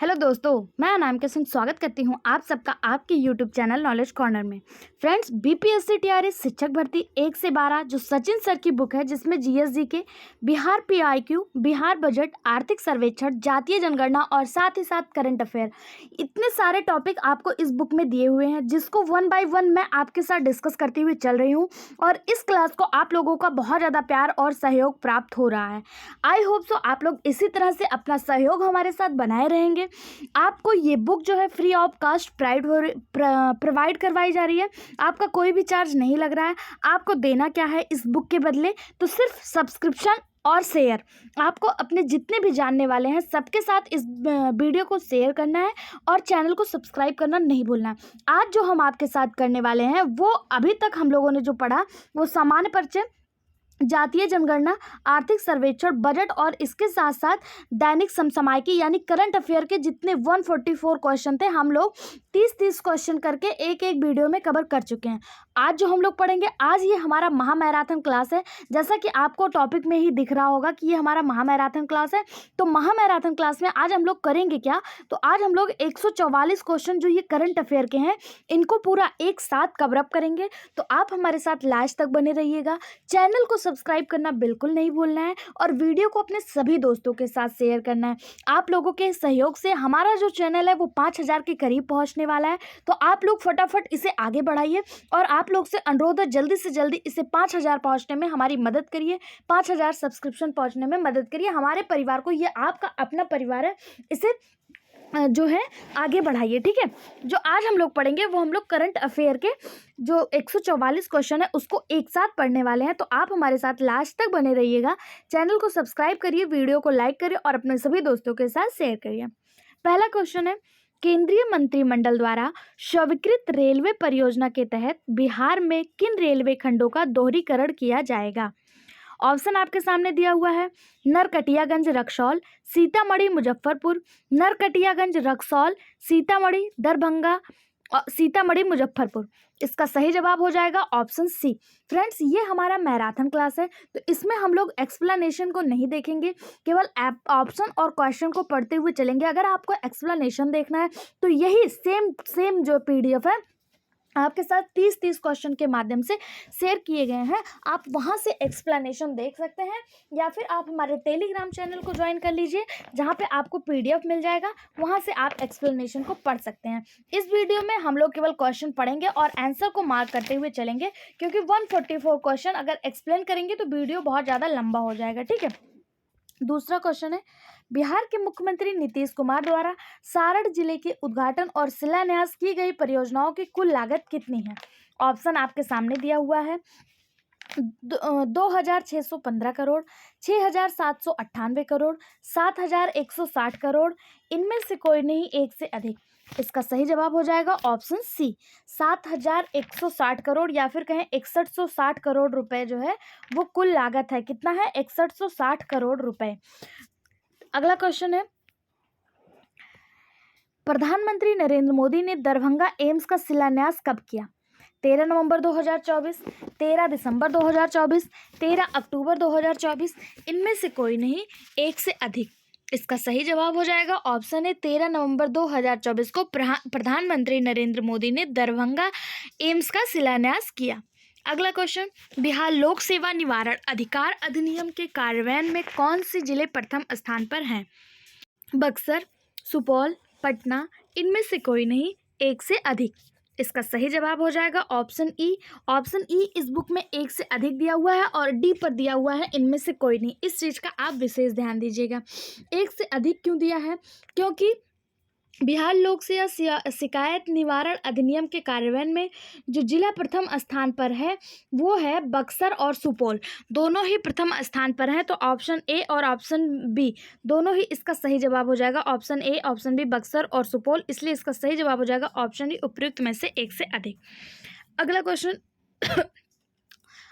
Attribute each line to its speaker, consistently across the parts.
Speaker 1: Hello दोस्तों, मैं अनाम के सिंह स्वागत करती हूं आप सबका आपके यूट्यूब चैनल नॉलेज कॉर्नर में। फ्रेंड्स, बीपीएससी टीआरई शिक्षक भर्ती 1 से 12 जो सचिन सर की बुक है, जिसमें जीएसजी के बिहार पीआईक्यू, बिहार बजट, आर्थिक सर्वेक्षण, जातीय जनगणना और साथ ही साथ करंट अफेयर, इतने सारे टॉपिक आपको इस बुक में दिए हुए हैं, जिसको 1 बाय 1 मैं आपके साथ डिस्कस करती हुई चल रही हूँ। और इस क्लास को आप लोगों का बहुत ज़्यादा प्यार और सहयोग प्राप्त हो रहा है। आई होप सो आप लोग इसी तरह से अपना सहयोग हमारे साथ बनाए रहेंगे। आपको ये बुक जो है फ्री ऑफ कास्ट प्रोवाइड करवाई जा रही है। आपका कोई भी चार्ज नहीं लग रहा है। आपको देना क्या है इस बुक के बदले? तो सिर्फ सब्सक्रिप्शन और शेयर। आपको अपने जितने भी जानने वाले हैं सबके साथ इस वीडियो को शेयर करना है और चैनल को सब्सक्राइब करना नहीं भूलना है। आज जो हम आपके साथ करने वाले हैं वो अभी तक हम लोगों ने जो पढ़ा वो सामान्य परिचय, जातीय जनगणना, आर्थिक सर्वेक्षण, बजट और इसके साथ साथ दैनिक समसामयिकी यानी करंट अफेयर के जितने 144 क्वेश्चन थे, हम लोग 30-30 क्वेश्चन करके एक एक वीडियो में कवर कर चुके हैं। आज जो हम लोग पढ़ेंगे, आज ये हमारा महामैराथन क्लास है। जैसा कि आपको टॉपिक में ही दिख रहा होगा कि ये हमारा महामैराथन क्लास है। तो महामैराथन क्लास में आज हम लोग करेंगे क्या? तो आज हम लोग 144 क्वेश्चन जो ये करंट अफेयर के हैं, इनको पूरा एक साथ कवर अप करेंगे। तो आप हमारे साथ लास्ट तक बने रहिएगा। चैनल को सब्सक्राइब करना बिल्कुल नहीं भूलना है और वीडियो को अपने सभी दोस्तों के साथ शेयर करना है। आप लोगों के सहयोग से हमारा जो चैनल है वो 5000 के करीब पहुंचने वाला है। तो आप लोग फटाफट इसे आगे बढ़ाइए और आप लोग से अनुरोध है, जल्दी से जल्दी इसे 5000 पहुंचने में हमारी मदद करिए। 5000 सब्सक्रिप्शन पहुंचने में मदद करिए। हमारे परिवार को, ये आपका अपना परिवार है, इसे जो है आगे बढ़ाइए। ठीक है, जो आज हम लोग पढ़ेंगे वो हम लोग करंट अफेयर के जो 144 क्वेश्चन है उसको एक साथ पढ़ने वाले हैं। तो आप हमारे साथ लास्ट तक बने रहिएगा। चैनल को सब्सक्राइब करिए, वीडियो को लाइक करिए और अपने सभी दोस्तों के साथ शेयर करिए। पहला क्वेश्चन है, केंद्रीय मंत्रिमंडल द्वारा स्वीकृत रेलवे परियोजना के तहत बिहार में किन रेलवे खंडों का दोहरीकरण किया जाएगा? ऑप्शन आपके सामने दिया हुआ है। नरकटियागंज रक्सौल, सीतामढ़ी मुजफ्फरपुर, नरकटियागंज रक्सौल, सीतामढ़ी दरभंगा, सीतामढ़ी मुजफ्फरपुर। इसका सही जवाब हो जाएगा ऑप्शन सी। फ्रेंड्स, ये हमारा मैराथन क्लास है, तो इसमें हम लोग एक्सप्लेनेशन को नहीं देखेंगे, केवल ऑप्शन और क्वेश्चन को पढ़ते हुए चलेंगे। अगर आपको एक्सप्लेनेशन देखना है तो यही सेम जो पीडीएफ है आपके साथ 30-30 क्वेश्चन के माध्यम से शेयर किए गए हैं। आप वहां से एक्सप्लेनेशन देख सकते हैं या फिर आप हमारे टेलीग्राम चैनल को ज्वाइन कर लीजिए, जहां पे आपको पीडीएफ मिल जाएगा। वहां से आप एक्सप्लेनेशन को पढ़ सकते हैं। इस वीडियो में हम लोग केवल क्वेश्चन पढ़ेंगे और आंसर को मार्क करते हुए चलेंगे, क्योंकि 144 क्वेश्चन अगर एक्सप्लेन करेंगे तो वीडियो बहुत ज़्यादा लंबा हो जाएगा। ठीक है, दूसरा क्वेश्चन है, बिहार के मुख्यमंत्री नीतीश कुमार द्वारा सारण जिले के उद्घाटन और शिलान्यास की गई परियोजनाओं की कुल लागत कितनी है? ऑप्शन आपके सामने दिया हुआ है। 2615 करोड़, 6798 करोड़, 7160 करोड़, इनमें से कोई नहीं, एक से अधिक। इसका सही जवाब हो जाएगा ऑप्शन सी, 7160 करोड़ या फिर कहें 6160 करोड़ रुपए जो है वो कुल लागत है। कितना है? 6160 करोड़ रुपए। अगला क्वेश्चन है, प्रधानमंत्री नरेंद्र मोदी ने दरभंगा एम्स का शिलान्यास कब किया? 13 नवंबर 2024, 13 दिसंबर 2024, 13 अक्टूबर 2024, इनमें से कोई नहीं, एक से अधिक। इसका सही जवाब हो जाएगा ऑप्शन है 13 नवंबर 2024 को प्रधानमंत्री नरेंद्र मोदी ने दरभंगा एम्स का शिलान्यास किया। अगला क्वेश्चन, बिहार लोक सेवा निवारण अधिकार अधिनियम के कार्यान्वयन में कौन से जिले प्रथम स्थान पर हैं? बक्सर, सुपौल, पटना, इनमें से कोई नहीं, एक से अधिक। इसका सही जवाब हो जाएगा ऑप्शन ई। ऑप्शन ई इस बुक में एक से अधिक दिया हुआ है और डी पर दिया हुआ है इनमें से कोई नहीं। इस चीज़ का आप विशेष ध्यान दीजिएगा। एक से अधिक क्यों दिया है? क्योंकि बिहार लोक सेवा शिकायत निवारण अधिनियम के कार्यान्वयन में जो जिला प्रथम स्थान पर है वो है बक्सर और सुपौल, दोनों ही प्रथम स्थान पर हैं। तो ऑप्शन ए और ऑप्शन बी दोनों ही इसका सही जवाब हो जाएगा। Option A, option B, Buxar और सुपौल, इसलिए इसका सही जवाब हो जाएगा ऑप्शन ई, उपयुक्त में से एक से अधिक। अगला क्वेश्चन,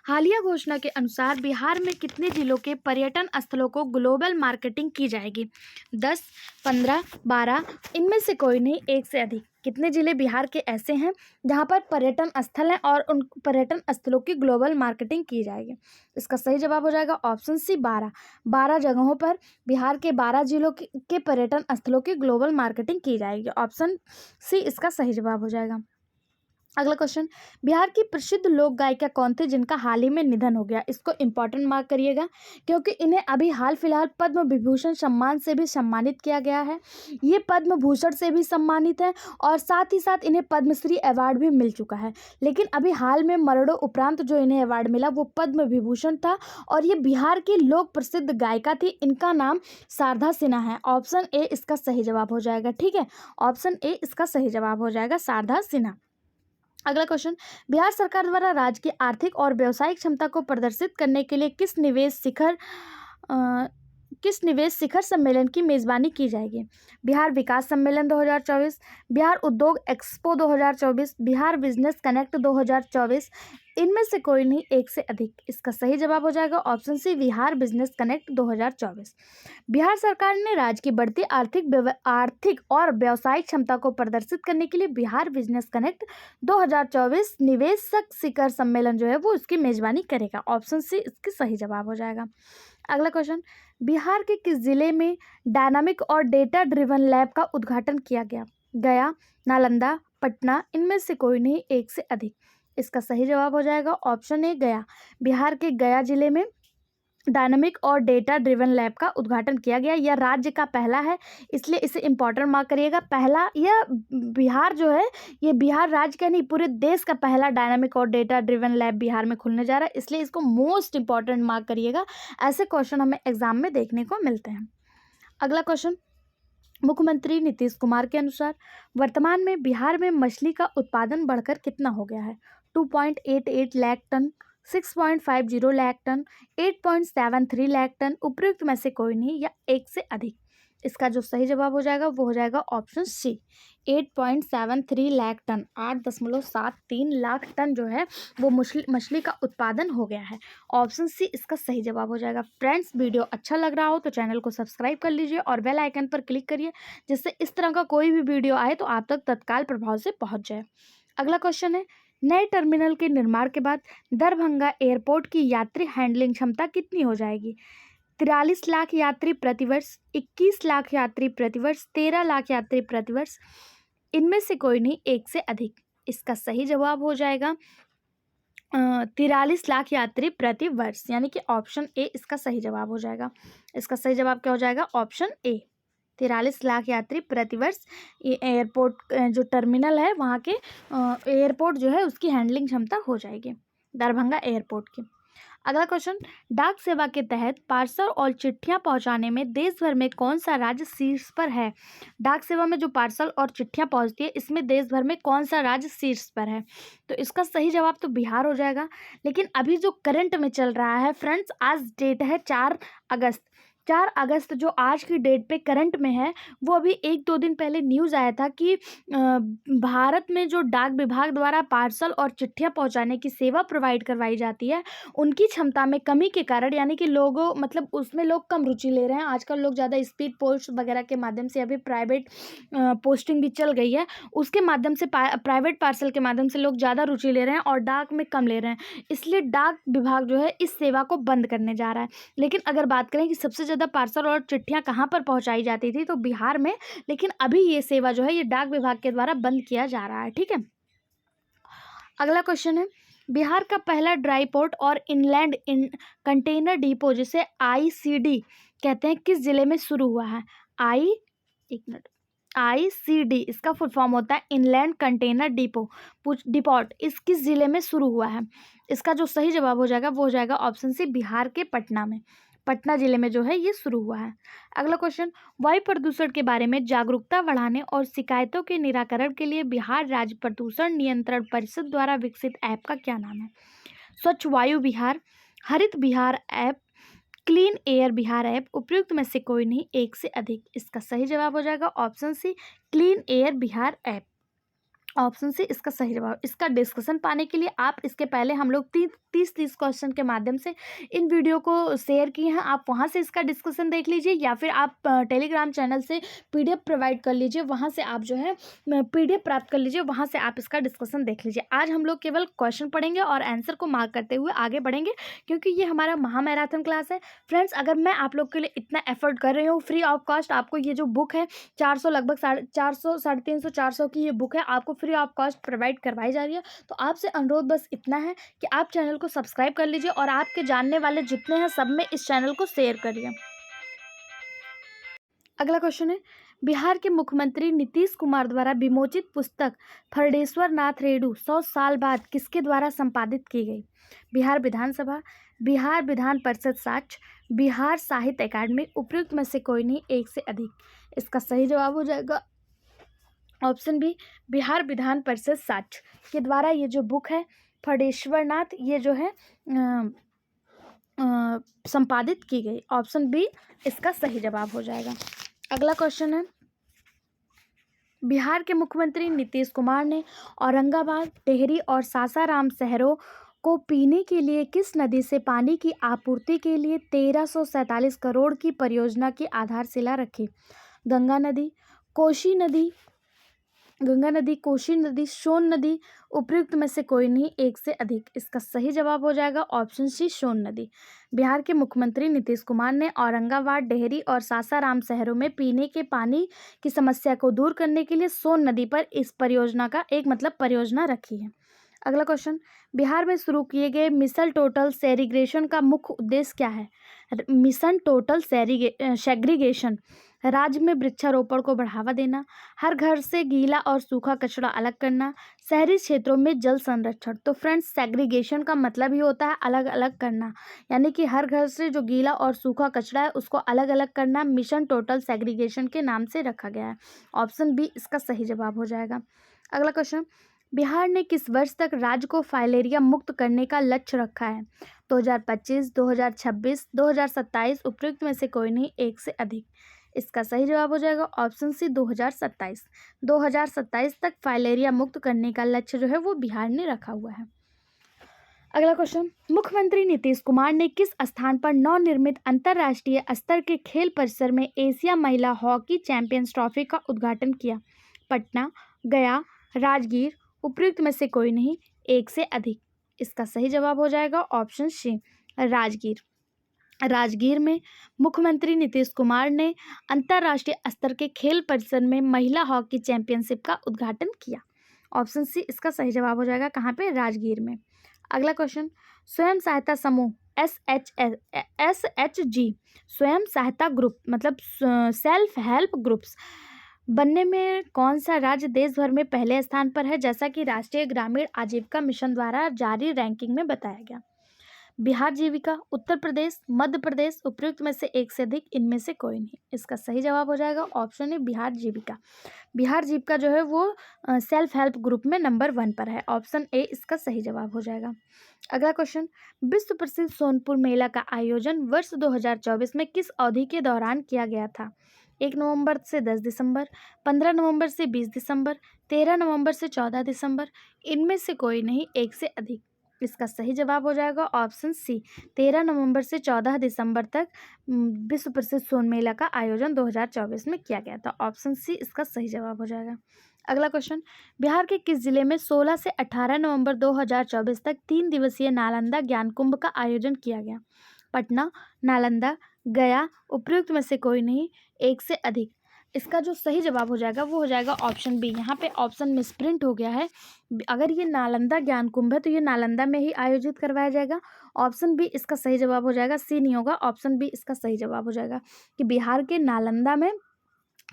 Speaker 1: हालिया घोषणा के अनुसार बिहार में कितने जिलों के पर्यटन स्थलों को ग्लोबल मार्केटिंग की जाएगी? 10, 15, 12, इनमें से कोई नहीं, एक से अधिक। कितने जिले बिहार के ऐसे हैं जहां पर पर्यटन स्थल हैं और उन पर्यटन स्थलों की ग्लोबल मार्केटिंग की जाएगी? इसका सही जवाब हो जाएगा ऑप्शन सी, 12। 12 जगहों पर बिहार के 12 जिलों के पर्यटन स्थलों की ग्लोबल मार्केटिंग की जाएगी। ऑप्शन सी इसका सही जवाब हो जाएगा। अगला क्वेश्चन, बिहार की प्रसिद्ध लोक गायिका कौन थी जिनका हाल ही में निधन हो गया? इसको इंपॉर्टेंट मार्क करिएगा क्योंकि इन्हें अभी हाल फिलहाल पद्म विभूषण सम्मान से भी सम्मानित किया गया है। ये पद्म भूषण से भी सम्मानित है और साथ ही साथ इन्हें पद्मश्री अवार्ड भी मिल चुका है। लेकिन अभी हाल में मरणों उपरांत जो इन्हें अवार्ड मिला वो पद्म विभूषण था और ये बिहार की लोक प्रसिद्ध गायिका थी। इनका नाम शारदा सिन्हा है। ऑप्शन ए इसका सही जवाब हो जाएगा। ठीक है, ऑप्शन ए इसका सही जवाब हो जाएगा, शारदा सिन्हा। अगला क्वेश्चन, बिहार सरकार द्वारा राज्य की आर्थिक और व्यावसायिक क्षमता को प्रदर्शित करने के लिए किस निवेश शिखर सम्मेलन की मेजबानी की जाएगी? बिहार विकास सम्मेलन 2024, बिहार उद्योग एक्सपो 2024, बिहार बिजनेस कनेक्ट 2024, इनमें से कोई नहीं, एक से अधिक। इसका सही जवाब हो जाएगा option C, Bihar business connect 2024। Bihar सरकार ने राज्य की बढ़ती आर्थिक और व्यावसायिक क्षमता को प्रदर्शित करने के लिए बिहार बिजनेस कनेक्ट 2024 निवेशक शिखर सम्मेलन जो है वो इसकी मेजबानी करेगा। ऑप्शन सी इसकी सही जवाब हो जाएगा। अगला क्वेश्चन, बिहार के किस जिले में डायनामिक और डेटा ड्रिवन लैब का उद्घाटन किया गया? गया, नालंदा, पटना, इनमें से कोई नहीं, एक से अधिक। इसका सही जवाब हो जाएगा ऑप्शन ए, गया। बिहार के गया जिले में डायनामिक और डेटा ड्रिवन लैब का उद्घाटन किया गया। यह राज्य का पहला है, इसलिए इसे इंपॉर्टेंट मार्क करिएगा। पहला, यह बिहार जो है ये बिहार राज्य का नहीं पूरे देश का पहला डायनामिक और डेटा ड्रिवन लैब बिहार में खुलने जा रहा है, इसलिए इसको मोस्ट इंपॉर्टेंट मार्क करिएगा। ऐसे क्वेश्चन हमें एग्जाम में देखने को मिलते हैं। अगला क्वेश्चन, मुख्यमंत्री नीतीश कुमार के अनुसार वर्तमान में बिहार में मछली का उत्पादन बढ़कर कितना हो गया है? 2.88 lakh ton, 6.50 lakh ton, 8.73 lakh ton, उपयुक्त में से कोई नहीं या एक से अधिक। इसका जो सही जवाब हो जाएगा वो हो जाएगा option C, 8.73 lakh ton, 8.73 lakh ton जो है वो मछली का उत्पादन हो गया है। ऑप्शन सी इसका सही जवाब हो जाएगा। फ्रेंड्स, वीडियो अच्छा लग रहा हो तो चैनल को सब्सक्राइब कर लीजिए और बेल आइकन पर क्लिक करिए जिससे इस तरह का कोई भी वीडियो आए तो आप तक तत्काल प्रभाव से पहुंच जाए। अगला क्वेश्चन है, नए टर्मिनल के निर्माण के बाद दरभंगा एयरपोर्ट की यात्री हैंडलिंग क्षमता कितनी हो जाएगी? 43 लाख यात्री प्रतिवर्ष, 21 लाख यात्री प्रतिवर्ष, 13 लाख यात्री प्रतिवर्ष, इनमें से कोई नहीं, एक से अधिक। इसका सही जवाब हो जाएगा 43 लाख यात्री प्रति वर्ष, यानी कि ऑप्शन ए इसका सही जवाब हो जाएगा। इसका सही जवाब क्या हो जाएगा? ऑप्शन ए, 43 लाख यात्री प्रतिवर्ष। ये एयरपोर्ट जो टर्मिनल है वहाँ के एयरपोर्ट जो है उसकी हैंडलिंग क्षमता हो जाएगी, दरभंगा एयरपोर्ट की। अगला क्वेश्चन, डाक सेवा के तहत पार्सल और चिट्ठियां पहुंचाने में देश भर में कौन सा राज्य शीर्ष पर है? डाक सेवा में जो पार्सल और चिट्ठियां पहुंचती है इसमें देश भर में कौन सा राज्य शीर्ष पर है? तो इसका सही जवाब तो बिहार हो जाएगा। लेकिन अभी जो करंट में चल रहा है फ्रेंड्स, आज डेट है 4 अगस्त। 4 अगस्त जो आज की डेट पे करंट में है वो अभी 1-2 दिन पहले न्यूज़ आया था कि भारत में जो डाक विभाग द्वारा पार्सल और चिट्ठियां पहुंचाने की सेवा प्रोवाइड करवाई जाती है उनकी क्षमता में कमी के कारण, यानी कि लोगों मतलब उसमें लोग कम रुचि ले रहे हैं। आजकल लोग ज़्यादा स्पीड पोस्ट वगैरह के माध्यम से, अभी प्राइवेट पोस्टिंग भी चल गई है, उसके माध्यम से प्राइवेट पार्सल के माध्यम से लोग ज़्यादा रुचि ले रहे हैं और डाक में कम ले रहे हैं। इसलिए डाक विभाग जो है इस सेवा को बंद करने जा रहा है। लेकिन अगर बात करें कि सबसे ज़्यादा पार्सल और चिट्ठियां कहाँ पर पहुंचाई जाती थी तो बिहार में, लेकिन अभी ये सेवा जो है ये डाक विभाग के द्वारा बंद किया जा रहा है। ठीक है, अगला क्वेश्चन है, बिहार का पहला ड्राई पोर्ट और इनलैंड कंटेनर डिपो जिसे ICD कहते हैं किस जिले में शुरू हुआ है? ICD इसका फुल फॉर्म होता है इनलैंड कंटेनर डिपोट। इस किस जिले में शुरू हुआ है? इसका जो सही जवाब हो जाएगा वो हो जाएगा ऑप्शन सी, बिहार के पटना में, पटना जिले में जो है ये शुरू हुआ है। अगला क्वेश्चन, वायु प्रदूषण के बारे में जागरूकता बढ़ाने और शिकायतों के निराकरण के लिए बिहार राज्य प्रदूषण नियंत्रण परिषद द्वारा विकसित ऐप का क्या नाम है? स्वच्छ वायु बिहार, हरित Bihar app, clean air Bihar app, उपयुक्त में से कोई नहीं, एक से अधिक। इसका सही जवाब हो जाएगा option C, clean air Bihar app. Option C इसका सही जवाब। इसका डिस्कशन पाने के लिए आप इसके पहले हम लोग 30 क्वेश्चन के माध्यम से इन वीडियो को शेयर किए हैं, आप वहां से इसका डिस्कशन देख लीजिए, या फिर आप टेलीग्राम चैनल से पीडीएफ प्रोवाइड कर लीजिए, वहां से आप जो है पीडीएफ प्राप्त कर लीजिए, वहां से आप इसका डिस्कशन देख लीजिए। आज हम लोग केवल क्वेश्चन पढ़ेंगे और आंसर को मार्क करते हुए आगे बढ़ेंगे, क्योंकि ये हमारा महामैराथन क्लास है। फ्रेंड्स, अगर मैं आप लोग के लिए इतना एफर्ट कर रही हूँ फ्री ऑफ कॉस्ट, आपको ये जो बुक है 400 लगभग 450 350 400 की ये बुक है, आपको फ्री ऑफ कॉस्ट प्रोवाइड करवाई जा रही है। तो आपसे अनुरोध बस इतना है कि आप चैनल को सब्सक्राइब कर लीजिए और आपके जानने वाले जितने हैं सब में इस चैनल को शेयर करिए। अगला क्वेश्चन है, बिहार के मुख्यमंत्री नीतीश कुमार द्वारा विमोचित पुस्तक फरडेश्वर नाथ रेणु 100 साल बाद किसके द्वारा संपादित की गई? बिहार विधानसभा, बिहार विधान परिषद साक्ष, बिहार साहित्य अकादमी, उपयुक्त में से कोई नहीं, एक से अधिक। इसका सही जवाब हो जाएगा ऑप्शन बी, बिहार विधान परिषद साक्ष के द्वारा ये जो बुक है फरदेश्वर नाथ, ये जो है संपादित की गई। ऑप्शन बी इसका सही जवाब हो जाएगा। अगला क्वेश्चन है, बिहार के मुख्यमंत्री नीतीश कुमार ने औरंगाबाद, टेहरी और सासाराम शहरों को पीने के लिए किस नदी से पानी की आपूर्ति के लिए 1347 करोड़ की परियोजना की आधारशिला रखी? गंगा नदी, कोसी नदी, कोसी नदी, सोन नदी, उपयुक्त में से कोई नहीं, एक से अधिक। इसका सही जवाब हो जाएगा ऑप्शन सी, सोन नदी। बिहार के मुख्यमंत्री नीतीश कुमार ने औरंगाबाद, डेहरी और सासाराम शहरों में पीने के पानी की समस्या को दूर करने के लिए सोन नदी पर इस परियोजना का परियोजना रखी है। अगला क्वेश्चन, बिहार में शुरू किए गए मिशन टोटल सेग्रीगेशन का मुख्य उद्देश्य क्या है? मिशन टोटल सेग्रीगेशन राज्य में वृक्षारोपण को बढ़ावा देना, हर घर से गीला और सूखा कचरा अलग करना, शहरी क्षेत्रों में जल संरक्षण। तो फ्रेंड्स, सेग्रीगेशन का मतलब ही होता है अलग अलग करना, यानी कि हर घर से जो गीला और सूखा कचरा है उसको अलग अलग करना मिशन टोटल सेग्रीगेशन के नाम से रखा गया है। ऑप्शन बी इसका सही जवाब हो जाएगा। अगला क्वेश्चन, बिहार ने किस वर्ष तक राज्य को फाइलेरिया मुक्त करने का लक्ष्य रखा है? 2025, 2026, 2027, उपयुक्त में से कोई नहीं, एक से अधिक। इसका सही जवाब हो जाएगा ऑप्शन सी, 2027। 2027 तक फाइलेरिया मुक्त करने का लक्ष्य जो है वो बिहार ने रखा हुआ है। अगला क्वेश्चन, मुख्यमंत्री नीतीश कुमार ने किस स्थान पर नवनिर्मित अंतर्राष्ट्रीय स्तर के खेल परिसर में एशिया महिला हॉकी चैंपियंस ट्रॉफी का उद्घाटन किया? पटना, गया, राजगीर, उपयुक्त में से कोई नहीं, एक से अधिक। इसका सही जवाब हो जाएगा ऑप्शन सी, राजगीर। राजगीर में मुख्यमंत्री नीतीश कुमार ने अंतर्राष्ट्रीय स्तर के खेल परिसर में महिला हॉकी चैंपियनशिप का उद्घाटन किया। ऑप्शन सी इसका सही जवाब हो जाएगा, कहाँ पे? राजगीर में। अगला क्वेश्चन, स्वयं सहायता समूह SHG स्वयं सहायता ग्रुप सेल्फ हेल्प ग्रुप्स बनने में कौन सा राज्य देश भर में पहले स्थान पर है, जैसा कि राष्ट्रीय ग्रामीण आजीविका मिशन द्वारा जारी रैंकिंग में बताया गया? बिहार जीविका, उत्तर प्रदेश, मध्य प्रदेश, उपयुक्त में से एक से अधिक, इनमें से कोई नहीं। इसका सही जवाब हो जाएगा ऑप्शन ए, बिहार जीविका। बिहार जीविका जो है वो सेल्फ हेल्प ग्रुप में नंबर 1 पर है। ऑप्शन ए इसका सही जवाब हो जाएगा। अगला क्वेश्चन, विश्व प्रसिद्ध सोनपुर मेला का आयोजन वर्ष 2024 में किस अवधि के दौरान किया गया था? 1 नवंबर से 10 दिसंबर, 15 नवंबर से 20 दिसंबर, 13 नवंबर से 14 दिसंबर, इनमें से कोई नहीं, एक से अधिक। इसका सही जवाब हो जाएगा ऑप्शन सी, 13 नवंबर से 14 दिसंबर तक विश्व प्रसिद्ध सोन मेला का आयोजन 2024 में किया गया था। ऑप्शन सी इसका सही जवाब हो जाएगा। अगला क्वेश्चन, बिहार के किस जिले में 16 से 18 नवंबर 2024 तक 3 दिवसीय नालंदा ज्ञान कुंभ का आयोजन किया गया? पटना, नालंदा, गया, उपयुक्त में से कोई नहीं, एक से अधिक। इसका जो सही जवाब हो जाएगा वो हो जाएगा ऑप्शन बी। यहाँ पे ऑप्शन मिसप्रिंट हो गया है। अगर ये नालंदा ज्ञान कुंभ है तो ये नालंदा में ही आयोजित करवाया जाएगा। ऑप्शन बी इसका सही जवाब हो जाएगा, सी नहीं होगा। ऑप्शन बी इसका सही जवाब हो जाएगा कि बिहार के नालंदा में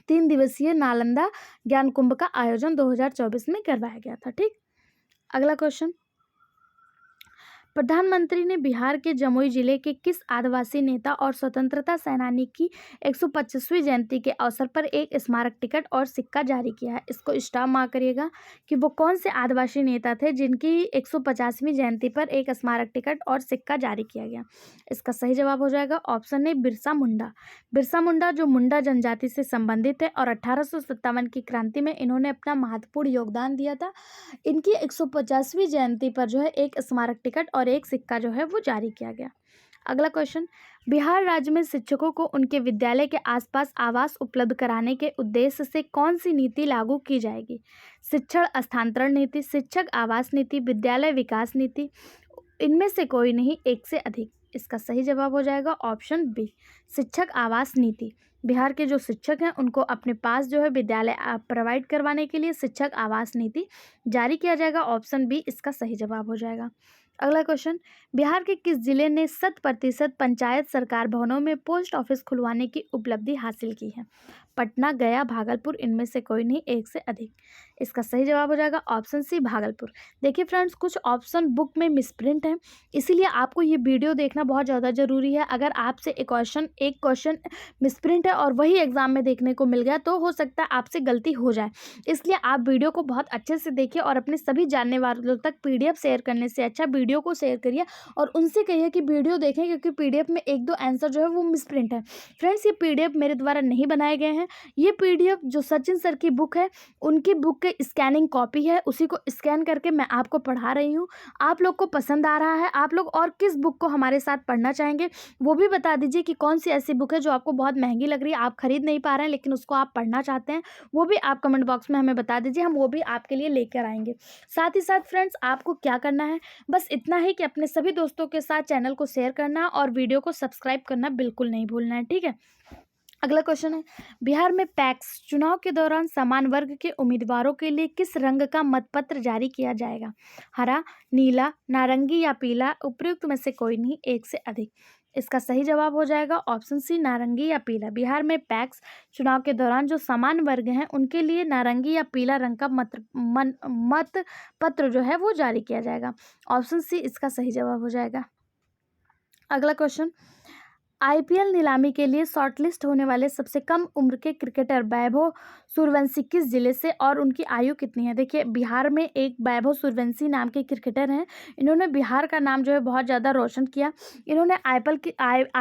Speaker 1: 3 दिवसीय नालंदा ज्ञान कुंभ का आयोजन 2024 में करवाया गया था। ठीक, अगला क्वेश्चन, प्रधानमंत्री ने बिहार के जमुई जिले के किस आदिवासी नेता और स्वतंत्रता सेनानी की 125वीं जयंती के अवसर पर एक स्मारक टिकट और सिक्का जारी किया है? इसको स्टार मार्क करिएगा कि वो कौन से आदिवासी नेता थे जिनकी 150वीं जयंती पर एक स्मारक टिकट और सिक्का जारी किया गया। इसका सही जवाब हो जाएगा ऑप्शन ए बिरसा मुंडा। बिरसा मुंडा जो मुंडा जनजाति से संबंधित है और 1857 की क्रांति में इन्होंने अपना महत्वपूर्ण योगदान दिया था। इनकी 150वीं जयंती पर जो है एक स्मारक टिकट और एक सिक्का जो है वो जारी किया गया। अगला क्वेश्चन, बिहार राज्य में शिक्षकों को उनके विद्यालय के आसपास आवास उपलब्ध कराने के उद्देश्य से कौन सी नीति लागू की जाएगी? शिक्षण स्थानांतरण नीति, शिक्षक आवास नीति, विद्यालय विकास नीति, इनमें से कोई नहीं, एक से अधिक। इसका सही जवाब हो जाएगा ऑप्शन बी, शिक्षक आवास नीति। बिहार के जो शिक्षक हैं उनको अपने पास जो है विद्यालय प्रोवाइड करवाने के लिए शिक्षक आवास नीति जारी किया जाएगा। ऑप्शन बी इसका सही जवाब हो जाएगा। अगला क्वेश्चन, बिहार के किस जिले ने 100% पंचायत सरकार भवनों में पोस्ट ऑफिस खुलवाने की उपलब्धि हासिल की है? पटना, गया, भागलपुर, इनमें से कोई नहीं, एक से अधिक। इसका सही जवाब हो जाएगा ऑप्शन सी भागलपुर। देखिए फ्रेंड्स, कुछ ऑप्शन बुक में मिसप्रिंट है, इसीलिए आपको ये वीडियो देखना बहुत ज़्यादा ज़रूरी है। अगर आपसे एक क्वेश्चन मिसप्रिंट है और वही एग्जाम में देखने को मिल गया तो हो सकता है आपसे गलती हो जाए, इसलिए आप वीडियो को बहुत अच्छे से देखिए और अपने सभी जानने वालों तक PDF शेयर करने से अच्छा वीडियो को शेयर करिए और उनसे कहिए कि वीडियो देखें, क्योंकि PDF में 1-2 आंसर जो है वो मिसप्रिंट है। फ्रेंड्स, ये PDF मेरे द्वारा नहीं बनाए गए हैं, ये PDF जो सचिन सर की बुक है उनकी बुक के स्कैनिंग कॉपी है, उसी को स्कैन करके मैं आपको पढ़ा रही हूँ। आप लोग को पसंद आ रहा है, आप लोग और किस बुक को हमारे साथ पढ़ना चाहेंगे वो भी बता दीजिए कि कौन सी ऐसी बुक है जो आपको बहुत महंगी लग रही है, आप खरीद नहीं पा रहे हैं लेकिन उसको आप पढ़ना चाहते हैं, वो भी आप कमेंट बॉक्स में हमें बता दीजिए, हम वो भी आपके लिए लेकर आएंगे। साथ ही साथ फ्रेंड्स, आपको क्या करना है, बस इतना ही कि अपने सभी दोस्तों के साथ चैनल को शेयर करना और वीडियो को सब्सक्राइब करना बिल्कुल नहीं भूलना है, ठीक है। अगला क्वेश्चन है, बिहार में पैक्स चुनाव के दौरान समान वर्ग के उम्मीदवारों के लिए किस रंग का मतपत्र जारी किया जाएगा? हरा, नीला, नारंगी या पीला, उपयुक्त में से कोई नहीं, एक से अधिक। इसका सही जवाब हो जाएगा ऑप्शन सी नारंगी या पीला। बिहार में पैक्स चुनाव के दौरान जो समान वर्ग हैं उनके लिए नारंगी या पीला रंग का मत पत्र जो है वो जारी किया जाएगा। ऑप्शन सी इसका सही जवाब हो जाएगा। अगला क्वेश्चन, IPL नीलामी के लिए शॉर्टलिस्ट होने वाले सबसे कम उम्र के क्रिकेटर वैभव सूर्यवंशी किस जिले से और उनकी आयु कितनी है? देखिए, बिहार में एक वैभव सूर्यवंशी नाम के क्रिकेटर हैं, इन्होंने बिहार का नाम जो है बहुत ज़्यादा रोशन किया। इन्होंने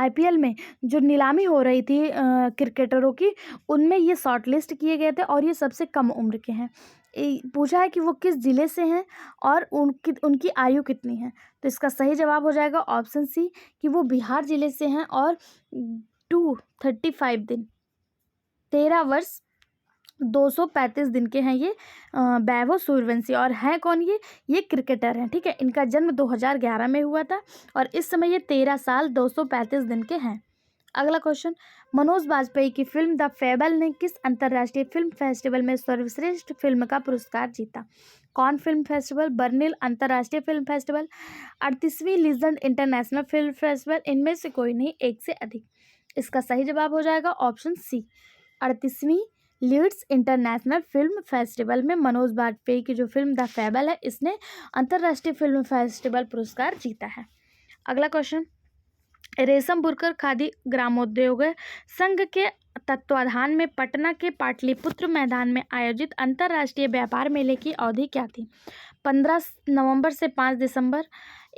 Speaker 1: IPL में जो नीलामी हो रही थी क्रिकेटरों की, उनमें ये शॉर्टलिस्ट किए गए थे और ये सबसे कम उम्र के हैं। पूछा है कि वो किस ज़िले से हैं और उनकी आयु कितनी है, तो इसका सही जवाब हो जाएगा ऑप्शन सी कि वो बिहार ज़िले से हैं और 235 दिन 13 वर्ष 235 दिन के हैं ये वैभव सूर्यवंशी। और हैं कौन ये क्रिकेटर हैं, ठीक है। इनका जन्म 2011 में हुआ था और इस समय ये 13 साल 235 दिन के हैं। अगला क्वेश्चन, मनोज बाजपेयी की फिल्म द फेबल ने किस अंतर्राष्ट्रीय फिल्म फेस्टिवल में सर्वश्रेष्ठ फिल्म का पुरस्कार जीता? कौन फिल्म फेस्टिवल? बर्लिन अंतर्राष्ट्रीय फिल्म फेस्टिवल, 38वीं लीजेंड इंटरनेशनल फिल्म फेस्टिवल, इनमें से कोई नहीं, एक से अधिक। इसका सही जवाब हो जाएगा ऑप्शन सी, 38वीं लीड्स इंटरनेशनल फिल्म फेस्टिवल में मनोज बाजपेयी की जो फिल्म द फेबल है इसने अंतर्राष्ट्रीय फिल्म फेस्टिवल पुरस्कार जीता है। अगला क्वेश्चन, रेशम बुनकर खादी ग्रामोद्योग संघ के तत्वाधान में पटना के पाटलिपुत्र मैदान में आयोजित अंतर्राष्ट्रीय व्यापार मेले की अवधि क्या थी? 15 नवंबर से 5 दिसंबर,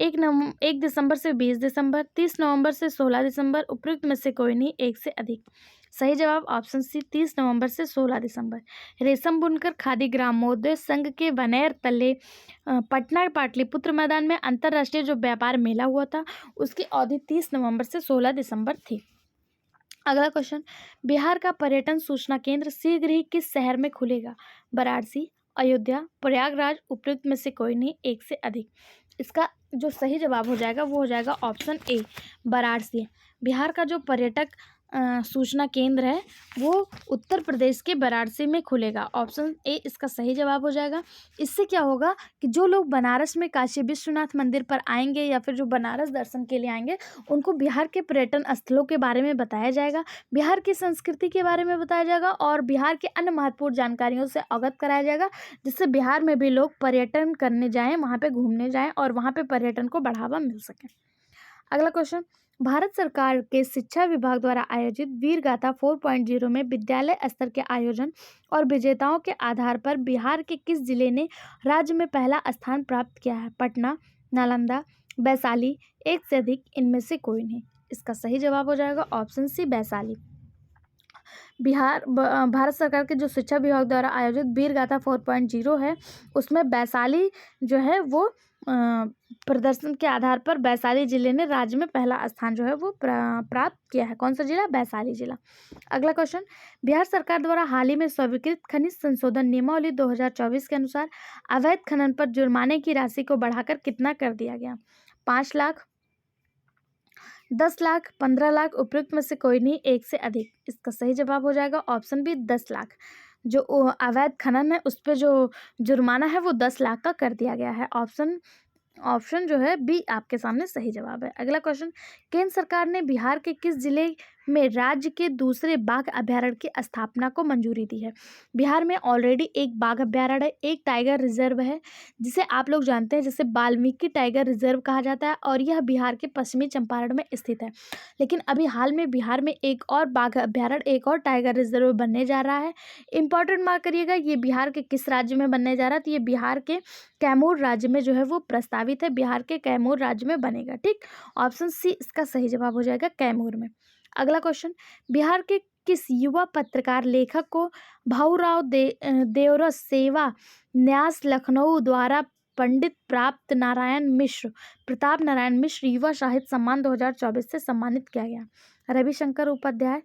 Speaker 1: 1 दिसंबर से 20 दिसंबर, 30 नवंबर से 16 दिसंबर, उपयुक्त में से कोई नहीं, एक से अधिक। सही जवाब ऑप्शन सी 30 नवंबर से 16 दिसंबर। रेशम बुनकर खादी ग्रामोद्योग संघ के बनेर तले पटना पाटलिपुत्र मैदान में अंतर्राष्ट्रीय जो व्यापार मेला हुआ था उसकी अवधि 30 नवंबर से 16 दिसंबर थी। अगला क्वेश्चन, बिहार का पर्यटन सूचना केंद्र शीघ्र ही किस शहर में खुलेगा? वाराणसी, अयोध्या, प्रयागराज, उपयुक्त में से कोई नहीं, एक से अधिक। इसका जो सही जवाब हो जाएगा वो हो जाएगा ऑप्शन ए, वाराणसी। बिहार का जो पर्यटक सूचना केंद्र है वो उत्तर प्रदेश के वाराणसी में खुलेगा। ऑप्शन ए इसका सही जवाब हो जाएगा। इससे क्या होगा कि जो लोग बनारस में काशी विश्वनाथ मंदिर पर आएंगे या फिर जो बनारस दर्शन के लिए आएंगे उनको बिहार के पर्यटन स्थलों के बारे में बताया जाएगा, बिहार की संस्कृति के बारे में बताया जाएगा और बिहार के अन्य महत्वपूर्ण जानकारियों से अवगत कराया जाएगा, जिससे बिहार में भी लोग पर्यटन करने जाएँ, वहाँ पर घूमने जाएँ और वहाँ पर पर्यटन को बढ़ावा मिल सके। अगला क्वेश्चन, भारत सरकार के शिक्षा विभाग द्वारा आयोजित वीर गाथा 4.0 में विद्यालय स्तर के आयोजन और विजेताओं के आधार पर बिहार के किस जिले ने राज्य में पहला स्थान प्राप्त किया है? पटना, नालंदा, वैशाली, एक से अधिक, इनमें से कोई नहीं। इसका सही जवाब हो जाएगा ऑप्शन सी वैशाली। भारत सरकार के जो शिक्षा विभाग द्वारा आयोजित वीर गाथा 4.0 है उसमें वैशाली जो है वो प्रदर्शन के आधार पर वैशाली जिले ने राज्य में पहला स्थान जो है वो प्राप्त किया है। कौन सा जिला? वैशाली जिला। अगला क्वेश्चन, बिहार सरकार द्वारा हाल ही में स्वीकृत खनिज संशोधन नियमावली 2024 के अनुसार अवैध खनन पर जुर्माने की राशि को बढ़ाकर कितना कर दिया गया? 5 लाख, 10 लाख, 15 लाख, उपयुक्त में से कोई नहीं, एक से अधिक। इसका सही जवाब हो जाएगा ऑप्शन बी 10 लाख। जो अवैध खनन है उस पर जो जुर्माना है वो 10 लाख का कर दिया गया है। ऑप्शन जो है बी आपके सामने सही जवाब है। अगला क्वेश्चन, केंद्र सरकार ने बिहार के किस जिले में राज्य के दूसरे बाघ अभ्यारण्य की स्थापना को मंजूरी दी है? बिहार में ऑलरेडी एक बाघ अभ्यारण्य है, एक टाइगर रिजर्व है जिसे आप लोग जानते हैं, जिसे वाल्मीकि टाइगर रिजर्व कहा जाता है और यह बिहार के पश्चिमी चंपारण में स्थित है। लेकिन अभी हाल में बिहार में एक और बाघ अभ्यारण्य, एक और टाइगर रिजर्व बनने जा रहा है। इंपॉर्टेंट मार्क करिएगा, ये बिहार के किस राज्य में बनने जा रहा है? तो ये बिहार के कैमूर राज्य में जो है वो प्रस्तावित है, बिहार के कैमूर राज्य में बनेगा। ठीक, ऑप्शन सी इसका सही जवाब हो जाएगा, कैमूर में। अगला क्वेश्चन, बिहार के किस युवा पत्रकार लेखक को भाऊराव देवरस सेवा न्यास लखनऊ द्वारा पंडित प्रताप नारायण मिश्र युवा साहित्य सम्मान 2024 से सम्मानित किया गया? रविशंकर उपाध्याय,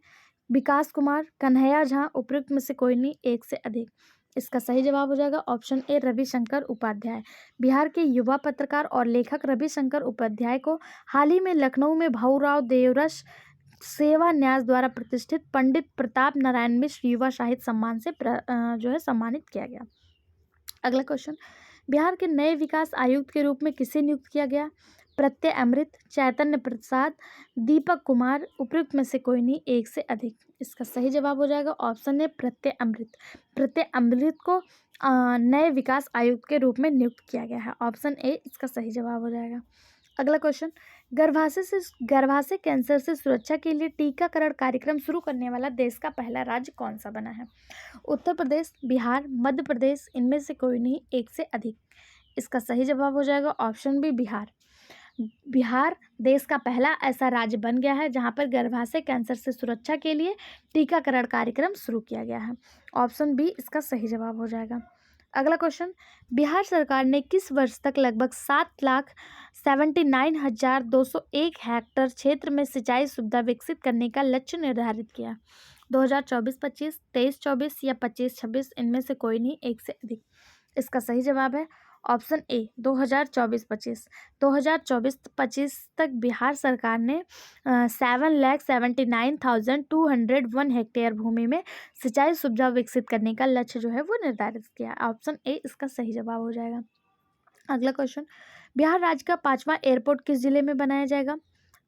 Speaker 1: विकास कुमार, कन्हैया झा, उपयुक्त में से कोई नहीं, एक से अधिक। इसका सही जवाब हो जाएगा ऑप्शन ए रविशंकर उपाध्याय। बिहार के युवा पत्रकार और लेखक रविशंकर उपाध्याय को हाल ही में लखनऊ में भाऊराव देवरस सेवा न्यास द्वारा प्रतिष्ठित पंडित प्रताप नारायण मिश्र युवा साहित्य सम्मान से जो है सम्मानित किया गया। अगला क्वेश्चन, बिहार के नए विकास आयुक्त के रूप में किसे नियुक्त किया गया? प्रत्यय अमृत, चैतन्य प्रसाद, दीपक कुमार, उपयुक्त में से कोई नहीं, एक से अधिक। इसका सही जवाब हो जाएगा ऑप्शन ए प्रत्यय अमृत। प्रत्यय अमृत को नए विकास आयुक्त के रूप में नियुक्त किया गया है। ऑप्शन ए इसका सही जवाब हो जाएगा। अगला क्वेश्चन, गर्भाशय कैंसर से सुरक्षा के लिए टीकाकरण कार्यक्रम शुरू करने वाला देश का पहला राज्य कौन सा बना है? उत्तर प्रदेश, बिहार, मध्य प्रदेश, इनमें से कोई नहीं, एक से अधिक। इसका सही जवाब हो जाएगा ऑप्शन बी बिहार। बिहार देश का पहला ऐसा राज्य बन गया है जहां पर गर्भाशय कैंसर से सुरक्षा के लिए टीकाकरण कार्यक्रम शुरू किया गया है। ऑप्शन बी इसका सही जवाब हो जाएगा। अगला क्वेश्चन, बिहार सरकार ने किस वर्ष तक लगभग 7,79,201 हेक्टेयर क्षेत्र में सिंचाई सुविधा विकसित करने का लक्ष्य निर्धारित किया? 2024-25, 23-24 या 25-26, इनमें से कोई नहीं, एक से अधिक। इसका सही जवाब है ऑप्शन ए 2024-25। 2024-25 तक बिहार सरकार ने 7,79,201 हेक्टेयर भूमि में सिंचाई सुविधा विकसित करने का लक्ष्य जो है वो निर्धारित किया। ऑप्शन ए इसका सही जवाब हो जाएगा। अगला क्वेश्चन, बिहार राज्य का 5वां एयरपोर्ट किस जिले में बनाया जाएगा?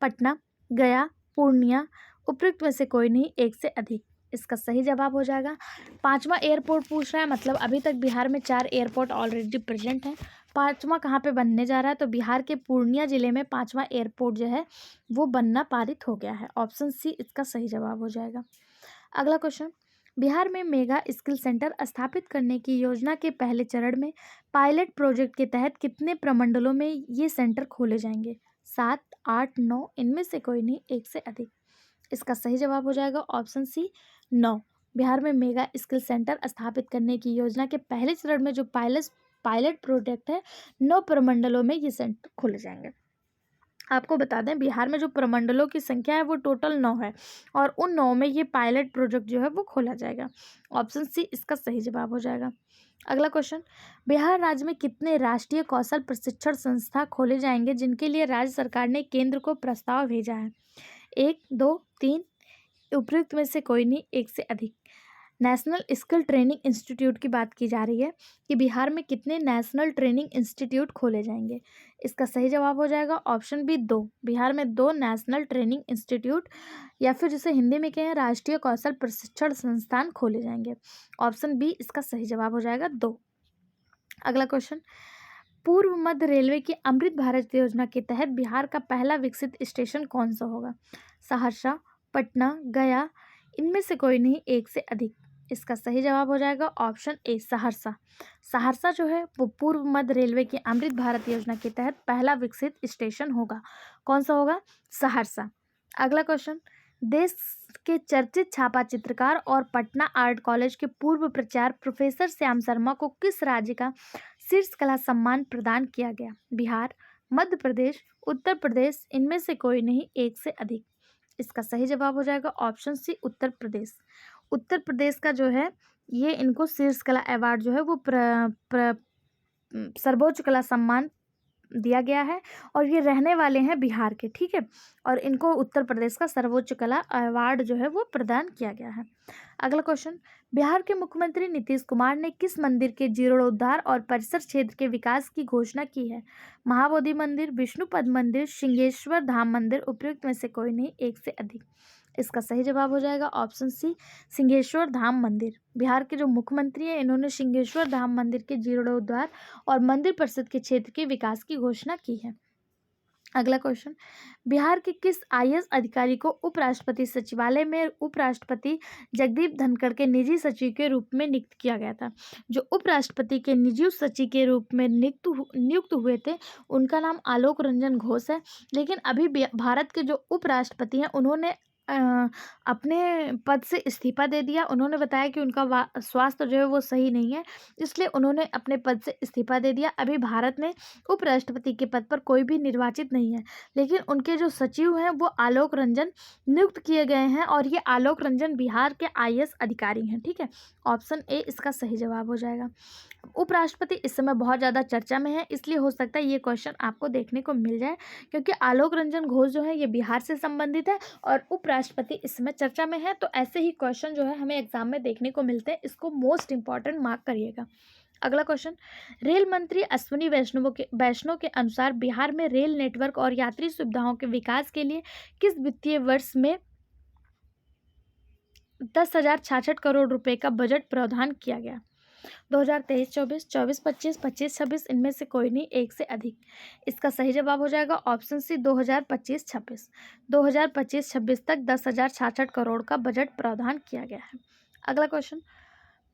Speaker 1: पटना, गया, पूर्णिया, उपयुक्त में से कोई नहीं, एक से अधिक। इसका सही जवाब हो जाएगा। 5वां एयरपोर्ट पूछ रहा है, मतलब अभी तक बिहार में 4 एयरपोर्ट ऑलरेडी प्रेजेंट हैं। 5वां कहाँ पे बनने जा रहा है? तो बिहार के पूर्णिया जिले में 5वां एयरपोर्ट जो है वो बनना पारित हो गया है। ऑप्शन सी इसका सही जवाब हो जाएगा। अगला क्वेश्चन, बिहार में मेगा स्किल सेंटर स्थापित करने की योजना के पहले चरण में पायलट प्रोजेक्ट के तहत कितने प्रमंडलों में ये सेंटर खोले जाएंगे? 7, 8, 9, इनमें से कोई नहीं, एक से अधिक। इसका सही जवाब हो जाएगा ऑप्शन सी 9। बिहार में मेगा स्किल सेंटर स्थापित करने की योजना के पहले चरण में जो पायलट प्रोजेक्ट है 9 प्रमंडलों में ये सेंटर खोले जाएंगे। आपको बता दें बिहार में जो प्रमंडलों की संख्या है वो टोटल 9 है और उन 9 में ये पायलट प्रोजेक्ट जो है वो खोला जाएगा। ऑप्शन सी इसका सही जवाब हो जाएगा। अगला क्वेश्चन, बिहार राज्य में कितने राष्ट्रीय कौशल प्रशिक्षण संस्था खोले जाएंगे जिनके लिए राज्य सरकार ने केंद्र को प्रस्ताव भेजा है? 1, 2, 3, उपयुक्त में से कोई नहीं, एक से अधिक। नेशनल स्किल ट्रेनिंग इंस्टीट्यूट की बात की जा रही है कि बिहार में कितने नेशनल ट्रेनिंग इंस्टीट्यूट खोले जाएंगे। इसका सही जवाब हो जाएगा ऑप्शन बी 2। बिहार में 2 नेशनल ट्रेनिंग इंस्टीट्यूट या फिर जिसे हिंदी में कहें राष्ट्रीय कौशल प्रशिक्षण संस्थान खोले जाएंगे। ऑप्शन बी इसका सही जवाब हो जाएगा 2। अगला क्वेश्चन, पूर्व मध्य रेलवे की अमृत भारत योजना के तहत बिहार का पहला विकसित स्टेशन कौन सा होगा? सहरसा, पटना, गया, इनमें से कोई नहीं, एक से अधिक। इसका सही जवाब हो जाएगा ऑप्शन ए सहरसा। सहरसा जो है वो पूर्व मध्य रेलवे की अमृत भारत योजना के तहत पहला विकसित स्टेशन होगा। कौन सा होगा? सहरसा। अगला क्वेश्चन, देश के चर्चित छापा चित्रकार और पटना आर्ट कॉलेज के पूर्व प्राचार्य प्रोफेसर श्याम शर्मा को किस राज्य का शीर्ष कला सम्मान प्रदान किया गया? बिहार, मध्य प्रदेश, उत्तर प्रदेश, इनमें से कोई नहीं, एक से अधिक। इसका सही जवाब हो जाएगा ऑप्शन सी उत्तर प्रदेश। उत्तर प्रदेश का जो है ये इनको शीर्ष कला अवार्ड जो है वो सर्वोच्च कला सम्मान दिया गया है और ये रहने वाले हैं बिहार के, ठीक है, और इनको उत्तर प्रदेश का सर्वोच्च कला अवार्ड जो है वो प्रदान किया गया है। अगला क्वेश्चन, बिहार के मुख्यमंत्री नीतीश कुमार ने किस मंदिर के जीर्णोद्धार और परिसर क्षेत्र के विकास की घोषणा की है? महाबोधि मंदिर, विष्णुपद मंदिर, सिंहेश्वर धाम मंदिर, उपयुक्त में से कोई नहीं, एक से अधिक। इसका सही जवाब हो जाएगा ऑप्शन सी सिंहेश्वर धाम मंदिर। बिहार के जो मुख्यमंत्री हैं इन्होंने सिंहेश्वर धाम मंदिर के जीर्णोद्धार और मंदिर परिषद के क्षेत्र के विकास की घोषणा की है। अगला क्वेश्चन, बिहार के किस आईएएस अधिकारी को उपराष्ट्रपति सचिवालय में उपराष्ट्रपति जगदीप धनखड़ के निजी सचिव के रूप में नियुक्त किया गया था? जो उपराष्ट्रपति के निजी सचिव के रूप में नियुक्त हुए थे उनका नाम आलोक रंजन घोष है। लेकिन अभी भारत के जो उपराष्ट्रपति हैं उन्होंने अपने पद से इस्तीफा दे दिया। उन्होंने बताया कि उनका स्वास्थ्य जो है वो सही नहीं है, इसलिए उन्होंने अपने पद से इस्तीफा दे दिया। अभी भारत में उपराष्ट्रपति के पद पर कोई भी निर्वाचित नहीं है, लेकिन उनके जो सचिव हैं वो आलोक रंजन नियुक्त किए गए हैं और ये आलोक रंजन बिहार के आईएएस अधिकारी हैं, ठीक है। ऑप्शन ए इसका सही जवाब हो जाएगा। उपराष्ट्रपति इस समय बहुत ज़्यादा चर्चा में है, इसलिए हो सकता है ये क्वेश्चन आपको देखने को मिल जाए, क्योंकि आलोक रंजन घोष जो है ये बिहार से संबंधित है और उपराष्ट्रपति इस समय चर्चा में है। तो ऐसे ही क्वेश्चन जो है हमें एग्जाम में देखने को मिलते हैं, इसको मोस्ट इंपॉर्टेंट मार्क करिएगा। अगला क्वेश्चन, रेल मंत्री अश्विनी वैष्णव के अनुसार बिहार में रेल नेटवर्क और यात्री सुविधाओं के विकास के लिए किस वित्तीय वर्ष में 10,066 करोड़ रुपए का बजट प्रावधान किया गया? 2023-24, 24-25, 25-26, इनमें से कोई नहीं, एक से अधिक। इसका सही जवाब हो जाएगा ऑप्शन सी 2025-26। 2025-26 तक 10,066 करोड़ का बजट प्रावधान किया गया है। अगला क्वेश्चन,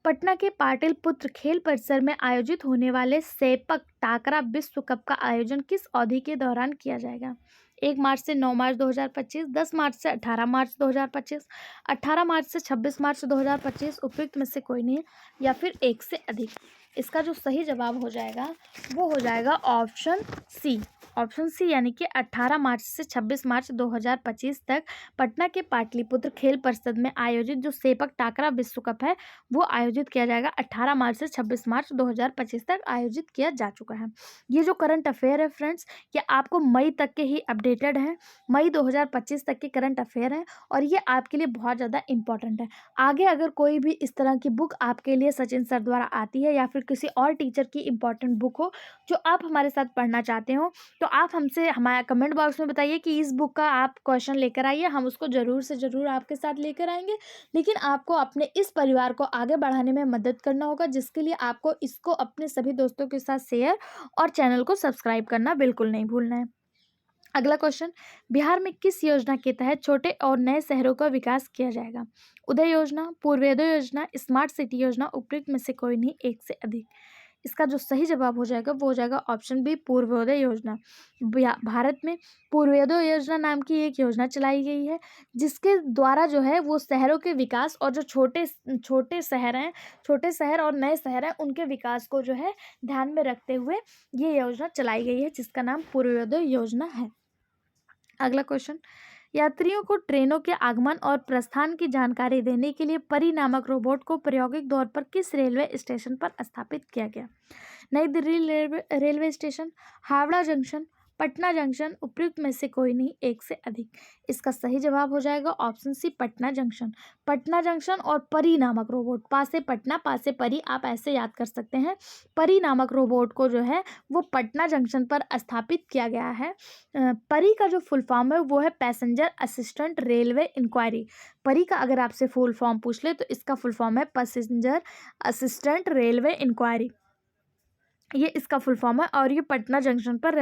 Speaker 1: पटना के पाटिल पुत्र खेल परिसर में आयोजित होने वाले सेपक टाकरा विश्व कप का आयोजन किस अवधि के दौरान किया जाएगा? 1 मार्च से 9 मार्च 2025, 10 मार्च से 18 मार्च 2025, 18 मार्च से 26 मार्च 2025, उपयुक्त में से कोई नहीं या फिर एक से अधिक। इसका जो सही जवाब हो जाएगा वो हो जाएगा ऑप्शन सी। ऑप्शन सी यानी कि 18 मार्च से 26 मार्च 2025 तक पटना के पाटलिपुत्र खेल परिषद में आयोजित जो सेपक टाकरा विश्व कप है वो आयोजित किया जाएगा। 18 मार्च से 26 मार्च 2025 तक आयोजित किया जा चुका है। ये जो करंट अफेयर है फ्रेंड्स, ये आपको मई तक के ही अपडेटेड है। मई 2025 तक के करंट अफेयर है और ये आपके लिए बहुत ज़्यादा इंपॉर्टेंट है। आगे अगर कोई भी इस तरह की बुक आपके लिए सचिन सर द्वारा आती है या फिर किसी और टीचर की इंपॉर्टेंट बुक हो जो आप हमारे साथ पढ़ना चाहते हो, तो आप हमसे हमारे कमेंट बॉक्स में बताइए कि इस बुक का आप क्वेश्चन लेकर आइए, हम उसको ज़रूर से ज़रूर आपके साथ लेकर आएंगे। लेकिन आपको अपने इस परिवार को आगे बढ़ाने में मदद करना होगा, जिसके लिए आपको इसको अपने सभी दोस्तों के साथ शेयर और चैनल को सब्सक्राइब करना बिल्कुल नहीं भूलना है। अगला क्वेश्चन, बिहार में किस योजना के तहत छोटे और नए शहरों का विकास किया जाएगा? उदय योजना, पूर्वोदय योजना, स्मार्ट सिटी योजना, उपयुक्त में से कोई नहीं, एक से अधिक। इसका जो सही जवाब हो जाएगा वो हो जाएगा ऑप्शन बी पूर्वोदय योजना। भारत में पूर्वोदय योजना नाम की एक योजना चलाई गई है, जिसके द्वारा जो है वो शहरों के विकास और जो छोटे शहर और नए शहर हैं उनके विकास को जो है ध्यान में रखते हुए ये योजना चलाई गई है, जिसका नाम पूर्वोदय योजना है। अगला क्वेश्चन, यात्रियों को ट्रेनों के आगमन और प्रस्थान की जानकारी देने के लिए परी नामक रोबोट को प्रायोगिक तौर पर किस रेलवे स्टेशन पर स्थापित किया गया? नई Delhi railway station, Howrah junction, Patna junction, उपयुक्त में से कोई नहीं, एक से अधिक। इसका सही जवाब हो जाएगा option C, Patna junction. Patna junction और परी नामक रोबोट, पा से पटना, पा से परी, आप ऐसे याद कर सकते हैं। परी नामक रोबोट को जो है वो पटना जंक्शन पर स्थापित किया गया है। परी का जो फुल फॉर्म है वो है पैसेंजर असिस्टेंट रेलवे इंक्वायरी। परी का अगर आपसे फुल फॉर्म पूछ ले तो इसका फुल फॉर्म है पैसेंजर असिस्टेंट रेलवे इंक्वायरी, ये इसका फुल फॉर्म है। और ये पटना जंक्शन पर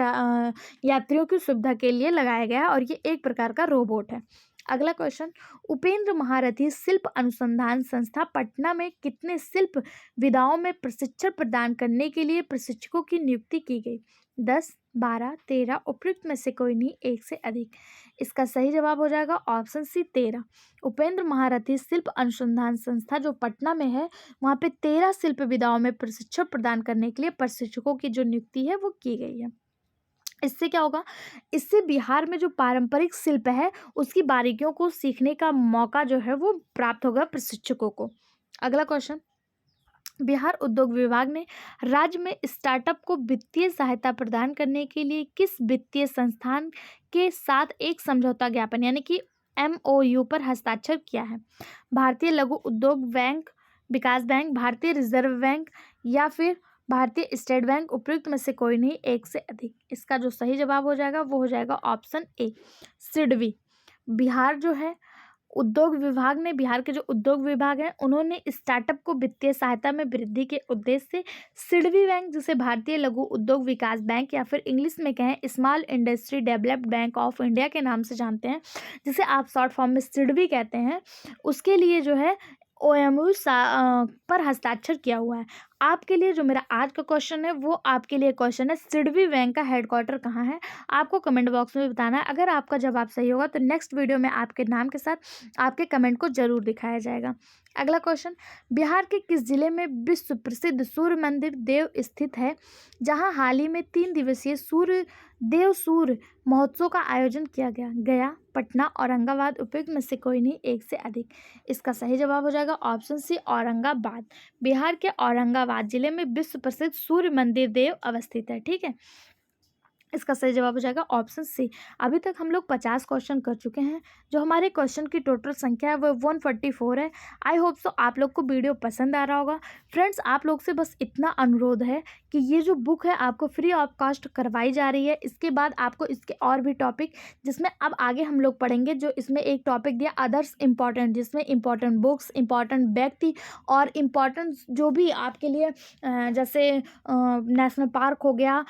Speaker 1: यात्रियों की सुविधा के लिए लगाया गया है और ये एक प्रकार का रोबोट है। अगला क्वेश्चन, उपेंद्र महारथी शिल्प अनुसंधान संस्था पटना में कितने शिल्प विधाओं में प्रशिक्षण प्रदान करने के लिए प्रशिक्षकों की नियुक्ति की गई? 10, 12, 13, उपयुक्त में से कोई नहीं, एक से अधिक। इसका सही जवाब हो जाएगा ऑप्शन सी, 13। उपेंद्र महारथी शिल्प अनुसंधान संस्था जो पटना में है वहाँ पे 13 शिल्प विधाओं में प्रशिक्षण प्रदान करने के लिए प्रशिक्षकों की जो नियुक्ति है वो की गई है। इससे क्या होगा, इससे बिहार में जो पारंपरिक शिल्प है उसकी बारीकियों को सीखने का मौका जो है वो प्राप्त होगा प्रशिक्षकों को। अगला क्वेश्चन, बिहार उद्योग विभाग ने राज्य में स्टार्टअप को वित्तीय सहायता प्रदान करने के लिए किस वित्तीय संस्थान के साथ एक समझौता ज्ञापन यानी कि MOU पर हस्ताक्षर किया है? भारतीय लघु उद्योग बैंक विकास बैंक, भारतीय रिजर्व बैंक या फिर भारतीय स्टेट बैंक, उपयुक्त में से कोई नहीं, एक से अधिक। इसका जो सही जवाब हो जाएगा वो हो जाएगा ऑप्शन ए, सिडबी। बिहार जो है उद्योग विभाग ने, बिहार के जो उद्योग विभाग है उन्होंने स्टार्टअप को वित्तीय सहायता में वृद्धि के उद्देश्य से सिडबी बैंक, जिसे भारतीय लघु उद्योग विकास बैंक या फिर इंग्लिश में कहें small industry developed bank of India के नाम से जानते हैं, जिसे आप शॉर्ट फॉर्म में सिडबी कहते हैं, उसके लिए जो है OMU पर हस्ताक्षर किया हुआ है। आपके लिए जो मेरा आज का क्वेश्चन है वो आपके लिए क्वेश्चन है, सिडबी बैंक का हेडक्वार्टर कहाँ है? आपको कमेंट बॉक्स में बताना है। अगर आपका जवाब सही होगा तो नेक्स्ट वीडियो में आपके नाम के साथ आपके कमेंट को जरूर दिखाया जाएगा। अगला क्वेश्चन, बिहार के किस जिले में विश्व प्रसिद्ध सूर्य मंदिर देव स्थित है, जहां हाल ही में 3 दिवसीय सूर्य महोत्सव का आयोजन किया गया? गया, पटना, औरंगाबाद, उपयुक्त में से कोई नहीं, एक से अधिक। इसका सही जवाब हो जाएगा ऑप्शन सी, औरंगाबाद। बिहार के औरंगाबाद जिले में विश्व प्रसिद्ध सूर्य मंदिर देव अवस्थित है। ठीक है, इसका सही जवाब हो जाएगा ऑप्शन सी। अभी तक हम लोग 50 क्वेश्चन कर चुके हैं। जो हमारे क्वेश्चन की टोटल संख्या है वो 144 है। आई होप सो आप लोग को वीडियो पसंद आ रहा होगा। फ्रेंड्स, आप लोग से बस इतना अनुरोध है कि ये जो बुक है आपको फ्री ऑफ कॉस्ट करवाई जा रही है। इसके बाद आपको इसके और भी टॉपिक, जिसमें अब आगे हम लोग पढ़ेंगे, जो इसमें एक टॉपिक दिया अदर्स इम्पॉर्टेंट, जिसमें इम्पॉर्टेंट बुक्स, इम्पॉर्टेंट व्यक्ति और इम्पॉर्टेंट जो भी आपके लिए जैसे नेशनल पार्क हो गया,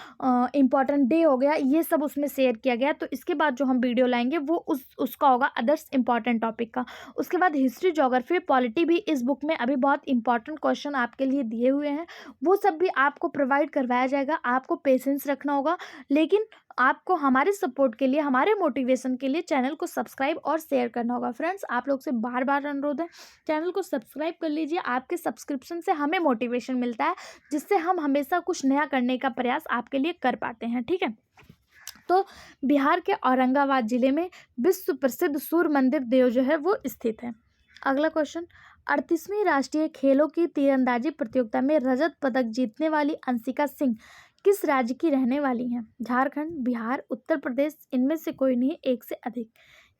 Speaker 1: इम्पॉर्टेंट डे हो गया, ये सब उसमें शेयर किया गया। तो इसके बाद जो हम वीडियो लाएंगे वो उसका होगा अदर्स इंपॉर्टेंट टॉपिक का। उसके बाद हिस्ट्री, ज्योग्राफी, पॉलिटी भी इस बुक में अभी बहुत इंपॉर्टेंट क्वेश्चन आपके लिए दिए हुए हैं, वो सब भी आपको प्रोवाइड करवाया जाएगा। आपको पेशेंस रखना होगा, लेकिन आपको हमारे सपोर्ट के लिए, हमारे मोटिवेशन के लिए चैनल को सब्सक्राइब और शेयर करना होगा। फ्रेंड्स, आप लोग से बार बार अनुरोध है, चैनल को सब्सक्राइब कर लीजिए। आपके सब्सक्रिप्शन से हमें मोटिवेशन मिलता है, जिससे हम हमेशा कुछ नया करने का प्रयास आपके लिए कर पाते हैं। ठीक है, तो बिहार के औरंगाबाद जिले में विश्व प्रसिद्ध सूर्य मंदिर देव जो है वो स्थित है। अगला क्वेश्चन, 38वीं राष्ट्रीय खेलों की तीरंदाजी प्रतियोगिता में रजत पदक जीतने वाली अंशिका सिंह किस राज्य की रहने वाली हैं? झारखंड, बिहार, उत्तर प्रदेश, इनमें से कोई नहीं, एक से अधिक।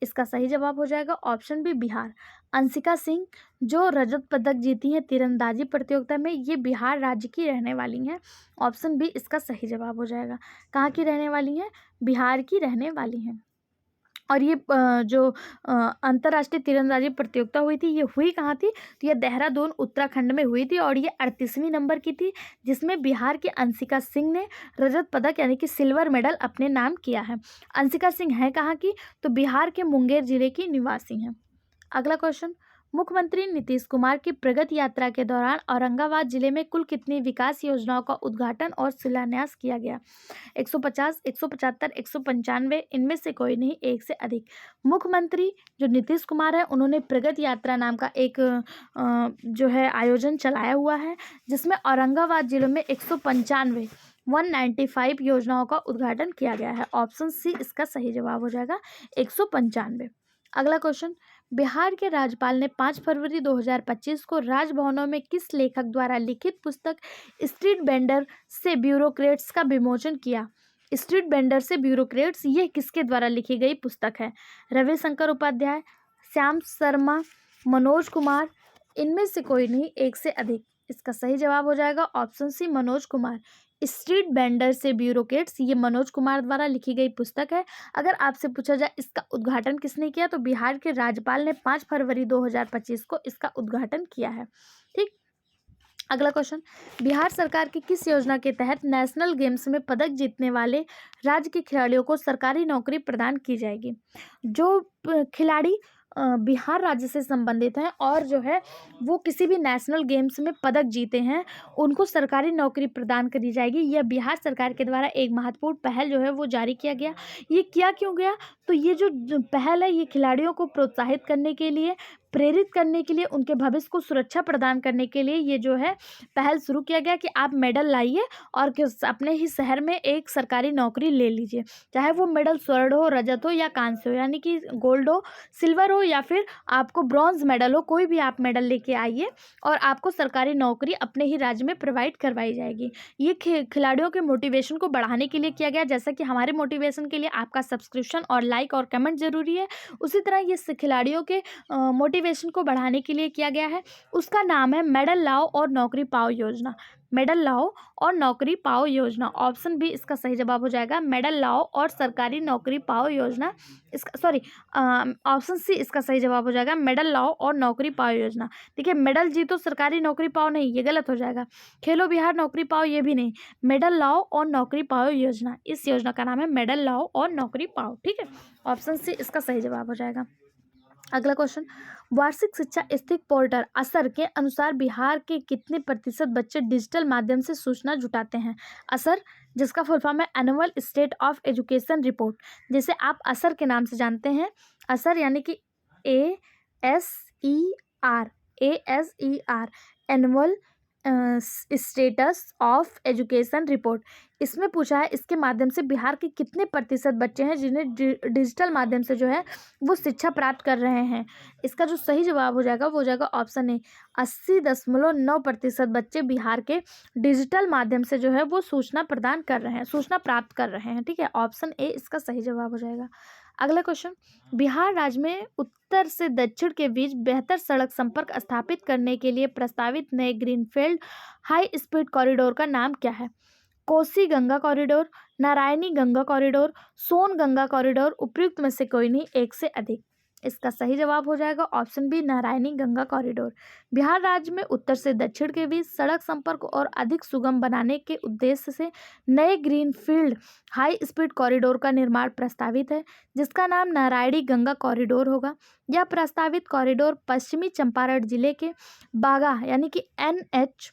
Speaker 1: इसका सही जवाब हो जाएगा ऑप्शन बी, बिहार। अंशिका सिंह जो रजत पदक जीती हैं तीरंदाजी प्रतियोगिता में, ये बिहार राज्य की रहने वाली हैं। ऑप्शन बी इसका सही जवाब हो जाएगा। कहाँ की रहने वाली हैं? बिहार की रहने वाली हैं। और ये जो अंतर्राष्ट्रीय तीरंदाजी प्रतियोगिता हुई थी, ये हुई कहाँ थी? तो ये देहरादून उत्तराखंड में हुई थी और ये 38वीं नंबर की थी, जिसमें बिहार की अंशिका सिंह ने रजत पदक यानी कि सिल्वर मेडल अपने नाम किया है। अंशिका सिंह है कहाँ की? तो बिहार के मुंगेर जिले की निवासी हैं। अगला क्वेश्चन, मुख्यमंत्री नीतीश कुमार की प्रगति यात्रा के दौरान औरंगाबाद जिले में कुल कितनी विकास योजनाओं का उद्घाटन और शिलान्यास किया गया? 150, 175, 195, इनमें से कोई नहीं, एक से अधिक। मुख्यमंत्री जो नीतीश कुमार है उन्होंने प्रगति यात्रा नाम का एक जो है आयोजन चलाया हुआ है, जिसमें औरंगाबाद जिले में 195 योजनाओं का उद्घाटन किया गया है। ऑप्शन सी इसका सही जवाब हो जाएगा, 195। अगला क्वेश्चन, बिहार के राज्यपाल ने 5 फरवरी 2025 को राजभवनों में किस लेखक द्वारा लिखित पुस्तक स्ट्रीट वेंडर से ब्यूरोक्रेट्स का विमोचन किया? स्ट्रीट वेंडर से ब्यूरोक्रेट्स, ये किसके द्वारा लिखी गई पुस्तक है? रविशंकर उपाध्याय, श्याम शर्मा, मनोज कुमार, इनमें से कोई नहीं, एक से अधिक। इसका सही जवाब हो जाएगा option C, Manoj Kumar. Street vendor से ब्यूरोक्रेट्स, ये मनोज कुमार द्वारा लिखी गई पुस्तक है। अगर आपसे पूछा जाए इसका उद्घाटन किसने किया, तो बिहार के राज्यपाल ने 5 फरवरी 2025 को इसका उद्घाटन किया है। ठीक, अगला क्वेश्चन, बिहार सरकार की किस योजना के तहत नेशनल गेम्स में पदक जीतने वाले राज्य के खिलाड़ियों को सरकारी नौकरी प्रदान की जाएगी? जो खिलाड़ी बिहार राज्य से संबंधित हैं और जो है वो किसी भी नेशनल गेम्स में पदक जीते हैं, उनको सरकारी नौकरी प्रदान करी जाएगी। यह बिहार सरकार के द्वारा एक महत्वपूर्ण पहल जो है वो जारी किया गया। ये किया क्यों गया? तो ये जो पहल है, ये खिलाड़ियों को प्रोत्साहित करने के लिए, प्रेरित करने के लिए, उनके भविष्य को सुरक्षा प्रदान करने के लिए ये जो है पहल शुरू किया गया कि आप मेडल लाइए और अपने ही शहर में एक सरकारी नौकरी ले लीजिए, चाहे वो मेडल स्वर्ण हो, रजत हो या कांस्य हो, यानी कि गोल्ड हो, सिल्वर हो या फिर आपको ब्रॉन्ज मेडल हो, कोई भी आप मेडल लेके आइए और आपको सरकारी नौकरी अपने ही राज्य में प्रोवाइड करवाई जाएगी। ये खिलाड़ियों के मोटिवेशन को बढ़ाने के लिए किया गया। जैसा कि हमारे मोटिवेशन के लिए आपका सब्सक्रिप्शन और लाइक और कमेंट जरूरी है, उसी तरह ये खिलाड़ियों के मोटिवेशन को बढ़ाने के लिए किया गया है। उसका नाम है मेडल लाओ और नौकरी पाओ योजना। मेडल लाओ और नौकरी पाओ योजना, ऑप्शन बी इसका सही जवाब हो जाएगा। मेडल लाओ और सरकारी नौकरी पाओ योजना, इसका सॉरी ऑप्शन सी इसका सही जवाब हो जाएगा। मेडल लाओ और नौकरी पाओ योजना। देखिए, मेडल जीतो सरकारी नौकरी पाओ नहीं, ये गलत हो जाएगा। खेलो बिहार नौकरी पाओ, ये भी नहीं। मेडल लाओ और नौकरी पाओ योजना, इस योजना का नाम है मेडल लाओ और नौकरी पाओ। ठीक है, ऑप्शन सी इसका सही जवाब हो जाएगा। अगला क्वेश्चन, वार्षिक शिक्षा स्थिति पोर्टल असर के अनुसार बिहार के कितने प्रतिशत बच्चे डिजिटल माध्यम से सूचना जुटाते हैं? असर, जिसका फुल फॉर्म है annual state of education report, जिसे आप असर के नाम से जानते हैं। असर यानी कि ASER, annual status of education report. इसमें पूछा है इसके माध्यम से बिहार के कितने प्रतिशत बच्चे हैं जिन्हें डिजिटल माध्यम से जो है वो शिक्षा प्राप्त कर रहे हैं। इसका जो सही जवाब हो जाएगा वो हो जाएगा ऑप्शन ए, 80.9% बच्चे बिहार के डिजिटल माध्यम से जो है वो सूचना प्रदान कर रहे हैं, सूचना प्राप्त कर रहे हैं। ठीक है, ऑप्शन ए इसका सही जवाब हो जाएगा। अगला क्वेश्चन, बिहार राज्य में उत्तर से दक्षिण के बीच बेहतर सड़क संपर्क स्थापित करने के लिए प्रस्तावित नए ग्रीनफील्ड हाई स्पीड कॉरिडोर का नाम क्या है? कोसी गंगा कॉरिडोर, नारायणी गंगा कॉरिडोर, सोन गंगा कॉरिडोर, उपयुक्त में से कोई नहीं, एक से अधिक। इसका सही जवाब हो जाएगा option B, Narayani Ganga corridor. Bihar राज्य में उत्तर से दक्षिण के बीच सड़क संपर्क और अधिक सुगम बनाने के उद्देश्य से नए ग्रीनफील्ड हाई स्पीड कॉरिडोर का निर्माण प्रस्तावित है, जिसका नाम नारायणी गंगा कॉरिडोर होगा। यह प्रस्तावित कॉरिडोर पश्चिमी चंपारण जिले के बागा यानी कि NH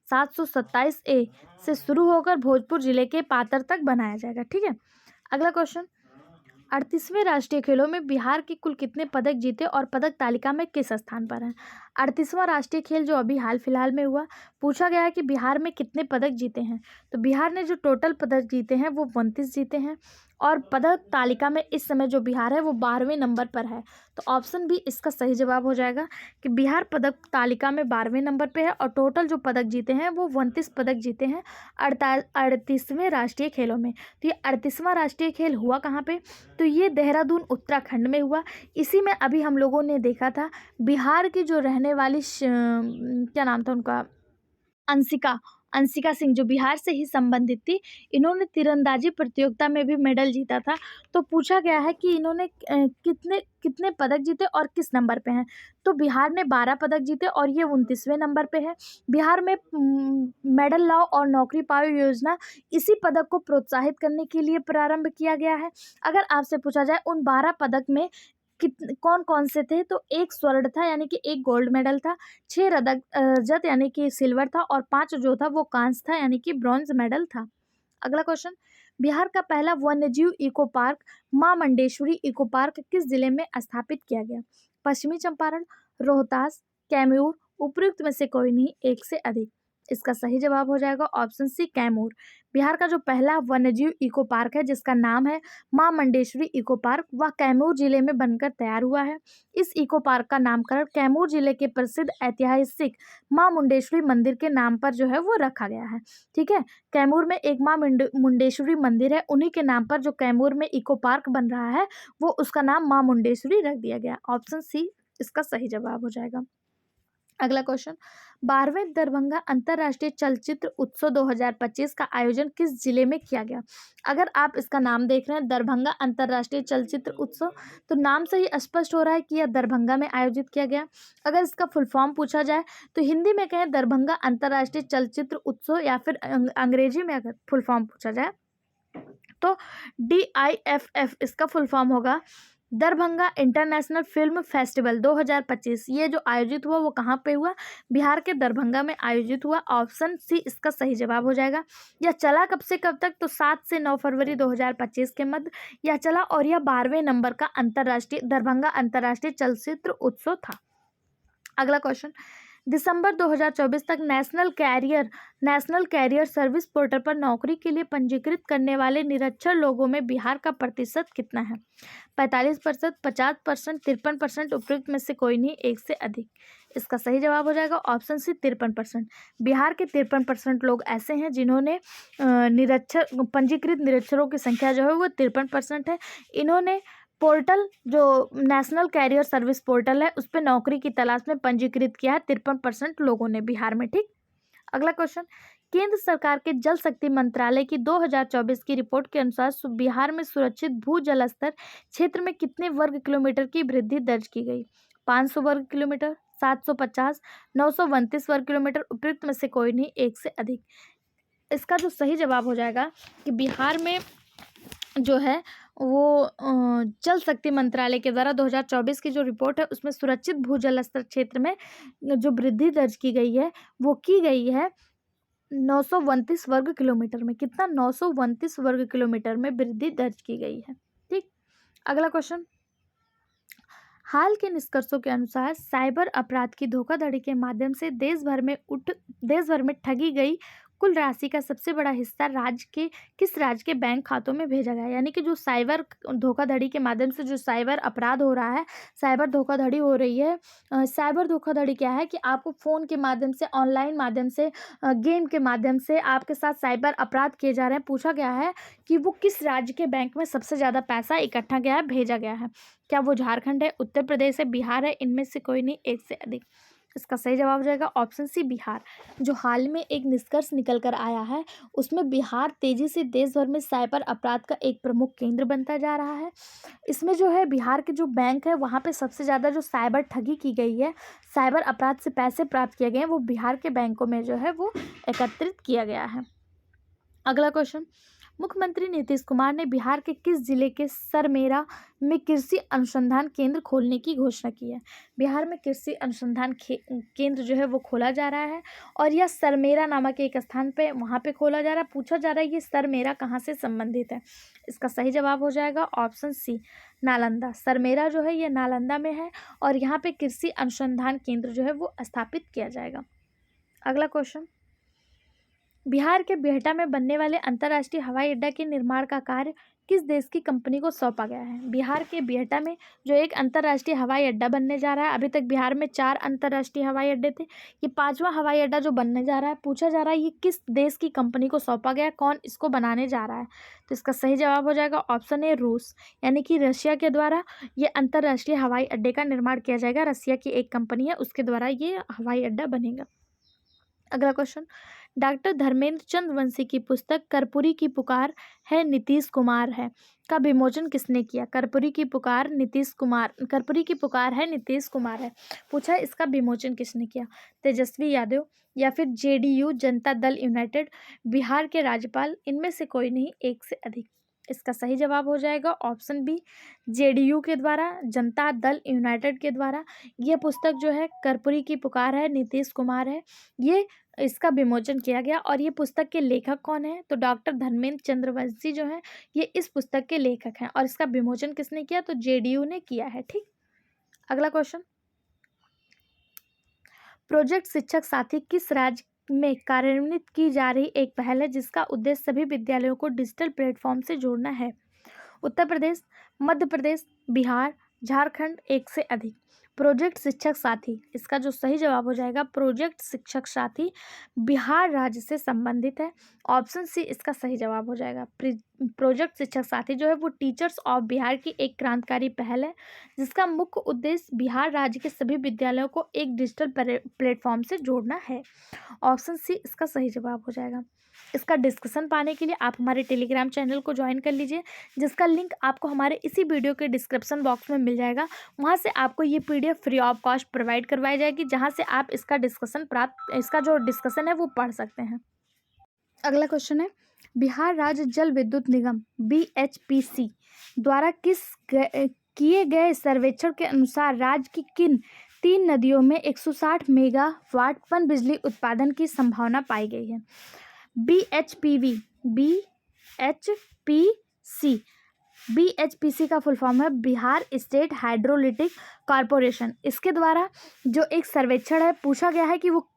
Speaker 1: 727A से शुरू होकर भोजपुर जिले के पातर तक बनाया जाएगा। ठीक है, अगला क्वेश्चन, 38वें राष्ट्रीय खेलों में बिहार के कुल कितने पदक जीते और पदक तालिका में किस स्थान पर हैं? 38वां राष्ट्रीय खेल जो अभी हाल फिलहाल में हुआ, पूछा गया है कि बिहार में कितने पदक जीते हैं। तो बिहार ने जो टोटल पदक जीते हैं वो 29 जीते हैं और पदक तालिका में इस समय जो बिहार है वो 12वें नंबर पर है। तो ऑप्शन बी इसका सही जवाब हो जाएगा कि बिहार पदक तालिका में 12वें नंबर पे है और टोटल जो पदक जीते हैं वो 29 पदक जीते हैं 38वें राष्ट्रीय खेलों में। तो ये 38वां राष्ट्रीय खेल हुआ कहाँ पे? तो ये देहरादून उत्तराखंड में हुआ। इसी में अभी हम लोगों ने देखा था बिहार की जो रहने वाली क्या नाम था उनका, अंशिका सिंह, जो बिहार से ही संबंधित थी, इन्होंने तीरंदाजी प्रतियोगिता में भी मेडल जीता था। तो पूछा गया है कि इन्होंने कितने पदक जीते और किस नंबर पे हैं। तो बिहार ने 12 पदक जीते और ये 29वें नंबर पे है। बिहार में मेडल लाओ और नौकरी पाओ योजना इसी पदक को प्रोत्साहित करने के लिए प्रारंभ किया गया है। अगर आपसे पूछा जाए उन 12 पदक में कौन कौन से थे, तो एक स्वर्ण था यानी कि एक गोल्ड मेडल था, 6 रजत यानी कि सिल्वर था और 5 जो था वो कांस्य था यानी कि ब्रॉन्ज मेडल था। अगला क्वेश्चन, बिहार का पहला वन्यजीव इको पार्क मां मुंडेश्वरी इको पार्क किस जिले में स्थापित किया गया? पश्चिमी चंपारण, रोहतास, कैमूर, उपयुक्त में से कोई नहीं, एक से अधिक। इसका सही जवाब हो जाएगा ऑप्शन सी कैमूर। बिहार का जो पहला वन्यजीव इको पार्क है जिसका नाम है मां मुंडेश्वरी इको पार्क, वह कैमूर जिले में बनकर तैयार हुआ है। इस इको पार्क का नामकरण कैमूर जिले के प्रसिद्ध ऐतिहासिक मां मुंडेश्वरी मंदिर के नाम पर जो है वो रखा गया है। ठीक है, कैमूर में एक मां मुंडेश्वरी मंदिर है, उन्हीं के नाम पर जो कैमूर में इको पार्क बन रहा है वो उसका नाम मां मुंडेश्वरी रख दिया गया। ऑप्शन सी इसका सही जवाब हो जाएगा। अगला क्वेश्चन, 12वें दरभंगा अंतर्राष्ट्रीय चलचित्र उत्सव 2025 का आयोजन किस जिले में किया गया? अगर आप इसका नाम देख रहे हैं दरभंगा अंतर्राष्ट्रीय चलचित्र उत्सव, तो नाम से ही स्पष्ट हो रहा है कि यह दरभंगा में आयोजित किया गया। अगर इसका फुल फॉर्म पूछा जाए तो हिंदी में कहें दरभंगा अंतर्राष्ट्रीय चलचित्र उत्सव, या फिर अंग्रेजी में अगर फुल फॉर्म पूछा जाए तो DIFF इसका फुल फॉर्म होगा, दरभंगा इंटरनेशनल फिल्म फेस्टिवल 2025। ये जो आयोजित हुआ वो कहाँ पे हुआ? बिहार के दरभंगा में आयोजित हुआ। ऑप्शन सी इसका सही जवाब हो जाएगा। यह चला कब से कब तक? तो 7 से 9 फरवरी 2025 के मध्य यह चला, और यह 12वें नंबर का अंतर्राष्ट्रीय दरभंगा अंतर्राष्ट्रीय चलचित्र उत्सव था। अगला क्वेश्चन, दिसंबर 2024 तक नेशनल कैरियर सर्विस पोर्टल पर नौकरी के लिए पंजीकृत करने वाले निरक्षर लोगों में बिहार का प्रतिशत कितना है? 45%, 50%, 53%, उपयुक्त में से कोई नहीं, एक से अधिक। इसका सही जवाब हो जाएगा ऑप्शन सी 53%। बिहार के 53% लोग ऐसे हैं जिन्होंने पंजीकृत निरक्षरों की संख्या जो है वो 53% है। इन्होंने पोर्टल जो नेशनल कैरियर सर्विस पोर्टल है उस पर नौकरी की तलाश में पंजीकृत किया है 53% लोगों ने बिहार में। ठीक, अगला क्वेश्चन, केंद्र सरकार के जल शक्ति मंत्रालय की 2024 की रिपोर्ट के अनुसार बिहार में सुरक्षित भू जल स्तर क्षेत्र में कितने वर्ग किलोमीटर की वृद्धि दर्ज की गई? 500 वर्ग किलोमीटर, 750, 932 वर्ग किलोमीटर, उपयुक्त में से कोई नहीं, एक से अधिक। इसका जो सही जवाब हो जाएगा कि बिहार में जो है वो जल शक्ति मंत्रालय के द्वारा 2024 की जो रिपोर्ट है उसमें सुरक्षित भूजल स्तर क्षेत्र में जो वृद्धि दर्ज की गई है वो की गई है 932 वर्ग किलोमीटर में। कितना? 932 वर्ग किलोमीटर में वृद्धि दर्ज की गई है। ठीक, अगला क्वेश्चन, हाल के निष्कर्षों के अनुसार साइबर अपराध की धोखाधड़ी के माध्यम से देश भर में ठगी गई कुल राशि का सबसे बड़ा हिस्सा किस राज्य के बैंक खातों में भेजा गया? यानी कि जो साइबर धोखाधड़ी के माध्यम से जो साइबर अपराध हो रहा है, साइबर धोखाधड़ी हो रही है। साइबर धोखाधड़ी क्या है कि आपको फ़ोन के माध्यम से, ऑनलाइन माध्यम से, गेम के माध्यम से आपके साथ साइबर अपराध किए जा रहे हैं। पूछा गया है कि वो किस राज्य के बैंक में सबसे ज़्यादा पैसा इकट्ठा गया है, भेजा गया है। क्या वो झारखंड है, उत्तर प्रदेश है, बिहार है? इनमें से कोई नहीं, एक से अधिक। इसका सही जवाब हो जाएगा ऑप्शन सी बिहार। जो हाल में एक निष्कर्ष निकल कर आया है उसमें बिहार तेजी से देश भर में साइबर अपराध का एक प्रमुख केंद्र बनता जा रहा है। इसमें जो है बिहार के जो बैंक है वहाँ पे सबसे ज़्यादा जो साइबर ठगी की गई है, साइबर अपराध से पैसे प्राप्त किए गए हैं, वो बिहार के बैंकों में जो है वो एकत्रित किया गया है। अगला क्वेश्चन, मुख्यमंत्री नीतीश कुमार ने बिहार के किस जिले के सरमेरा में कृषि अनुसंधान केंद्र खोलने की घोषणा की है? बिहार में कृषि अनुसंधान केंद्र जो है वो खोला जा रहा है, और यह सरमेरा नामक एक स्थान पे वहाँ पे खोला जा रहा है। पूछा जा रहा है ये सरमेरा कहाँ से संबंधित है? इसका सही जवाब हो जाएगा ऑप्शन सी नालंदा। सरमेरा जो है ये नालंदा में है, और यहाँ पे कृषि अनुसंधान केंद्र जो है वो स्थापित किया जाएगा। अगला क्वेश्चन, बिहार के बिहटा में बनने वाले अंतर्राष्ट्रीय हवाई अड्डा के निर्माण का कार्य किस देश की कंपनी को सौंपा गया है? बिहार के बिहटा में जो एक अंतर्राष्ट्रीय हवाई अड्डा बनने जा रहा है, अभी तक बिहार में 4 अंतर्राष्ट्रीय हवाई अड्डे थे, ये 5वां हवाई अड्डा जो बनने जा रहा है, पूछा जा रहा है ये किस देश की कंपनी को सौंपा गया है, कौन इसको बनाने जा रहा है? तो इसका सही जवाब हो जाएगा ऑप्शन ए रूस, यानी कि रशिया के द्वारा ये अंतर्राष्ट्रीय हवाई अड्डे का निर्माण किया जाएगा। रशिया की एक कंपनी है उसके द्वारा ये हवाई अड्डा बनेगा। अगला क्वेश्चन, डॉक्टर धर्मेंद्र चंद्रवंशी की पुस्तक कर्पूरी की पुकार है नीतीश कुमार है का विमोचन किसने किया? कर्पूरी की पुकार है नीतीश कुमार है। पूछा इसका विमोचन किसने किया? तेजस्वी यादव, या फिर JDU जनता दल यूनाइटेड, बिहार के राज्यपाल? इनमें से कोई नहीं, एक से अधिक। इसका सही जवाब हो जाएगा ऑप्शन बी JDU के द्वारा, जनता दल यूनाइटेड के द्वारा ये पुस्तक जो है कर्पूरी की पुकार है नीतीश कुमार है, ये इसका विमोचन किया गया। और ये पुस्तक के लेखक कौन है? तो डॉक्टर धर्मेंद्र चंद्रवंशी जो है ये इस पुस्तक के लेखक हैं, और इसका विमोचन किसने किया? तो JDU ने किया है। ठीक, अगला क्वेश्चन, प्रोजेक्ट शिक्षक साथी किस राज्य में कार्यान्वित की जा रही एक पहल है जिसका उद्देश्य सभी विद्यालयों को डिजिटल प्लेटफॉर्म से जोड़ना है। उत्तर प्रदेश, मध्य प्रदेश, बिहार, झारखंड, एक से अधिक। प्रोजेक्ट शिक्षक साथी, इसका जो सही जवाब हो जाएगा प्रोजेक्ट शिक्षक साथी बिहार राज्य से संबंधित है। ऑप्शन सी इसका सही जवाब हो जाएगा। प्रोजेक्ट शिक्षक साथी जो है वो टीचर्स ऑफ बिहार की एक क्रांतिकारी पहल है जिसका मुख्य उद्देश्य बिहार राज्य के सभी विद्यालयों को एक डिजिटल प्लेटफॉर्म से जोड़ना है। ऑप्शन सी इसका सही जवाब हो जाएगा। इसका डिस्कशन पाने के लिए आप हमारे टेलीग्राम चैनल को ज्वाइन कर लीजिए, जिसका लिंक आपको हमारे इसी वीडियो के डिस्क्रिप्शन बॉक्स में मिल जाएगा। वहां से आपको ये PDF free of cost provide करवाई जाएगी, जहां से आप इसका जो डिस्कशन है वो पढ़ सकते हैं। अगला क्वेश्चन है, बिहार राज्य जल विद्युत निगम BHPC द्वारा किए गए सर्वेक्षण के अनुसार राज्य की किन 3 नदियों में 160 मेगावाट पन बिजली उत्पादन की संभावना पाई गई है? BHPC का फुल फॉर्म है बिहार स्टेट हाइड्रोलिटिक कॉरपोरेशन। इसके द्वारा जो एक सर्वेक्षण है पूछा गया है कि वो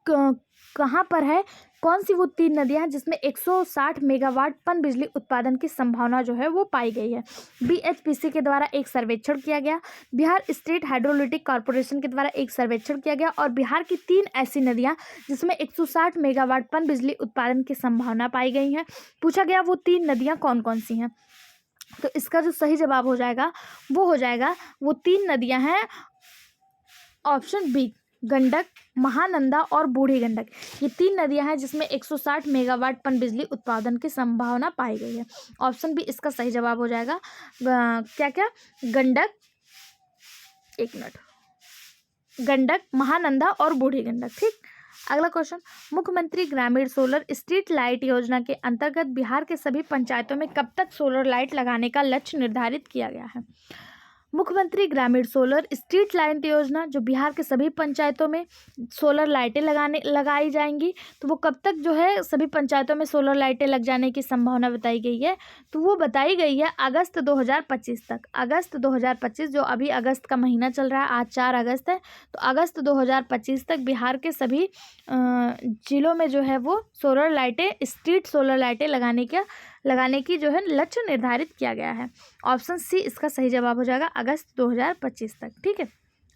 Speaker 1: कहाँ पर है, कौन सी वो 3 नदियां हैं जिसमें 160 मेगावाट पन बिजली उत्पादन की संभावना जो है वो पाई गई है। BHPC के द्वारा एक सर्वेक्षण किया गया, बिहार स्टेट हाइड्रोलिटिक कॉरपोरेशन के द्वारा एक सर्वेक्षण किया गया और बिहार की 3 ऐसी नदियां जिसमें 160 मेगावाट पन बिजली उत्पादन की संभावना पाई गई है। पूछा गया वो 3 नदियां कौन कौन सी हैं, तो इसका जो सही जवाब हो जाएगा वो हो जाएगा वो 3 नदियां हैं ऑप्शन बी, गंडक, महानंदा और बूढ़ी गंडक। ये 3 नदियां हैं जिसमें 160 मेगावाट पन बिजली उत्पादन की संभावना पाई गई है। ऑप्शन बी इसका सही जवाब हो जाएगा। क्या क्या? गंडक, एक मिनट, गंडक, महानंदा और बूढ़ी गंडक। ठीक। अगला क्वेश्चन, मुख्यमंत्री ग्रामीण सोलर स्ट्रीट लाइट योजना के अंतर्गत बिहार के सभी पंचायतों में कब तक सोलर लाइट लगाने का लक्ष्य निर्धारित किया गया है? मुख्यमंत्री ग्रामीण सोलर स्ट्रीट लाइट योजना जो बिहार के सभी पंचायतों में सोलर लाइटें लगाई जाएंगी, तो वो कब तक जो है सभी पंचायतों में सोलर लाइटें लग जाने की संभावना बताई गई है? तो वो बताई गई है अगस्त 2025 तक। अगस्त 2025, जो अभी अगस्त का महीना चल रहा है, आज 4 अगस्त है, तो अगस्त 2025 तक बिहार के सभी जिलों में जो है वो सोलर लाइटें, स्ट्रीट सोलर लाइटें लगाने की जो है लक्ष्य निर्धारित किया गया है। ऑप्शन सी इसका सही जवाब हो जाएगा, अगस्त 2025 तक। ठीक है।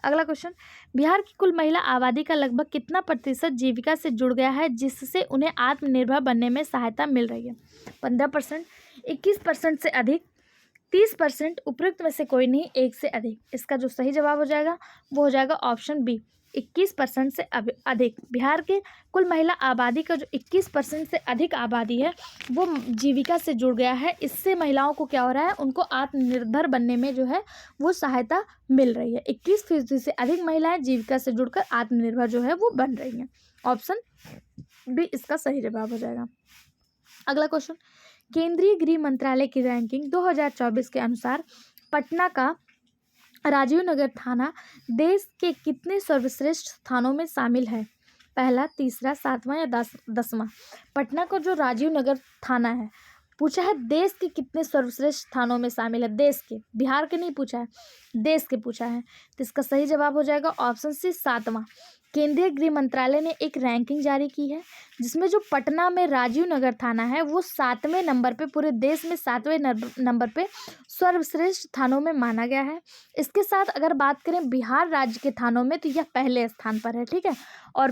Speaker 1: अगला क्वेश्चन, बिहार की कुल महिला आबादी का लगभग कितना प्रतिशत जीविका से जुड़ गया है जिससे उन्हें आत्मनिर्भर बनने में सहायता मिल रही है? 15%, 21% से अधिक, 30%, उपयुक्त में से कोई नहीं, 1 से अधिक। इसका जो सही जवाब हो जाएगा वो हो जाएगा ऑप्शन बी, 21% से अधिक। बिहार के कुल महिला आबादी का जो 21% से अधिक आबादी है वो जीविका से जुड़ गया है। इससे महिलाओं को क्या हो रहा है, उनको आत्मनिर्भर बनने में जो है वो सहायता मिल रही है। 21% से अधिक महिलाएं जीविका से जुड़कर आत्मनिर्भर जो है वो बन रही हैं। ऑप्शन बी इसका सही जवाब हो जाएगा। अगला क्वेश्चन, केंद्रीय गृह मंत्रालय की रैंकिंग 2024 के अनुसार पटना का राजीव नगर थाना देश के कितने सर्वश्रेष्ठ स्थानों में शामिल है? पहला, तीसरा, 7वां या 10वां? पटना का जो राजीव नगर थाना है पूछा है देश के कितने सर्वश्रेष्ठ स्थानों में शामिल है। देश के, बिहार के नहीं पूछा है, देश के पूछा है। तो इसका सही जवाब हो जाएगा ऑप्शन सी, 7वां। केंद्रीय गृह मंत्रालय ने एक रैंकिंग जारी की है जिसमें जो पटना में राजीव नगर थाना है वो 7वें नंबर पे, पूरे देश में 7वें नंबर पे सर्वश्रेष्ठ थानों में माना गया है। इसके साथ अगर बात करें बिहार राज्य के थानों में तो यह पहले स्थान पर है। ठीक है। और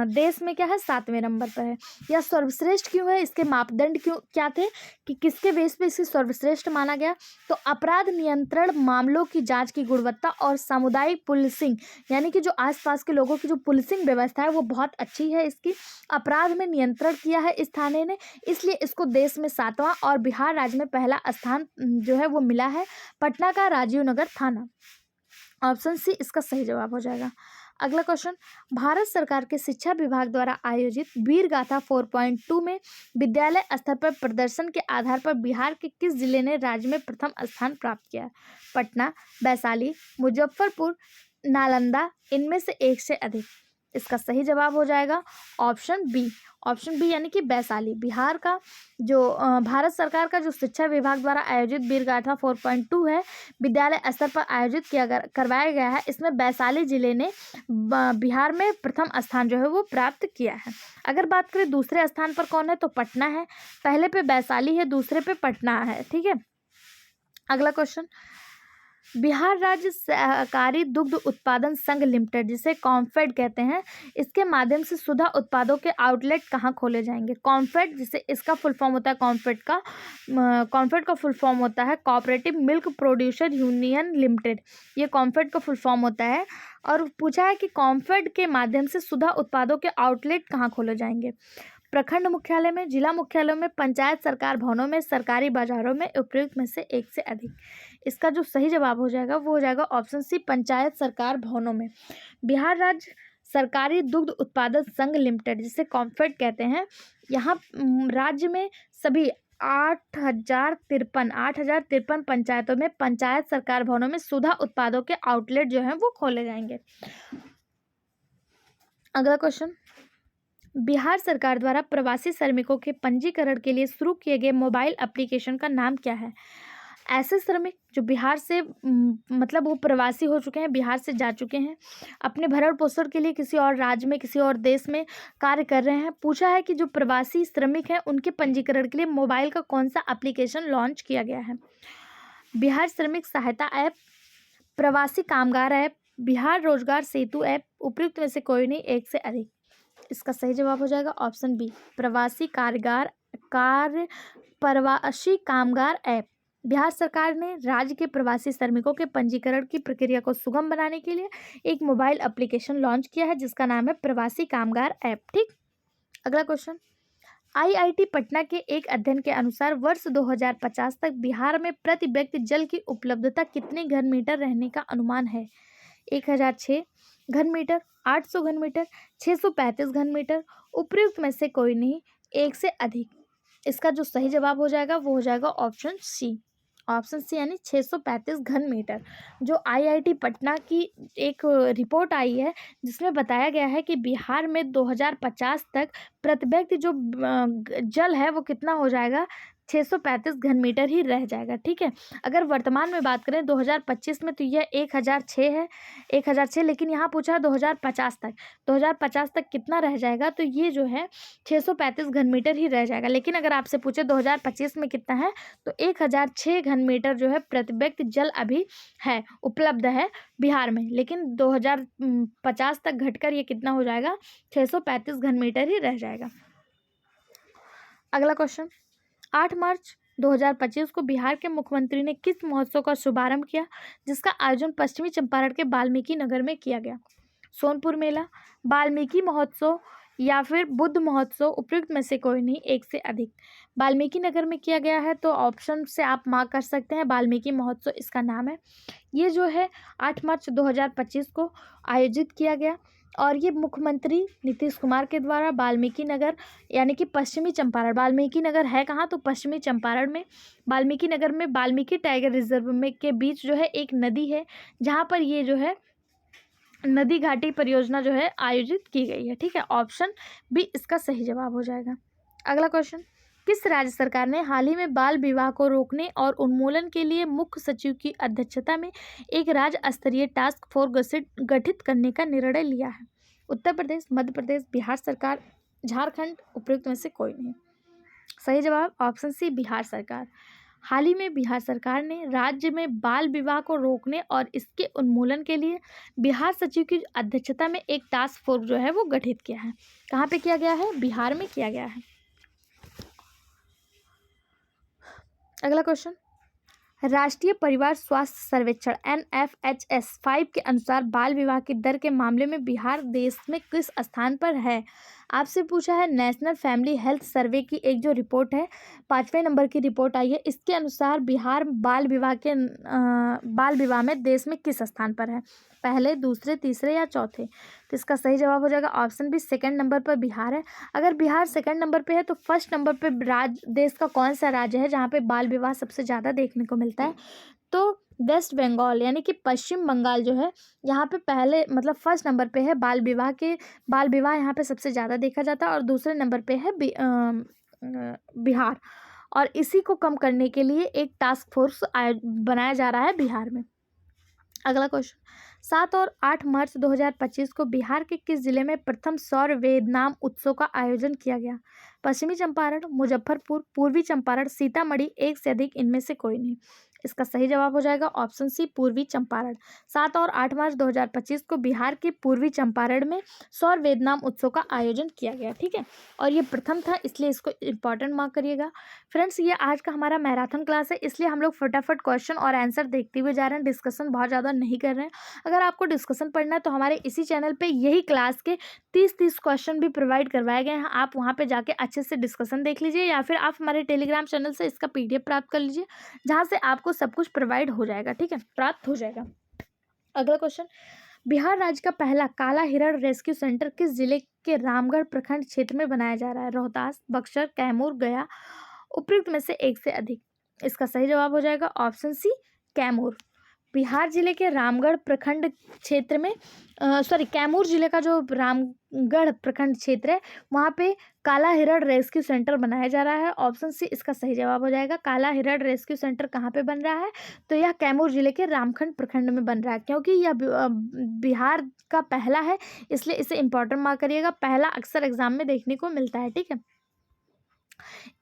Speaker 1: देश में क्या है, 7वें नंबर पर है। यह सर्वश्रेष्ठ क्यों है, इसके मापदंड क्या थे कि किसके बेस पे इसे सर्वश्रेष्ठ माना गया? तो अपराध नियंत्रण, मामलों की जांच की गुणवत्ता और सामुदायिक पुलिसिंग, यानी कि जो आसपास के लोगों की जो पुलिसिंग व्यवस्था है वो बहुत अच्छी है। इसकी अपराध में नियंत्रण किया है इस थाने ने, इसलिए इसको देश में 7वां और बिहार राज्य में पहला स्थान जो है वो मिला है, पटना का राजीव नगर थाना। ऑप्शन सी इसका सही जवाब हो जाएगा। अगला क्वेश्चन, भारत सरकार के शिक्षा विभाग द्वारा आयोजित वीर गाथा 4.2 में विद्यालय स्तर पर प्रदर्शन के आधार पर बिहार के किस जिले ने राज्य में प्रथम स्थान प्राप्त किया है? पटना, वैशाली, मुजफ्फरपुर, नालंदा, इनमें से 1 से अधिक? इसका सही जवाब हो जाएगा ऑप्शन बी। ऑप्शन बी यानी कि वैशाली। बिहार का जो भारत सरकार का जो शिक्षा विभाग द्वारा आयोजित वीरगाथा 4.2 है, विद्यालय स्तर पर आयोजित करवाया गया है। इसमें वैशाली जिले ने बिहार में प्रथम स्थान जो है वो प्राप्त किया है। अगर बात करें दूसरे स्थान पर कौन है, तो पटना है। पहले पे वैशाली है, दूसरे पे पटना है। ठीक है, अगला क्वेश्चन, बिहार राज्य सहकारी दुग्ध उत्पादन संघ लिमिटेड, जिसे कॉम्फेड कहते हैं, इसके माध्यम से सुधा उत्पादों के आउटलेट कहाँ खोले जाएंगे? कॉम्फेड, जिसे इसका फुल फॉर्म होता है कॉम्फेड का फुल फॉर्म होता है cooperative milk producer union limited. ये कॉम्फेड का फुल फॉर्म होता है। और पूछा है कि कॉम्फेड के माध्यम से सुधा उत्पादों के आउटलेट कहाँ खोले जाएंगे? प्रखंड मुख्यालय में, जिला मुख्यालयों में, पंचायत सरकार भवनों में, सरकारी बाजारों में, उपयुक्त में से एक से अधिक। इसका जो सही जवाब हो जाएगा वो हो जाएगा ऑप्शन सी, पंचायत सरकार भवनों में। बिहार राज्य सरकारी दुग्ध उत्पादन संघ लिमिटेड, जिसे कॉम्फेड कहते हैं, यहाँ राज्य में सभी 8,053 पंचायतों में, पंचायत सरकार भवनों में सुधा उत्पादों के आउटलेट जो हैं वो खोले जाएंगे। अगला क्वेश्चन, बिहार सरकार द्वारा प्रवासी श्रमिकों के पंजीकरण के लिए शुरू किए गए मोबाइल एप्लीकेशन का नाम क्या है? ऐसे श्रमिक जो बिहार से मतलब वो प्रवासी हो चुके हैं, बिहार से जा चुके हैं, अपने भरण पोषण के लिए किसी और राज्य में, किसी और देश में कार्य कर रहे हैं। पूछा है कि जो प्रवासी श्रमिक हैं उनके पंजीकरण के लिए मोबाइल का कौन सा एप्लीकेशन लॉन्च किया गया है? बिहार श्रमिक सहायता ऐप, प्रवासी कामगार ऐप, बिहार रोजगार सेतु ऐप, उपयुक्त में से कोई नहीं, एक से अधिक। इसका सही जवाब हो जाएगा ऑप्शन बी, प्रवासी कामगार ऐप। बिहार सरकार ने राज्य के प्रवासी श्रमिकों के पंजीकरण की प्रक्रिया को सुगम बनाने के लिए एक मोबाइल एप्लीकेशन लॉन्च किया है, जिसका नाम है प्रवासी कामगार ऐप। ठीक, अगला क्वेश्चन, आईआईटी पटना के एक अध्ययन के अनुसार वर्ष 2050 तक बिहार में प्रति व्यक्ति जल की उपलब्धता कितने घन मीटर रहने का अनुमान है? 1006 घन मीटर, 800 घन मीटर, 635 घन मीटर, उपयुक्त में से कोई नहीं, एक से अधिक। इसका जो सही जवाब हो जाएगा वो हो जाएगा ऑप्शन सी। ऑप्शन सी यानी 635 घन मीटर। जो आईआईटी पटना की एक रिपोर्ट आई है जिसमें बताया गया है कि बिहार में 2050 तक प्रति व्यक्ति जो जल है वो कितना हो जाएगा, 635 घन मीटर ही रह जाएगा। ठीक है, अगर वर्तमान में बात करें 2025 में तो यह 1006 है, 1006, लेकिन यहाँ पूछा है 2050 तक कितना रह जाएगा, तो ये जो है 635 घन मीटर ही रह जाएगा। लेकिन अगर आपसे पूछे 2025 में कितना है, तो 1006 घन मीटर जो है प्रति व्यक्ति जल अभी है, उपलब्ध है बिहार में, लेकिन 2050 तक घटकर ये कितना हो जाएगा, 635 घन मीटर ही रह जाएगा। अगला क्वेश्चन, 8 मार्च 2025 को बिहार के मुख्यमंत्री ने किस महोत्सव का शुभारंभ किया, जिसका आयोजन पश्चिमी चंपारण के वाल्मीकि नगर में किया गया? सोनपुर मेला, वाल्मीकि महोत्सव या फिर बुद्ध महोत्सव, उपयुक्त में से कोई नहीं, एक से अधिक। वाल्मीकि नगर में किया गया है, तो ऑप्शन से आप मार्क कर सकते हैं, वाल्मीकि महोत्सव इसका नाम है। ये जो है 8 मार्च 2025 को आयोजित किया गया और ये मुख्यमंत्री नीतीश कुमार के द्वारा वाल्मीकि नगर यानी कि पश्चिमी चंपारण, वाल्मीकि नगर है कहाँ, तो पश्चिमी चंपारण में, वाल्मीकि नगर में वाल्मीकि टाइगर रिजर्व में के बीच जो है एक नदी है, जहाँ पर ये जो है नदी घाटी परियोजना जो है आयोजित की गई है। ठीक है, ऑप्शन बी इसका सही जवाब हो जाएगा। अगला क्वेश्चन, किस राज्य सरकार ने हाल ही में बाल विवाह को रोकने और उन्मूलन के लिए मुख्य सचिव की अध्यक्षता में एक राज्य स्तरीय टास्क फोर्स गठित करने का निर्णय लिया है? उत्तर प्रदेश, मध्य प्रदेश, बिहार सरकार, झारखंड, उपयुक्त में से कोई नहीं। सही जवाब ऑप्शन सी, बिहार सरकार। हाल ही में बिहार सरकार ने राज्य में बाल विवाह को रोकने और इसके उन्मूलन के लिए बिहार सचिव की अध्यक्षता में एक टास्क फोर्स जो है वो गठित किया है। कहाँ पे किया गया है? बिहार में किया गया है। अगला क्वेश्चन, राष्ट्रीय परिवार स्वास्थ्य सर्वेक्षण NFHS 5 के अनुसार बाल विवाह की दर के मामले में बिहार देश में किस स्थान पर है? आपसे पूछा है नेशनल फैमिली हेल्थ सर्वे की एक जो रिपोर्ट है, 5वें नंबर की रिपोर्ट आई है, इसके अनुसार बिहार बाल विवाह में देश में किस स्थान पर है? पहले, दूसरे, तीसरे या चौथे? तो इसका सही जवाब हो जाएगा ऑप्शन बी, सेकंड नंबर पर बिहार है। अगर बिहार सेकंड नंबर पे है तो फर्स्ट नंबर पे देश का कौन सा राज्य है जहाँ पे बाल विवाह सबसे ज़्यादा देखने को मिलता है? तो वेस्ट बंगाल यानी कि पश्चिम बंगाल जो है यहाँ पे पहले मतलब फर्स्ट नंबर पे है। बाल विवाह यहाँ पे सबसे ज़्यादा देखा जाता है और दूसरे नंबर पे है बिहार। और इसी को कम करने के लिए एक टास्क फोर्स बनाया जा रहा है बिहार में। अगला क्वेश्चन, 7 और 8 मार्च 2025 को बिहार के किस जिले में प्रथम सौर वेदनाम उत्सव का आयोजन किया गया? पश्चिमी चंपारण, मुजफ्फरपुर, पूर्वी चंपारण, सीतामढ़ी, एक से अधिक इनमें से कोई नहीं। इसका सही जवाब हो जाएगा ऑप्शन सी, पूर्वी चंपारण। 7 और 8 मार्च 2025 को बिहार के पूर्वी चंपारण में सौर वेदनाम उत्सव का आयोजन किया गया। ठीक है, और ये प्रथम था, इसलिए इसको इंपॉर्टेंट मार्क करिएगा। फ्रेंड्स, ये आज का हमारा मैराथन क्लास है, इसलिए हम लोग फटाफट क्वेश्चन और आंसर देखते हुए जा रहे हैं, डिस्कशन बहुत ज़्यादा नहीं कर रहे हैं। अगर आपको डिस्कशन पढ़ना है तो हमारे इसी चैनल पे यही क्लास के 30 क्वेश्चन भी प्रोवाइड करवाए गए हैं। आप वहाँ पे जाके अच्छे से डिस्कशन देख लीजिए, या फिर आप हमारे टेलीग्राम चैनल से इसका PDF प्राप्त कर लीजिए, जहाँ से आपको सब कुछ प्रोवाइड हो जाएगा। ठीक है, प्राप्त हो जाएगा। अगला क्वेश्चन, बिहार राज्य का पहला काला हिरण रेस्क्यू सेंटर किस जिले के रामगढ़ प्रखंड क्षेत्र में बनाया जा रहा है? रोहतास, बक्सर, कैमूर, गया, उपयुक्त में से एक से अधिक। इसका सही जवाब हो जाएगा ऑप्शन सी, कैमूर। बिहार जिले के रामगढ़ प्रखंड क्षेत्र में कैमूर जिले का जो रामगढ़ प्रखंड क्षेत्र है वहाँ पे काला हिरण रेस्क्यू सेंटर बनाया जा रहा है। ऑप्शन सी इसका सही जवाब हो जाएगा। काला हिरण रेस्क्यू सेंटर कहाँ पे बन रहा है? तो यह कैमूर जिले के रामखंड प्रखंड में बन रहा है, क्योंकि यह बिहार का पहला है, इसलिए इसे इंपॉर्टेंट मार्क करिएगा। पहला अक्सर एग्जाम में देखने को मिलता है। ठीक है,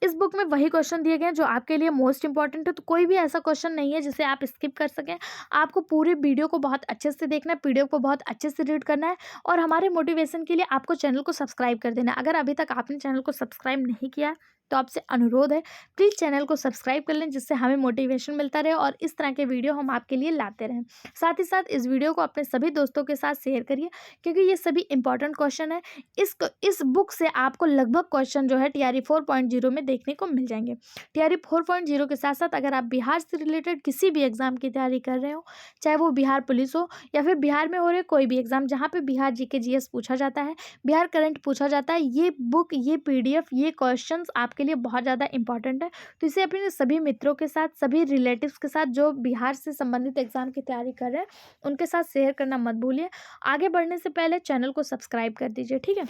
Speaker 1: इस बुक में वही क्वेश्चन दिए गए हैं जो आपके लिए मोस्ट इंपॉर्टेंट है, तो कोई भी ऐसा क्वेश्चन नहीं है जिसे आप स्किप कर सकें। आपको पूरे वीडियो को बहुत अच्छे से देखना है, PDF को बहुत अच्छे से रीड करना है, और हमारे मोटिवेशन के लिए आपको चैनल को सब्सक्राइब कर देना है। अगर अभी तक आपने चैनल को सब्सक्राइब नहीं किया तो आपसे अनुरोध है, प्लीज़ चैनल को सब्सक्राइब कर लें, जिससे हमें मोटिवेशन मिलता रहे और इस तरह के वीडियो हम आपके लिए लाते रहें। साथ ही साथ इस वीडियो को अपने सभी दोस्तों के साथ शेयर करिए, क्योंकि ये सभी इंपॉर्टेंट क्वेश्चन है। इस बुक से आपको लगभग क्वेश्चन जो है TRE 4.0 में देखने को मिल जाएंगे। TRE 4.0 के साथ साथ अगर आप बिहार से रिलेटेड किसी भी एग्जाम की तैयारी कर रहे हो, चाहे वो बिहार पुलिस हो या फिर बिहार में हो रहे कोई भी एग्जाम जहाँ पे बिहार GK GS पूछा जाता है, बिहार करंट पूछा जाता है, ये बुक, ये PDF, ये क्वेश्चंस आपके लिए बहुत ज़्यादा इंपॉर्टेंट है। तो इसे अपने सभी मित्रों के साथ, सभी रिलेटिव्स के साथ जो बिहार से संबंधित एग्जाम की तैयारी कर रहे हैं उनके साथ शेयर करना मत भूलिए। आगे बढ़ने से पहले चैनल को सब्सक्राइब कर दीजिए। ठीक है,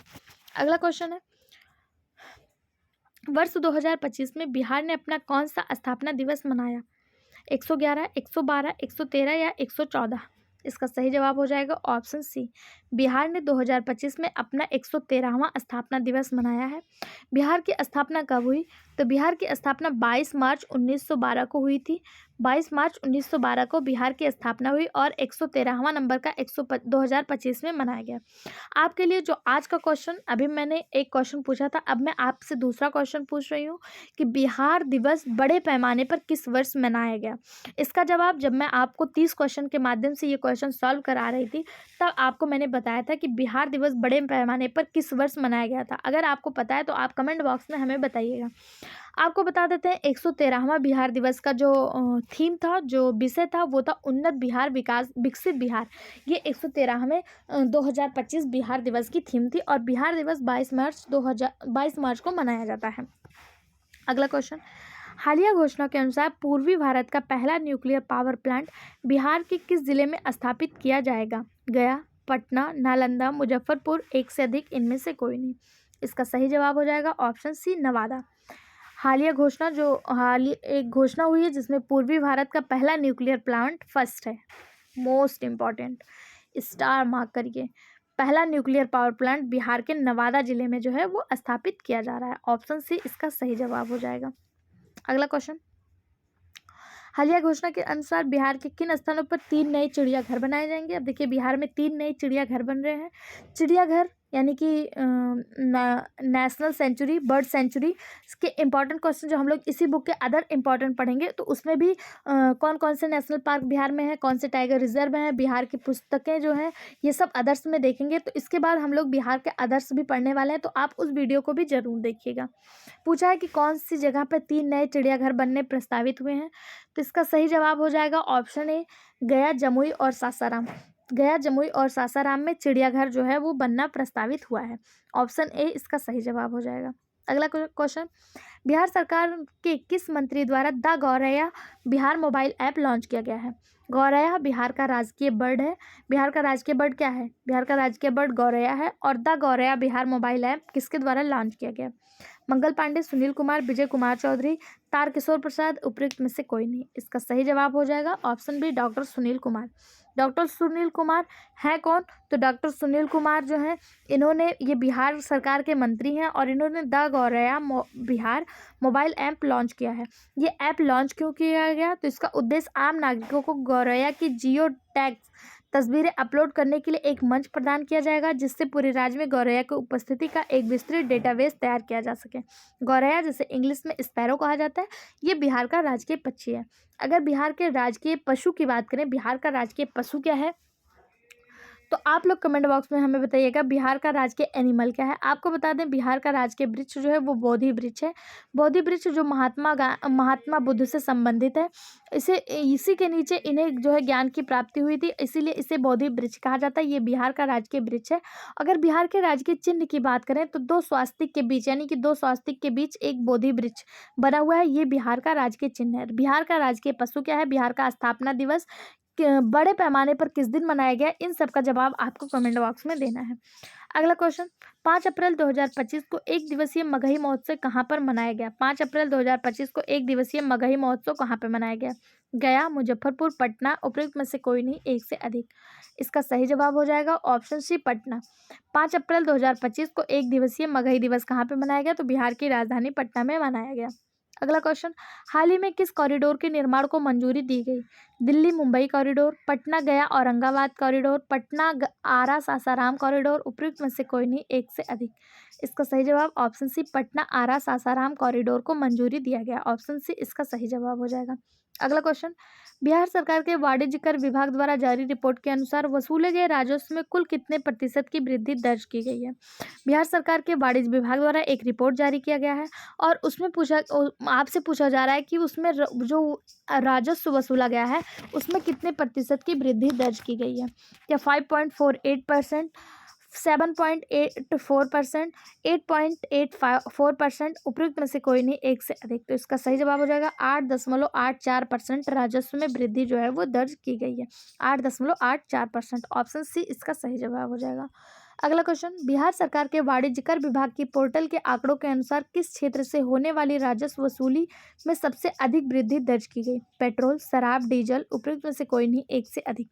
Speaker 1: अगला क्वेश्चन है, वर्ष 2025 में बिहार ने अपना कौन सा स्थापना दिवस मनाया? 111, 112, 113 या 114? इसका सही जवाब हो जाएगा ऑप्शन सी, बिहार ने 2025 में अपना 113वां स्थापना दिवस मनाया है। बिहार की स्थापना कब हुई? तो बिहार की स्थापना 22 मार्च 1912 को हुई थी। 22 मार्च 1912 को बिहार की स्थापना हुई और 113वां नंबर का 2025 में मनाया गया। आपके लिए जो आज का क्वेश्चन, अभी मैंने एक क्वेश्चन पूछा था, अब मैं आपसे दूसरा क्वेश्चन पूछ रही हूँ कि बिहार दिवस बड़े पैमाने पर किस वर्ष मनाया गया? इसका जवाब जब मैं आपको 30 क्वेश्चन के माध्यम से ये क्वेश्चन सॉल्व करा रही थी, तब आपको मैंने बताया था कि बिहार दिवस बड़े पैमाने पर किस वर्ष मनाया गया था। अगर आपको पता है तो आप कमेंट बॉक्स में हमें बताइएगा। आपको बता देते हैं, 113वां बिहार दिवस का जो थीम था, जो विषय था, वो था उन्नत बिहार, विकास, विकसित बिहार। ये 113वें 2025 बिहार दिवस की थीम थी, और बिहार दिवस 22 मार्च को मनाया जाता है। अगला क्वेश्चन, हालिया घोषणा के अनुसार पूर्वी भारत का पहला न्यूक्लियर पावर प्लांट बिहार के किस जिले में स्थापित किया जाएगा? गया, पटना, नालंदा, मुजफ्फरपुर, एक से अधिक इनमें से कोई नहीं। इसका सही जवाब हो जाएगा ऑप्शन सी, नवादा। हालिया घोषणा एक घोषणा हुई है जिसमें पूर्वी भारत का पहला न्यूक्लियर प्लांट फर्स्ट है, मोस्ट इम्पॉर्टेंट, स्टार मार्क करिए। पहला न्यूक्लियर पावर प्लांट बिहार के नवादा जिले में जो है वो स्थापित किया जा रहा है। ऑप्शन सी इसका सही जवाब हो जाएगा। अगला क्वेश्चन, हालिया घोषणा के अनुसार बिहार के किन स्थानों पर 3 नए चिड़ियाघर बनाए जाएंगे? अब देखिए, बिहार में 3 नए चिड़ियाघर बन रहे हैं। चिड़ियाघर यानी कि नेशनल सेंचुरी, बर्ड सेंचुरी। इसके इंपॉर्टेंट क्वेश्चन जो हम लोग इसी बुक के अदर इंपॉर्टेंट पढ़ेंगे, तो उसमें भी कौन कौन से नेशनल पार्क बिहार में है, कौन से टाइगर रिजर्व हैं, बिहार की पुस्तकें जो हैं, ये सब अदर्स में देखेंगे। तो इसके बाद हम लोग बिहार के अदर्स भी पढ़ने वाले हैं, तो आप उस वीडियो को भी ज़रूर देखिएगा। पूछा है कि कौन सी जगह पर 3 नए चिड़ियाघर बनने प्रस्तावित हुए हैं, तो इसका सही जवाब हो जाएगा ऑप्शन ए, गया, जमुई और सासाराम। गया, जमुई और सासाराम में चिड़ियाघर जो है वो बनना प्रस्तावित हुआ है। ऑप्शन ए इसका सही जवाब हो जाएगा। अगला क्वेश्चन, बिहार सरकार के किस मंत्री द्वारा द गौरैया बिहार मोबाइल ऐप लॉन्च किया गया है? गौरैया बिहार का राजकीय बर्ड है। बिहार का राजकीय बर्ड क्या है? बिहार का राजकीय बर्ड गौरैया है। और द गौरैया बिहार मोबाइल ऐप किसके द्वारा लॉन्च किया गया? मंगल पांडे, सुनील कुमार, विजय कुमार चौधरी, तारकिशोर प्रसाद, उपयुक्त में से कोई नहीं। इसका सही जवाब हो जाएगा option B, doctor Sunil Kumar. Doctor Sunil Kumar हैं कौन? तो डॉक्टर सुनील कुमार जो हैं, इन्होंने ये बिहार सरकार के मंत्री हैं और इन्होंने द गौरैया बिहार मोबाइल ऐप लॉन्च किया है। ये ऐप लॉन्च क्यों किया गया? तो इसका उद्देश्य आम नागरिकों को गौरैया की जियो टैग्स तस्वीरें अपलोड करने के लिए एक मंच प्रदान किया जाएगा, जिससे पूरे राज्य में गौरैया की उपस्थिति का एक विस्तृत डेटाबेस तैयार किया जा सके। गौरैया, जिसे इंग्लिश में स्पैरो कहा जाता है, ये बिहार का राजकीय पक्षी है। अगर बिहार के राजकीय पशु की बात करें, बिहार का राजकीय पशु क्या है, तो आप लोग कमेंट बॉक्स में हमें बताइएगा बिहार का राजकीय एनिमल क्या है। आपको बता दें, बिहार का राजकीय वृक्ष जो है वो बोधि वृक्ष है। बोधि वृक्ष जो महात्मा बुद्ध से संबंधित है, इसी के नीचे इन्हें जो है ज्ञान की प्राप्ति हुई थी, इसीलिए इसे बोधि वृक्ष कहा जाता है। ये बिहार का राजकीय वृक्ष है। अगर बिहार के राजकीय चिन्ह की बात करें, तो दो स्वास्तिक के बीच, यानी कि दो स्वास्तिक के बीच एक बोधि वृक्ष बना हुआ है, ये बिहार का राजकीय चिन्ह है। बिहार का राजकीय पशु क्या है? बिहार का स्थापना दिवस बड़े पैमाने पर किस दिन मनाया गया? इन सब का जवाब आपको कमेंट बॉक्स में देना है। अगला क्वेश्चन, 5 अप्रैल 2025 को एक दिवसीय मगही महोत्सव कहाँ पर मनाया गया? 5 अप्रैल 2025 को एक दिवसीय मगही महोत्सव कहाँ पर मनाया गया? गया, मुजफ्फरपुर, पटना, उपयुक्त में से कोई नहीं, एक से अधिक। इसका सही जवाब हो जाएगा ऑप्शन सी, पटना। 5 अप्रैल 2025 को एक दिवसीय मगही दिवस कहाँ पर मनाया गया? तो बिहार की राजधानी पटना में मनाया गया। अगला क्वेश्चन, हाल ही में किस कॉरिडोर के निर्माण को मंजूरी दी गई? दिल्ली मुंबई कॉरिडोर, पटना गया औरंगाबाद कॉरिडोर, पटना आरा सासाराम कॉरिडोर, उपयुक्त में से कोई नहीं, एक से अधिक। इसका सही जवाब ऑप्शन सी, पटना आरा सासाराम कॉरिडोर को मंजूरी दिया गया। ऑप्शन सी इसका सही जवाब हो जाएगा। अगला क्वेश्चन, बिहार सरकार के वाणिज्य कर विभाग द्वारा जारी रिपोर्ट के अनुसार वसूले गए राजस्व में कुल कितने प्रतिशत की वृद्धि दर्ज की गई है? बिहार सरकार के वाणिज्य विभाग द्वारा एक रिपोर्ट जारी किया गया है और उसमें आपसे पूछा जा रहा है कि उसमें जो राजस्व वसूला गया है उसमें कितने प्रतिशत की वृद्धि दर्ज की गई है? क्या 5.48%, 7.84%, 8.84%, उपयुक्त में से कोई नहीं, एक से अधिक। तो इसका सही जवाब हो जाएगा 8.84% राजस्व में वृद्धि जो है वो दर्ज की गई है। 8.84%, ऑप्शन सी इसका सही जवाब हो जाएगा। अगला क्वेश्चन, बिहार सरकार के वाणिज्य कर विभाग की पोर्टल के आंकड़ों के अनुसार किस क्षेत्र से होने वाली राजस्व वसूली में सबसे अधिक वृद्धि दर्ज की गई? पेट्रोल, शराब, डीजल, उपयुक्त में से कोई नहीं, एक से अधिक।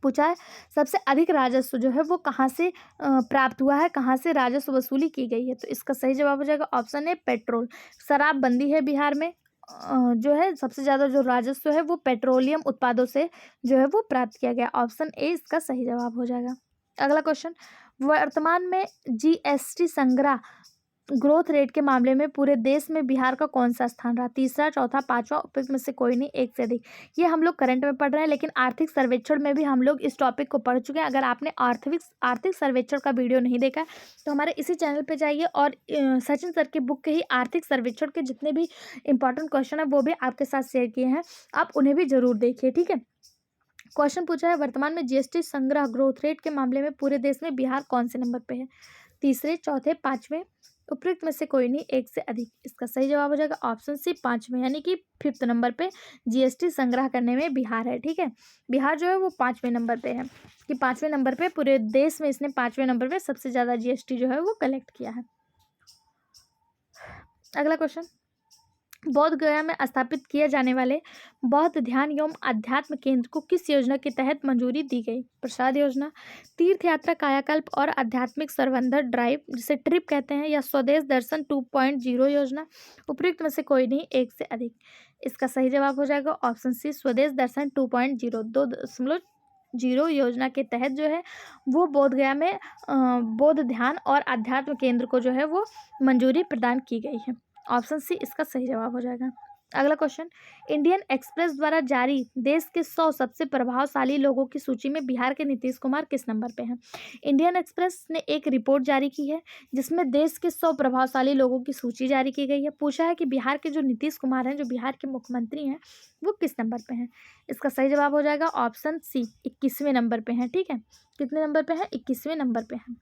Speaker 1: पूछा है सबसे अधिक राजस्व जो है वो कहाँ से प्राप्त हुआ है, कहाँ से राजस्व वसूली की गई है? तो इसका सही जवाब हो जाएगा ऑप्शन ए, पेट्रोल। शराबबंदी है बिहार में, जो है सबसे ज़्यादा जो राजस्व है वो पेट्रोलियम उत्पादों से जो है वो प्राप्त किया गया। ऑप्शन ए इसका सही जवाब हो जाएगा। अगला क्वेश्चन, वर्तमान में जीएसटी संग्रह ग्रोथ रेट के मामले में पूरे देश में बिहार का कौन सा स्थान रहा? तीसरा, चौथा, पांचवा, उपयुक्त में से कोई नहीं, एक से अधिक। ये हम लोग करंट में पढ़ रहे हैं, लेकिन आर्थिक सर्वेक्षण में भी हम लोग इस टॉपिक को पढ़ चुके हैं। अगर आपने आर्थिक सर्वेक्षण का वीडियो नहीं देखा है तो हमारे इसी चैनल पे जाइए और सचिन सर की बुक के ही आर्थिक सर्वेक्षण के जितने भी इंपॉर्टेंट क्वेश्चन है वो भी आपके साथ शेयर किए हैं, आप उन्हें भी जरूर देखिए, ठीक है। क्वेश्चन पूछा है, वर्तमान में जीएसटी संग्रह ग्रोथ रेट के मामले में पूरे देश में बिहार कौन से नंबर पे है? तीसरे, चौथे, पांचवें, उपयुक्त में से कोई नहीं, एक से अधिक। इसका सही जवाब हो जाएगा ऑप्शन सी, पांचवें, यानी कि 5th नंबर पे जीएसटी संग्रह करने में बिहार है, ठीक है। बिहार जो है वो 5वें नंबर पे है, कि 5वें नंबर पे पूरे देश में इसने 5वें नंबर पे सबसे ज़्यादा जीएसटी जो है वो कलेक्ट किया है। अगला क्वेश्चन, बोध गया में स्थापित किए जाने वाले बौद्ध ध्यान एवं अध्यात्म केंद्र को किस योजना के तहत मंजूरी दी गई? प्रसाद योजना, तीर्थ यात्रा, कायाकल्प और आध्यात्मिक सर्वंधर ड्राइव, जिसे ट्रिप कहते हैं, या स्वदेश दर्शन 2.0 योजना, उपयुक्त में से कोई नहीं, एक से अधिक। इसका सही जवाब हो जाएगा ऑप्शन सी, स्वदेश दर्शन 2.0, 2.0 योजना के तहत जो है वो बोध गया में बौद्ध ध्यान और अध्यात्म केंद्र को जो है वो मंजूरी प्रदान की गई है। ऑप्शन सी इसका सही जवाब हो जाएगा। अगला क्वेश्चन, इंडियन एक्सप्रेस द्वारा जारी देश के 100 सबसे प्रभावशाली लोगों की सूची में बिहार के नीतीश कुमार किस नंबर पे हैं? इंडियन एक्सप्रेस ने एक रिपोर्ट जारी की है जिसमें देश के 100 प्रभावशाली लोगों की सूची जारी की गई है। पूछा है कि बिहार के जो नीतीश कुमार हैं, जो बिहार के मुख्यमंत्री हैं, वो किस नंबर पे हैं? इसका सही जवाब हो जाएगा ऑप्शन सी, 21वें नंबर पे हैं, ठीक है। कितने नंबर पे हैं? 21वें नंबर पे हैं।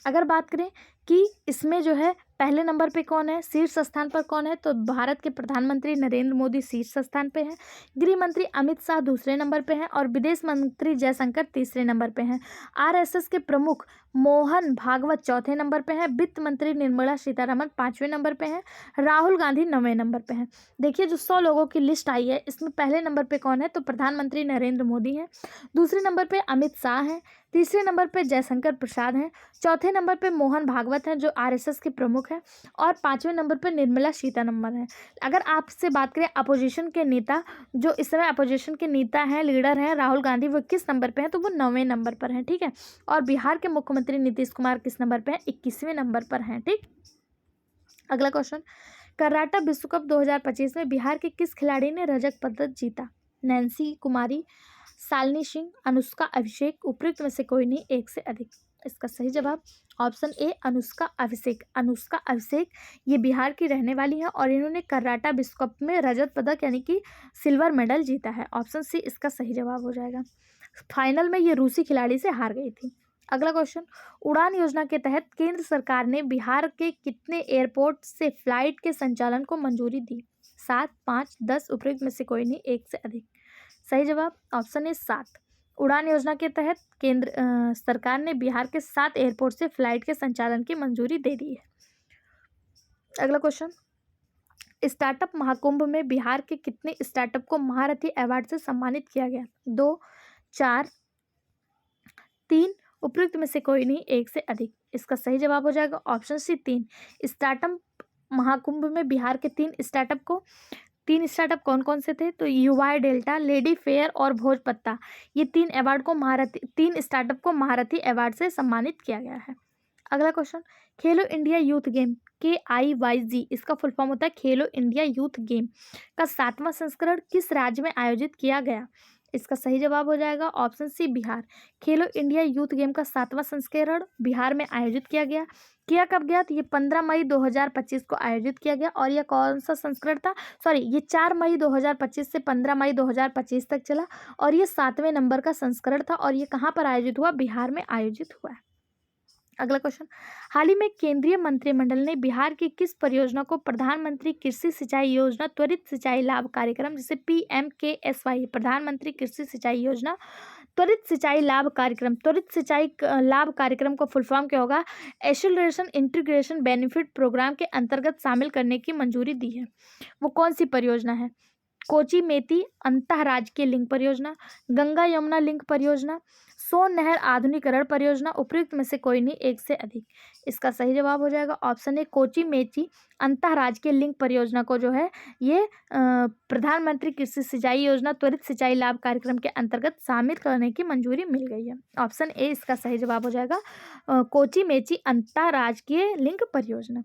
Speaker 1: अगर बात करें कि इसमें जो है पहले नंबर पे कौन है, शीर्ष स्थान पर कौन है, तो भारत के प्रधानमंत्री नरेंद्र मोदी शीर्ष स्थान पे हैं, गृह मंत्री अमित शाह दूसरे नंबर पे हैं और विदेश मंत्री जयशंकर तीसरे नंबर पे हैं। आरएसएस के प्रमुख मोहन भागवत चौथे नंबर पे हैं, वित्त मंत्री निर्मला सीतारमण पांचवें नंबर पे हैं, राहुल गांधी 9वें नंबर पे हैं। देखिए जो 100 लोगों की लिस्ट आई है इसमें पहले नंबर पे कौन है, तो प्रधानमंत्री नरेंद्र मोदी हैं, दूसरे नंबर पे अमित शाह हैं, तीसरे नंबर पे जयशंकर प्रसाद हैं, चौथे नंबर पे मोहन भागवत हैं जो आरएसएस के प्रमुख हैं और पांचवें नंबर पे निर्मला सीतारमण हैं। अगर आपसे बात करें अपोजिशन के नेता, जो इस समय अपोजिशन के नेता हैं, लीडर हैं राहुल गांधी, वो किस नंबर पे हैं, तो वो 9वें नंबर पर हैं। ठीक है, और बिहार के मुख्यमंत्री नीतीश कुमार किस नंबर पे हैं, 21वें नंबर पर हैं। ठीक, अगला क्वेश्चन, कराटा विश्व कप 2025 में बिहार के किस खिलाड़ी ने रजत पदक जीता? नैन्सी कुमारी, शालिनी सिंह, अनुष्का अभिषेक, उपयुक्त में से कोई नहीं, एक से अधिक। इसका सही जवाब ऑप्शन ए अनुष्का अभिषेक। अनुष्का अभिषेक ये बिहार की रहने वाली है और इन्होंने कराटा विश्व कप में रजत पदक यानी कि सिल्वर मेडल जीता है। ऑप्शन सी इसका सही जवाब हो जाएगा। फाइनल में ये रूसी खिलाड़ी से हार गई थी। अगला क्वेश्चन, उड़ान योजना के तहत केंद्र सरकार ने बिहार के कितने एयरपोर्ट से फ्लाइट के संचालन को मंजूरी दी? 7, 5, 10, उपयुक्त में से कोई नहीं, एक से अधिक। सही जवाब ऑप्शन ए 7। उड़ान योजना के तहत केंद्र सरकार ने बिहार के 7 एयरपोर्ट से फ्लाइट के संचालन की मंजूरी दे दी है। अगला क्वेश्चन, स्टार्टअप महाकुंभ में बिहार के कितने स्टार्टअप को महारथी अवार्ड से सम्मानित किया गया? 2, 4, 3, उपयुक्त में से कोई नहीं, एक से अधिक। इसका सही जवाब हो जाएगा ऑप्शन सी 3। स्टार्टअप महाकुंभ में बिहार के 3 स्टार्टअप कौन कौन से थे, तो युवा डेल्टा, लेडी फेयर और भोजपत्ता, ये 3 स्टार्टअप को महारथी अवार्ड से सम्मानित किया गया है। अगला क्वेश्चन, खेलो इंडिया यूथ गेम KIYG इसका फुल फॉर्म होता है खेलो इंडिया यूथ गेम का 7वां संस्करण किस राज्य में आयोजित किया गया? इसका सही जवाब हो जाएगा ऑप्शन सी बिहार। खेलो इंडिया यूथ गेम का 7वां संस्करण बिहार में आयोजित किया कब गया? तो ये 15 मई 2025 को आयोजित किया गया और यह कौन सा संस्करण था? ये 4 मई 2025 से 15 मई 2025 तक चला और ये 7वें नंबर का संस्करण था और ये कहाँ पर आयोजित हुआ? बिहार में आयोजित हुआ है। अगला क्वेश्चन, हाल ही में केंद्रीय मंत्रिमंडल ने बिहार की किस परियोजना को प्रधानमंत्री कृषि सिंचाई योजना त्वरित सिंचाई लाभ कार्यक्रम जिसे PMKSY प्रधानमंत्री कृषि सिंचाई योजना त्वरित सिंचाई लाभ कार्यक्रम का फुल फॉर्म क्या होगा? एक्सेलरेशन इंटीग्रेशन बेनिफिट प्रोग्राम के अंतर्गत शामिल करने की मंजूरी दी है। वो कौन सी परियोजना है? कोची मेती अंतरराज्यीय लिंक परियोजना, गंगा यमुना लिंक परियोजना, सोन नहर आधुनिकीकरण परियोजना, उपयुक्त में से कोई नहीं, एक से अधिक। इसका सही जवाब हो जाएगा ऑप्शन ए कोची मेची अंतरराज्यीय लिंक परियोजना को जो है ये प्रधानमंत्री कृषि सिंचाई योजना त्वरित सिंचाई लाभ कार्यक्रम के अंतर्गत शामिल करने की मंजूरी मिल गई है। ऑप्शन ए इसका सही जवाब हो जाएगा कोची मेची अंतरराज्यीय लिंक परियोजना।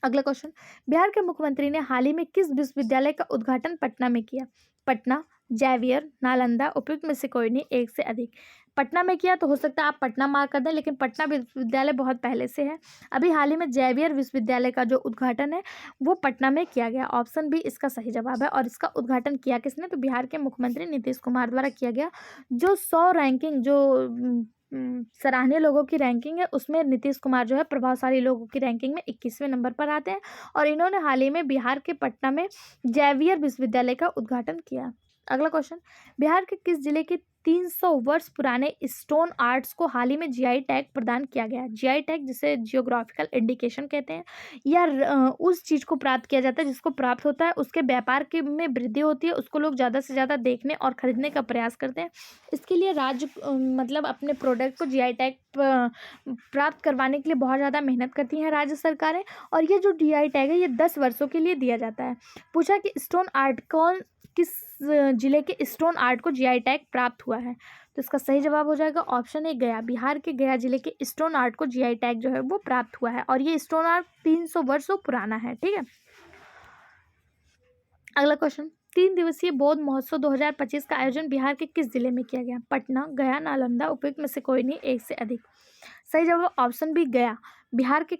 Speaker 1: अगला क्वेश्चन, बिहार के मुख्यमंत्री ने हाल ही में किस विश्वविद्यालय का उद्घाटन पटना में किया? पटना, जैवियर, नालंदा, उपयुक्त में से कोई नहीं, एक से अधिक। पटना में किया तो हो सकता है आप पटना मार्क कर दें, लेकिन पटना विश्वविद्यालय बहुत पहले से है। अभी हाल ही में जैवियर विश्वविद्यालय का जो उद्घाटन है वो पटना में किया गया। ऑप्शन बी इसका सही जवाब है और इसका उद्घाटन किया किसने? तो बिहार के मुख्यमंत्री नीतीश कुमार द्वारा किया गया। जो 100 रैंकिंग जो सराहनीय लोगों की रैंकिंग है उसमें नीतीश कुमार जो है प्रभावशाली लोगों की रैंकिंग में 21वें नंबर पर आते हैं और इन्होंने हाल ही में बिहार के पटना में जैवियर विश्वविद्यालय का उद्घाटन किया। अगला क्वेश्चन, बिहार के किस जिले के 300 वर्ष पुराने स्टोन आर्ट्स को हाल ही में GI टैग प्रदान किया गया? GI टैग जिसे जियोग्राफिकल इंडिकेशन कहते हैं, या उस चीज़ को प्राप्त किया जाता है जिसको प्राप्त होता है उसके व्यापार के में वृद्धि होती है, उसको लोग ज़्यादा से ज़्यादा देखने और खरीदने का प्रयास करते हैं। इसके लिए राज्य मतलब अपने प्रोडक्ट को GI टैग प्राप्त करवाने के लिए बहुत ज़्यादा मेहनत करती हैं राज्य सरकारें और ये जो GI टैग है ये 10 वर्षों के लिए दिया जाता है। पूछा कि स्टोन आर्ट किस जिले के स्टोन आर्ट को GI टैग प्राप्त हुआ है? तो इसका सही जवाब हो जाएगा ऑप्शन ए गया। बिहार के गया जिले के स्टोन आर्ट को GI टैग जो है वो प्राप्त हुआ है और ये स्टोन आर्ट 300 वर्षों पुराना है। ठीक है, अगला क्वेश्चन, 3 दिवसीय बौद्ध महोत्सव 2025 का आयोजन बिहार के किस जिले में किया गया? पटना, गया, नालंदा, उपयुक्त में से कोई नहीं, एक से अधिक। सही जवाब ऑप्शन बी गया। बिहार के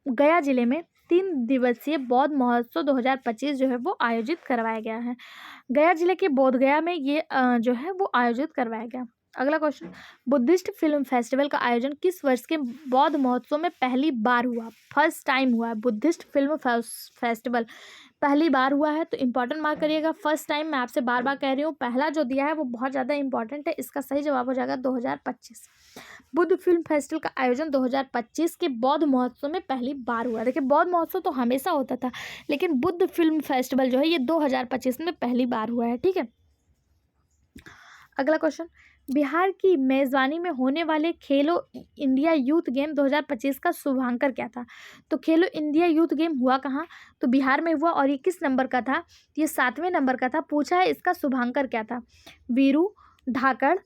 Speaker 1: गया जिले में 3 दिवसीय बौद्ध महोत्सव 2025 जो है वो आयोजित करवाया गया है। गया जिले के बोधगया में ये जो है वो आयोजित करवाया गया। अगला क्वेश्चन, बुद्धिस्ट फिल्म फेस्टिवल का आयोजन किस वर्ष के बौद्ध महोत्सव में पहली बार हुआ? फर्स्ट टाइम हुआ है बुद्धिस्ट फिल्म फेस्टिवल, पहली बार हुआ है। तो इंपॉर्टेंट मार्क करिएगा। फर्स्ट टाइम मैं आपसे बार बार कह रही हूँ, पहला जो दिया है वो बहुत ज़्यादा इंपॉर्टेंट है। इसका सही जवाब हो जाएगा 2025। बुद्ध फिल्म फेस्टिवल का आयोजन 2025 के बौद्ध महोत्सव में पहली बार हुआ। देखिए बौद्ध महोत्सव तो हमेशा होता था, लेकिन बुद्ध फिल्म फेस्टिवल जो है ये 2025 में पहली बार हुआ है। ठीक है, अगला क्वेश्चन, बिहार की मेजबानी में होने वाले खेलो इंडिया यूथ गेम 2025 का शुभांकर क्या था? तो खेलो इंडिया यूथ गेम हुआ कहाँ? तो बिहार में हुआ, और ये किस नंबर का था? ये 7वें नंबर का था। पूछा है इसका शुभांकर क्या था? वीरू, धाकड़,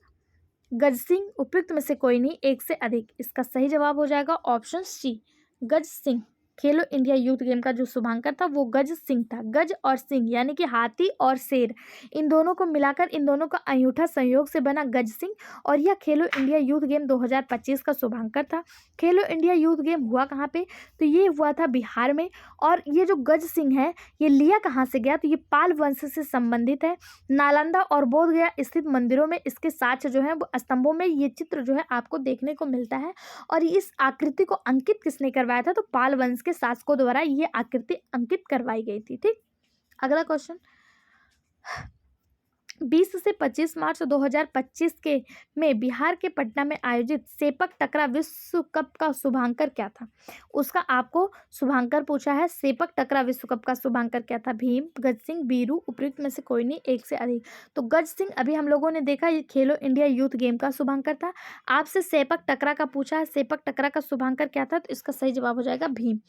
Speaker 1: गज सिंह, उपयुक्त में से कोई नहीं, एक से अधिक। इसका सही जवाब हो जाएगा ऑप्शन सी, गज सिंह। खेलो इंडिया यूथ गेम का जो शुभांकर था वो गज सिंह था। गज और सिंह यानी कि हाथी और शेर, इन दोनों को मिलाकर इन दोनों का अनूठा संयोग से बना गज सिंह, और यह खेलो इंडिया यूथ गेम 2025 का शुभांकर था। खेलो इंडिया यूथ गेम हुआ कहाँ पे? तो ये हुआ था बिहार में। और ये जो गज सिंह है ये लिया कहाँ से गया? तो ये पाल वंश से संबंधित है। नालंदा और बोधगया स्थित मंदिरों में इसके साक्ष्य जो है वो स्तंभों में ये चित्र जो है आपको देखने को मिलता है। और इस आकृति को अंकित किसने करवाया था? तो पाल वंश के शासकों द्वारा ये आकृति अंकित करवाई गई थी। ठीक, अगला क्वेश्चन, 20 से 25 मार्च 2025 के में बिहार के पटना में आयोजित सेपक टकरा विश्व कप का शुभांकर क्या था? उसका आपको शुभांकर पूछा है। सेपक टकरा विश्व कप का शुभांकर क्या था? भीम, गज सिंह, बीरू, उपयुक्त में से कोई नहीं, एक से अधिक। तो गज सिंह अभी हम लोगों ने देखा ये खेलो इंडिया यूथ गेम का शुभांकर था। आपसे सेपक टकरा का पूछा है, सेपक टकरा का शुभांकर क्या था? तो इसका सही जवाब हो जाएगा भीम,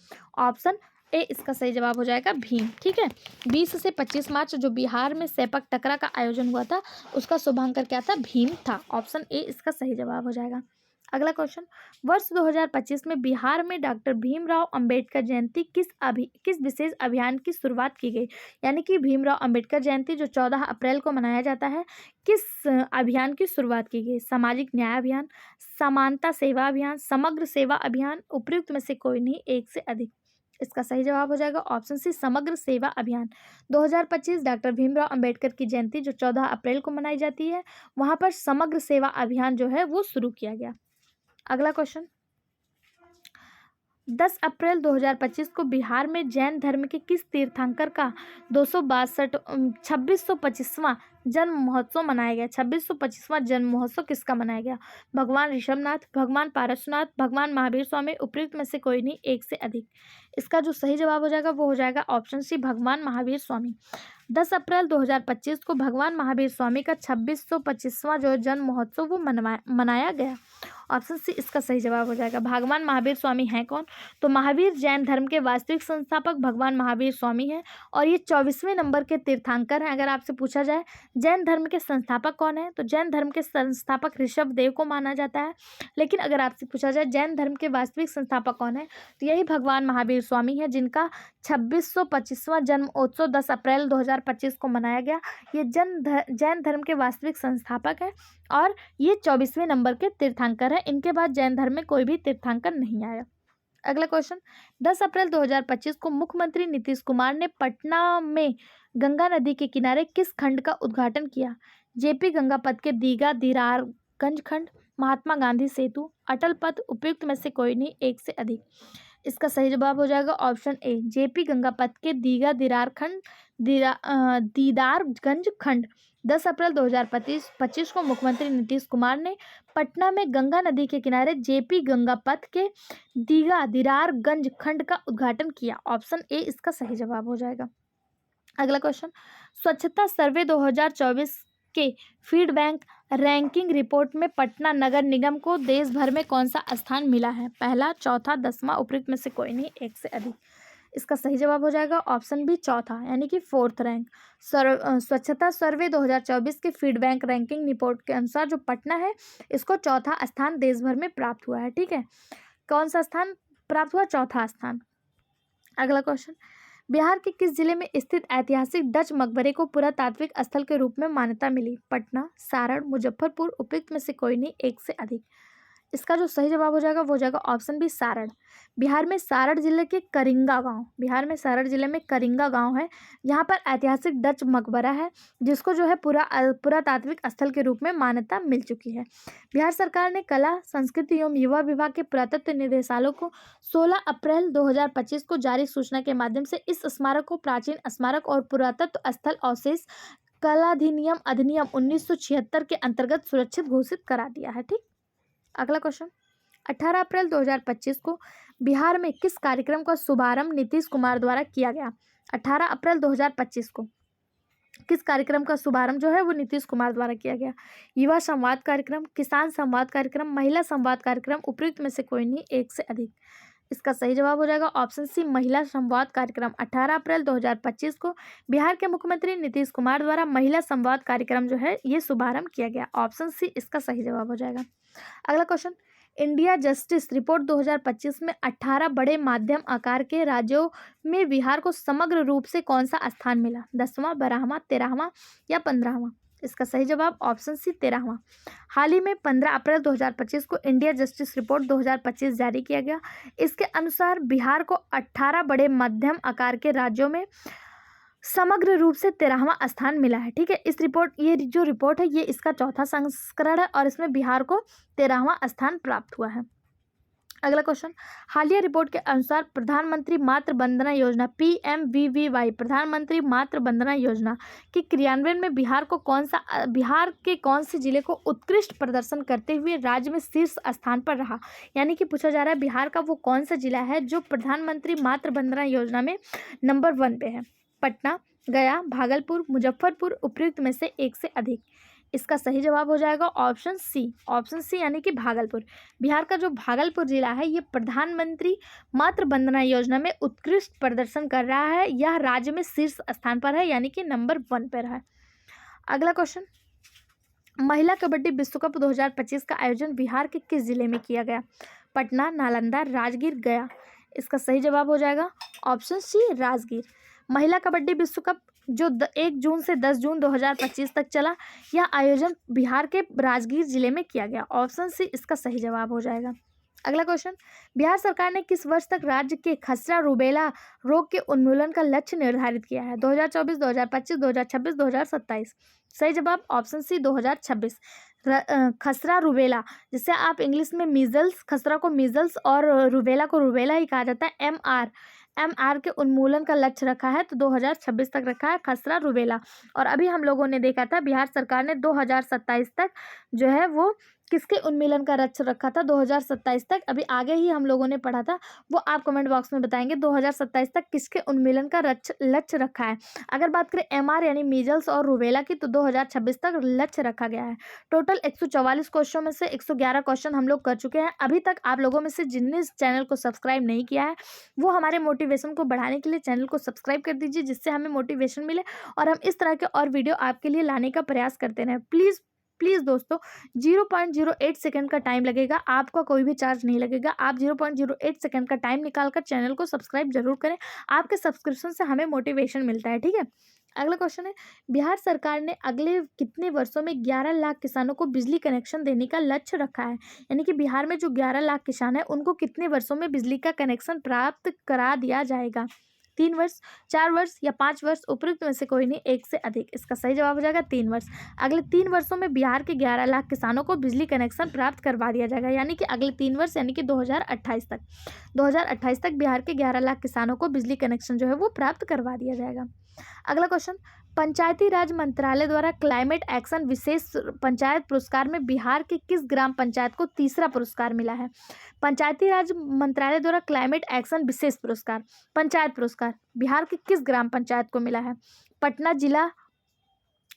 Speaker 1: ऑप्शन ए इसका सही जवाब हो जाएगा भीम। ठीक है, 20 से 25 मार्च जो बिहार में सेपक टकरा का आयोजन हुआ था उसका शुभांकर क्या था? भीम था, ऑप्शन ए इसका सही जवाब हो जाएगा। अगला क्वेश्चन, वर्ष 2025 में बिहार में डॉक्टर भीमराव अंबेडकर जयंती किस विशेष अभियान की शुरुआत की गई? यानी कि भीमराव अंबेडकर जयंती जो 14 अप्रैल को मनाया जाता है, किस अभियान की शुरुआत की गई? सामाजिक न्याय अभियान, समानता सेवा अभियान, समग्र सेवा अभियान, उपयुक्त में से कोई नहीं, एक से अधिक। इसका सही जवाब हो जाएगा ऑप्शन सी, समग्र सेवा अभियान। 2025 डॉक्टर भीमराव अंबेडकर की जयंती जो 14 अप्रैल को मनाई जाती है, वहां पर समग्र सेवा अभियान जो है वो शुरू किया गया। अगला क्वेश्चन, 10 अप्रैल 2025 को बिहार में जैन धर्म के किस तीर्थंकर का 2625वां जन्म महोत्सव मनाया गया? 2625वां जन्म महोत्सव किसका मनाया गया? भगवान ऋषभनाथ, भगवान पारसनाथ, भगवान महावीर स्वामी, उपयुक्त में से कोई नहीं, एक से अधिक। इसका जो सही जवाब हो जाएगा वो हो जाएगा ऑप्शन सी, भगवान महावीर स्वामी। 10 अप्रैल 2025 को भगवान महावीर स्वामी का 2625वां जो जन्म महोत्सव वो मनाया गया। ऑप्शन सी इसका सही जवाब हो जाएगा। भगवान महावीर स्वामी हैं कौन? तो महावीर जैन धर्म के वास्तविक संस्थापक भगवान महावीर स्वामी हैं, और ये 24वें नंबर के तीर्थंकर हैं। अगर आपसे पूछा जाए जैन धर्म के संस्थापक कौन है, तो जैन धर्म के संस्थापक ऋषभ देव को माना जाता है। लेकिन अगर आपसे पूछा जाए जैन धर्म के वास्तविक संस्थापक कौन है, तो यही भगवान महावीर स्वामी है, जिनका 2625वां जन्म उत्सव 10 अप्रैल 2025 को मनाया गया। ये जैन धर्म के वास्तविक संस्थापक है, और ये 24वें नंबर के तीर्थंकर है। इनके बाद जैन धर्म में कोई भी तीर्थंकर नहीं आया। अगला क्वेश्चन, 10 अप्रैल 2025 को मुख्यमंत्री नीतीश कुमार ने पटना में गंगा नदी के किनारे किस खंड का उद्घाटन किया? जेपी गंगा पथ के दीघा दीदारगंज खंड, महात्मा गांधी सेतु, अटल पथ, उपयुक्त में से कोई नहीं, एक से अधिक। इसका सही जवाब हो जाएगा ऑप्शन ए, जेपी गंगा पथ के दीघा दीदारगंज खंड। 10 अप्रैल 2025 को मुख्यमंत्री नीतीश कुमार ने पटना में गंगा नदी के किनारे जेपी गंगा पथ के दीघा दीदारगंज खंड का उद्घाटन किया। ऑप्शन ए इसका सही जवाब हो जाएगा। अगला क्वेश्चन, स्वच्छता सर्वे 2024 के फीडबैक रैंकिंग रिपोर्ट में पटना नगर निगम को देश भर में कौन सा स्थान मिला है? पहला, चौथा, 10वां, उपयुक्त में से कोई नहीं, एक से अधिक। इसका सही जवाब हो जाएगा ऑप्शन बी, चौथा, यानी कि 4th रैंक। स्वच्छता सर्वे 2024 के फीडबैक रैंकिंग रिपोर्ट के अनुसार जो पटना है इसको चौथा स्थान देश भर में प्राप्त हुआ है। ठीक है, कौन सा स्थान प्राप्त हुआ? चौथा स्थान। अगला क्वेश्चन, बिहार के किस जिले में स्थित ऐतिहासिक डच मकबरे को पुरातात्विक स्थल के रूप में मान्यता मिली? पटना, सारण, मुजफ्फरपुर, उपयुक्त में से कोई नहीं, एक से अधिक। इसका जो सही जवाब हो जाएगा वो हो जाएगा ऑप्शन बी सारण। बिहार में सारण जिले के करिंगा गांव, बिहार में सारण जिले में करिंगा गांव है। यहाँ पर ऐतिहासिक डच मकबरा है जिसको जो है पुरातात्विक स्थल के रूप में मान्यता मिल चुकी है। बिहार सरकार ने कला संस्कृति एवं युवा विभाग के पुरातत्व निदेशालय को 16 अप्रैल 2025 को जारी सूचना के माध्यम से इस स्मारक को प्राचीन स्मारक और पुरातत्व स्थल अवशेष कलाधिनियम अधिनियम 1976 के अंतर्गत सुरक्षित घोषित करा दिया है। ठीक, अगला क्वेश्चन, 18 अप्रैल 2025 को बिहार में किस कार्यक्रम का शुभारंभ नीतीश कुमार द्वारा किया गया? 18 अप्रैल 2025 को किस कार्यक्रम का शुभारंभ जो है वो नीतीश कुमार द्वारा किया गया? युवा संवाद कार्यक्रम, किसान संवाद कार्यक्रम, महिला संवाद कार्यक्रम, उपयुक्त में से कोई नहीं, एक से अधिक। इसका सही जवाब हो जाएगा ऑप्शन सी महिला संवाद कार्यक्रम। 18 अप्रैल 2025 को बिहार के मुख्यमंत्री नीतीश कुमार द्वारा महिला संवाद कार्यक्रम जो है ये शुभारंभ किया गया। ऑप्शन सी इसका सही जवाब हो जाएगा। अगला क्वेश्चन, इंडिया जस्टिस रिपोर्ट 2025 में 18 बड़े माध्यम आकार के राज्यों में बिहार को समग्र रूप से कौन सा स्थान मिला? 10वां, 12वां, 13वां या 15वां? इसका सही जवाब ऑप्शन सी 13वां। हाल ही में 15 अप्रैल 2025 को इंडिया जस्टिस रिपोर्ट 2025 जारी किया गया। इसके अनुसार बिहार को 18 बड़े मध्यम आकार के राज्यों में समग्र रूप से 13वां स्थान मिला है। ठीक है, ये जो रिपोर्ट है ये इसका चौथा संस्करण है और इसमें बिहार को 13वां स्थान प्राप्त हुआ है। अगला क्वेश्चन, हालिया रिपोर्ट के अनुसार प्रधानमंत्री मातृ वंदना योजना PMVVY प्रधानमंत्री मातृ वंदना योजना के क्रियान्वयन में बिहार के कौन से जिले को उत्कृष्ट प्रदर्शन करते हुए राज्य में शीर्ष स्थान पर रहा? यानी कि पूछा जा रहा है बिहार का वो कौन सा जिला है जो प्रधानमंत्री मातृ वंदना योजना में नंबर 1 पे है? पटना, गया, भागलपुर, मुजफ्फरपुर, उपयुक्त में से एक से अधिक। इसका सही जवाब हो जाएगा ऑप्शन सी यानी कि भागलपुर। बिहार का जो भागलपुर जिला है ये प्रधानमंत्री मातृ वंदना योजना में उत्कृष्ट प्रदर्शन कर रहा है। यह राज्य में शीर्ष स्थान पर है यानी कि नंबर 1 पर है। अगला क्वेश्चन, महिला कबड्डी विश्व कप 2025 का आयोजन बिहार के किस जिले में किया गया? पटना, नालंदा, राजगीर, गया। इसका सही जवाब हो जाएगा ऑप्शन सी राजगीर। महिला कबड्डी विश्व कप जो 1 जून से 10 जून 2025 तक चला, यह आयोजन बिहार के राजगीर जिले में किया गया। ऑप्शन सी इसका सही जवाब हो जाएगा। अगला क्वेश्चन, बिहार सरकार ने किस वर्ष तक राज्य के खसरा रूबेला रोग के उन्मूलन का लक्ष्य निर्धारित किया है? 2024, 2025, 2026, 2027। सही जवाब ऑप्शन सी 2026। खसरा रूबेला, जिसे आप इंग्लिश में मीजल्स, खसरा को मीजल्स और रूबेला को रूबेला ही कहा जाता है, MR के उन्मूलन का लक्ष्य रखा है तो 2026 तक रखा है खसरा रूबेला। और अभी हम लोगों ने देखा था बिहार सरकार ने 2027 तक जो है वो किसके उन्मूलन का लक्ष्य रखा था? 2027 तक। अभी आगे ही हम लोगों ने पढ़ा था, वो आप कमेंट बॉक्स में बताएंगे 2027 तक किसके उन्मूलन का लक्ष्य रखा है। अगर बात करें MR यानी मीजल्स और रूबेला की तो 2026 तक लक्ष्य रखा गया है। टोटल 144 क्वेश्चन में से 111 क्वेश्चन हम लोग कर चुके हैं। अभी तक आप लोगों में से जिनने इस चैनल को सब्सक्राइब नहीं किया है वो हमारे मोटिवेशन को बढ़ाने के लिए चैनल को सब्सक्राइब कर दीजिए, जिससे हमें मोटिवेशन मिले और हम इस तरह के और वीडियो आपके लिए लाने का प्रयास करते रहें। प्लीज़ दोस्तों, 0.08 सेकंड का टाइम लगेगा, आपका कोई भी चार्ज नहीं लगेगा। आप 0.08 सेकंड का टाइम निकालकर चैनल को सब्सक्राइब जरूर करें। आपके सब्सक्रिप्शन से हमें मोटिवेशन मिलता है। ठीक है, अगला क्वेश्चन है, बिहार सरकार ने अगले कितने वर्षों में 11 लाख किसानों को बिजली कनेक्शन देने का लक्ष्य रखा है? यानी कि बिहार में जो 11 लाख किसान हैं उनको कितने वर्षों में बिजली का कनेक्शन प्राप्त करा दिया जाएगा? 3 वर्ष, 4 वर्ष या 5 वर्ष? उपयुक्त में से कोई नहीं, एक से अधिक। इसका सही जवाब हो जाएगा 3 वर्ष। अगले 3 वर्षों में बिहार के 11 लाख किसानों को बिजली कनेक्शन प्राप्त करवा दिया जाएगा, यानी कि अगले 3 वर्ष यानी कि 2028 तक। 2028 तक बिहार के 11 लाख किसानों को बिजली कनेक्शन जो है वो प्राप्त करवा दिया जाएगा। अगला क्वेश्चन, पंचायती राज मंत्रालय द्वारा क्लाइमेट एक्शन विशेष पंचायत पुरस्कार में बिहार के किस ग्राम पंचायत को तीसरा पुरस्कार मिला है? पंचायती राज मंत्रालय द्वारा क्लाइमेट एक्शन विशेष पुरस्कार पंचायत पुरस्कार बिहार के किस ग्राम पंचायत को मिला है? पटना जिला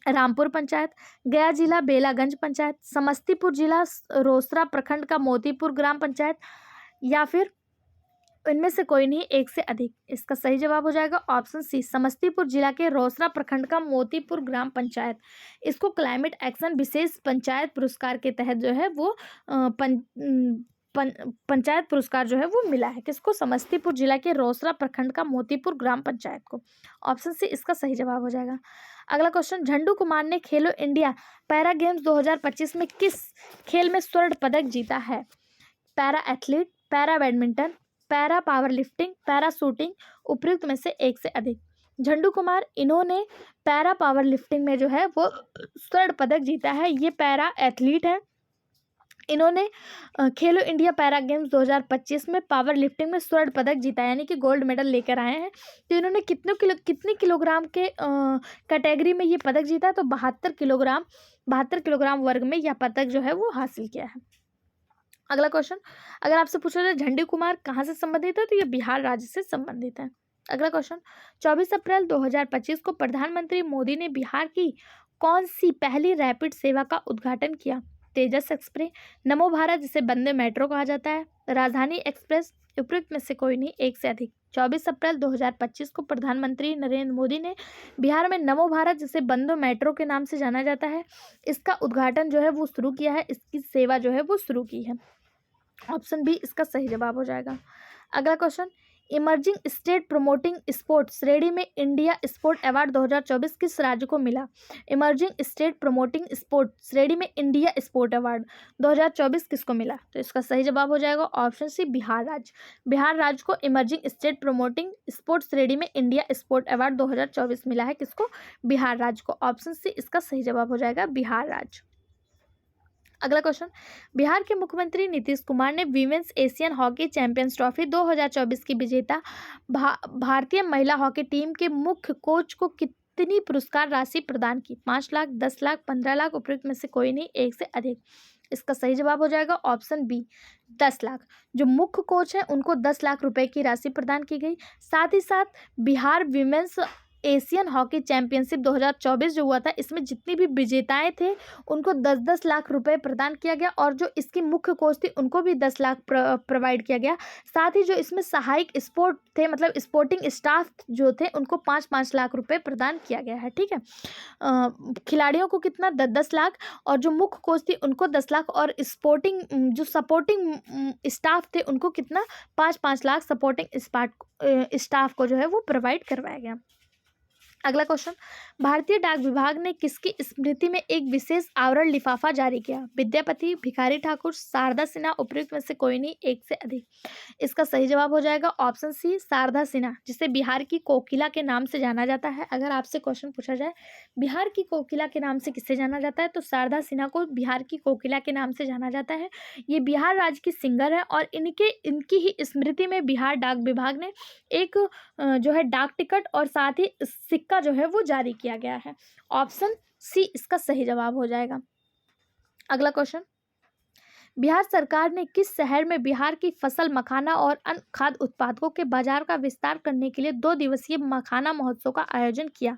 Speaker 1: रामपुर पंचायत, गया जिला बेलागंज पंचायत, समस्तीपुर जिला रोसड़ा प्रखंड का मोतीपुर ग्राम पंचायत या फिर इनमें से कोई नहीं, एक से अधिक। इसका सही जवाब हो जाएगा ऑप्शन सी, समस्तीपुर जिला के रोसड़ा प्रखंड का मोतीपुर ग्राम पंचायत। इसको क्लाइमेट एक्शन विशेष पंचायत पुरस्कार के तहत जो है वो पंचायत पुरस्कार जो है वो मिला है। किसको? समस्तीपुर जिला के रोसड़ा प्रखंड का मोतीपुर ग्राम पंचायत को। ऑप्शन सी इसका सही जवाब हो जाएगा। अगला क्वेश्चन, झंडू कुमार ने खेलो इंडिया पैरा गेम्स 2025 में किस खेल में स्वर्ण पदक जीता है? Para athlete, para badminton, para power lifting, para shooting, उपयुक्त में से एक से अधिक। झंडू कुमार, इन्होंने पैरा पावर लिफ्टिंग में जो है वो स्वर्ण पदक जीता है। ये पैरा एथलीट है। इन्होंने खेलो इंडिया पैरा गेम्स 2025 में पावर लिफ्टिंग में स्वर्ण पदक जीता है, यानी कि गोल्ड मेडल लेकर आए हैं। तो इन्होंने कितने किलोग्राम के कैटेगरी में ये पदक जीता है? तो 72 किलोग्राम वर्ग में यह पदक जो है वो हासिल किया है। अगला क्वेश्चन, अगर आपसे पूछा जाए झंडू कुमार कहाँ से संबंधित है, तो ये बिहार राज्य से संबंधित है। अगला क्वेश्चन, 24 अप्रैल 2025 को प्रधानमंत्री मोदी ने बिहार की कौन सी पहली रैपिड सेवा का उद्घाटन किया? तेजस एक्सप्रेस, नमो भारत जिसे वंदे मेट्रो कहा जाता है, राजधानी एक्सप्रेस, उपयुक्त में से कोई नहीं, एक से अधिक। 24 अप्रैल 2025 को प्रधानमंत्री नरेंद्र मोदी ने बिहार में नमो भारत जिसे वंदे मेट्रो के नाम से जाना जाता है, इसका उद्घाटन जो है वो शुरू किया है, इसकी सेवा जो है वो शुरू की है। ऑप्शन बी इसका सही जवाब हो जाएगा। अगला question, emerging state promoting sports श्रेणी में इंडिया स्पोर्ट अवार्ड 2024 किस राज्य को मिला? इमर्जिंग स्टेट प्रमोटिंग स्पोर्ट श्रेणी में इंडिया स्पोर्ट अवार्ड 2024 किसको मिला? तो इसका सही जवाब हो जाएगा ऑप्शन सी, बिहार राज्य। बिहार राज्य को इमर्जिंग स्टेट प्रमोटिंग स्पोर्ट्स श्रेणी में इंडिया स्पोर्ट अवार्ड 2024 मिला है। किसको? बिहार राज्य को। ऑप्शन सी इसका सही जवाब हो जाएगा, बिहार राज्य। अगला क्वेश्चन, बिहार के मुख्यमंत्री नीतीश कुमार ने women's Asian hockey champions trophy 2024 की विजेता भारतीय महिला हॉकी टीम के मुख्य कोच को कितनी पुरस्कार राशि प्रदान की? 5 लाख, 10 लाख, 15 लाख, उपयुक्त में से कोई नहीं, एक से अधिक। इसका सही जवाब हो जाएगा ऑप्शन बी, 10 लाख। जो मुख्य कोच है उनको 10 लाख रुपए की राशि प्रदान की गई। साथ ही साथ Bihar women's Asian hockey championship 2024 जो हुआ था, इसमें जितनी भी विजेताएं थे उनको 10-10 लाख रुपए प्रदान किया गया, और जो इसकी मुख्य कोच थी उनको भी 10 लाख प्रोवाइड किया गया। साथ ही जो इसमें सहायक स्पोर्ट थे, मतलब स्पोर्टिंग स्टाफ जो थे, उनको 5-5 लाख रुपए प्रदान किया गया है। ठीक है, खिलाड़ियों को कितना? 10-10 लाख, और जो मुख्य कोच थी उनको 10 लाख, और स्पोर्टिंग जो सपोर्टिंग स्टाफ थे उनको कितना? 5-5 लाख सपोर्टिंग स्टाफ को जो है वो प्रोवाइड करवाया गया। अगला क्वेश्चन, भारतीय डाक विभाग ने किसकी स्मृति में एक विशेष आवरण लिफाफा जारी किया? विद्यापति, भिखारी ठाकुर, शारदा सिन्हा, उपयुक्त में से कोई नहीं, एक से अधिक। इसका सही जवाब हो जाएगा ऑप्शन सी, शारदा सिन्हा, जिसे बिहार की कोकिला के नाम से जाना जाता है। अगर आपसे क्वेश्चन पूछा जाए बिहार की कोकिला के नाम से किसे जाना जाता है, तो शारदा सिन्हा को बिहार की कोकिला के नाम से जाना जाता है। ये बिहार राज्य की सिंगर है, और इनकी ही स्मृति में बिहार डाक विभाग ने एक जो है डाक टिकट और साथ ही सिक्का जो है वो जारी किया गया है। ऑप्शन सी इसका सही जवाब हो जाएगा। अगला क्वेश्चन, बिहार सरकार ने किस शहर में बिहार की फसल मखाना और अन्य खाद्य उत्पादों के बाजार का विस्तार करने के लिए 2 दिवसीय मखाना महोत्सव का आयोजन किया?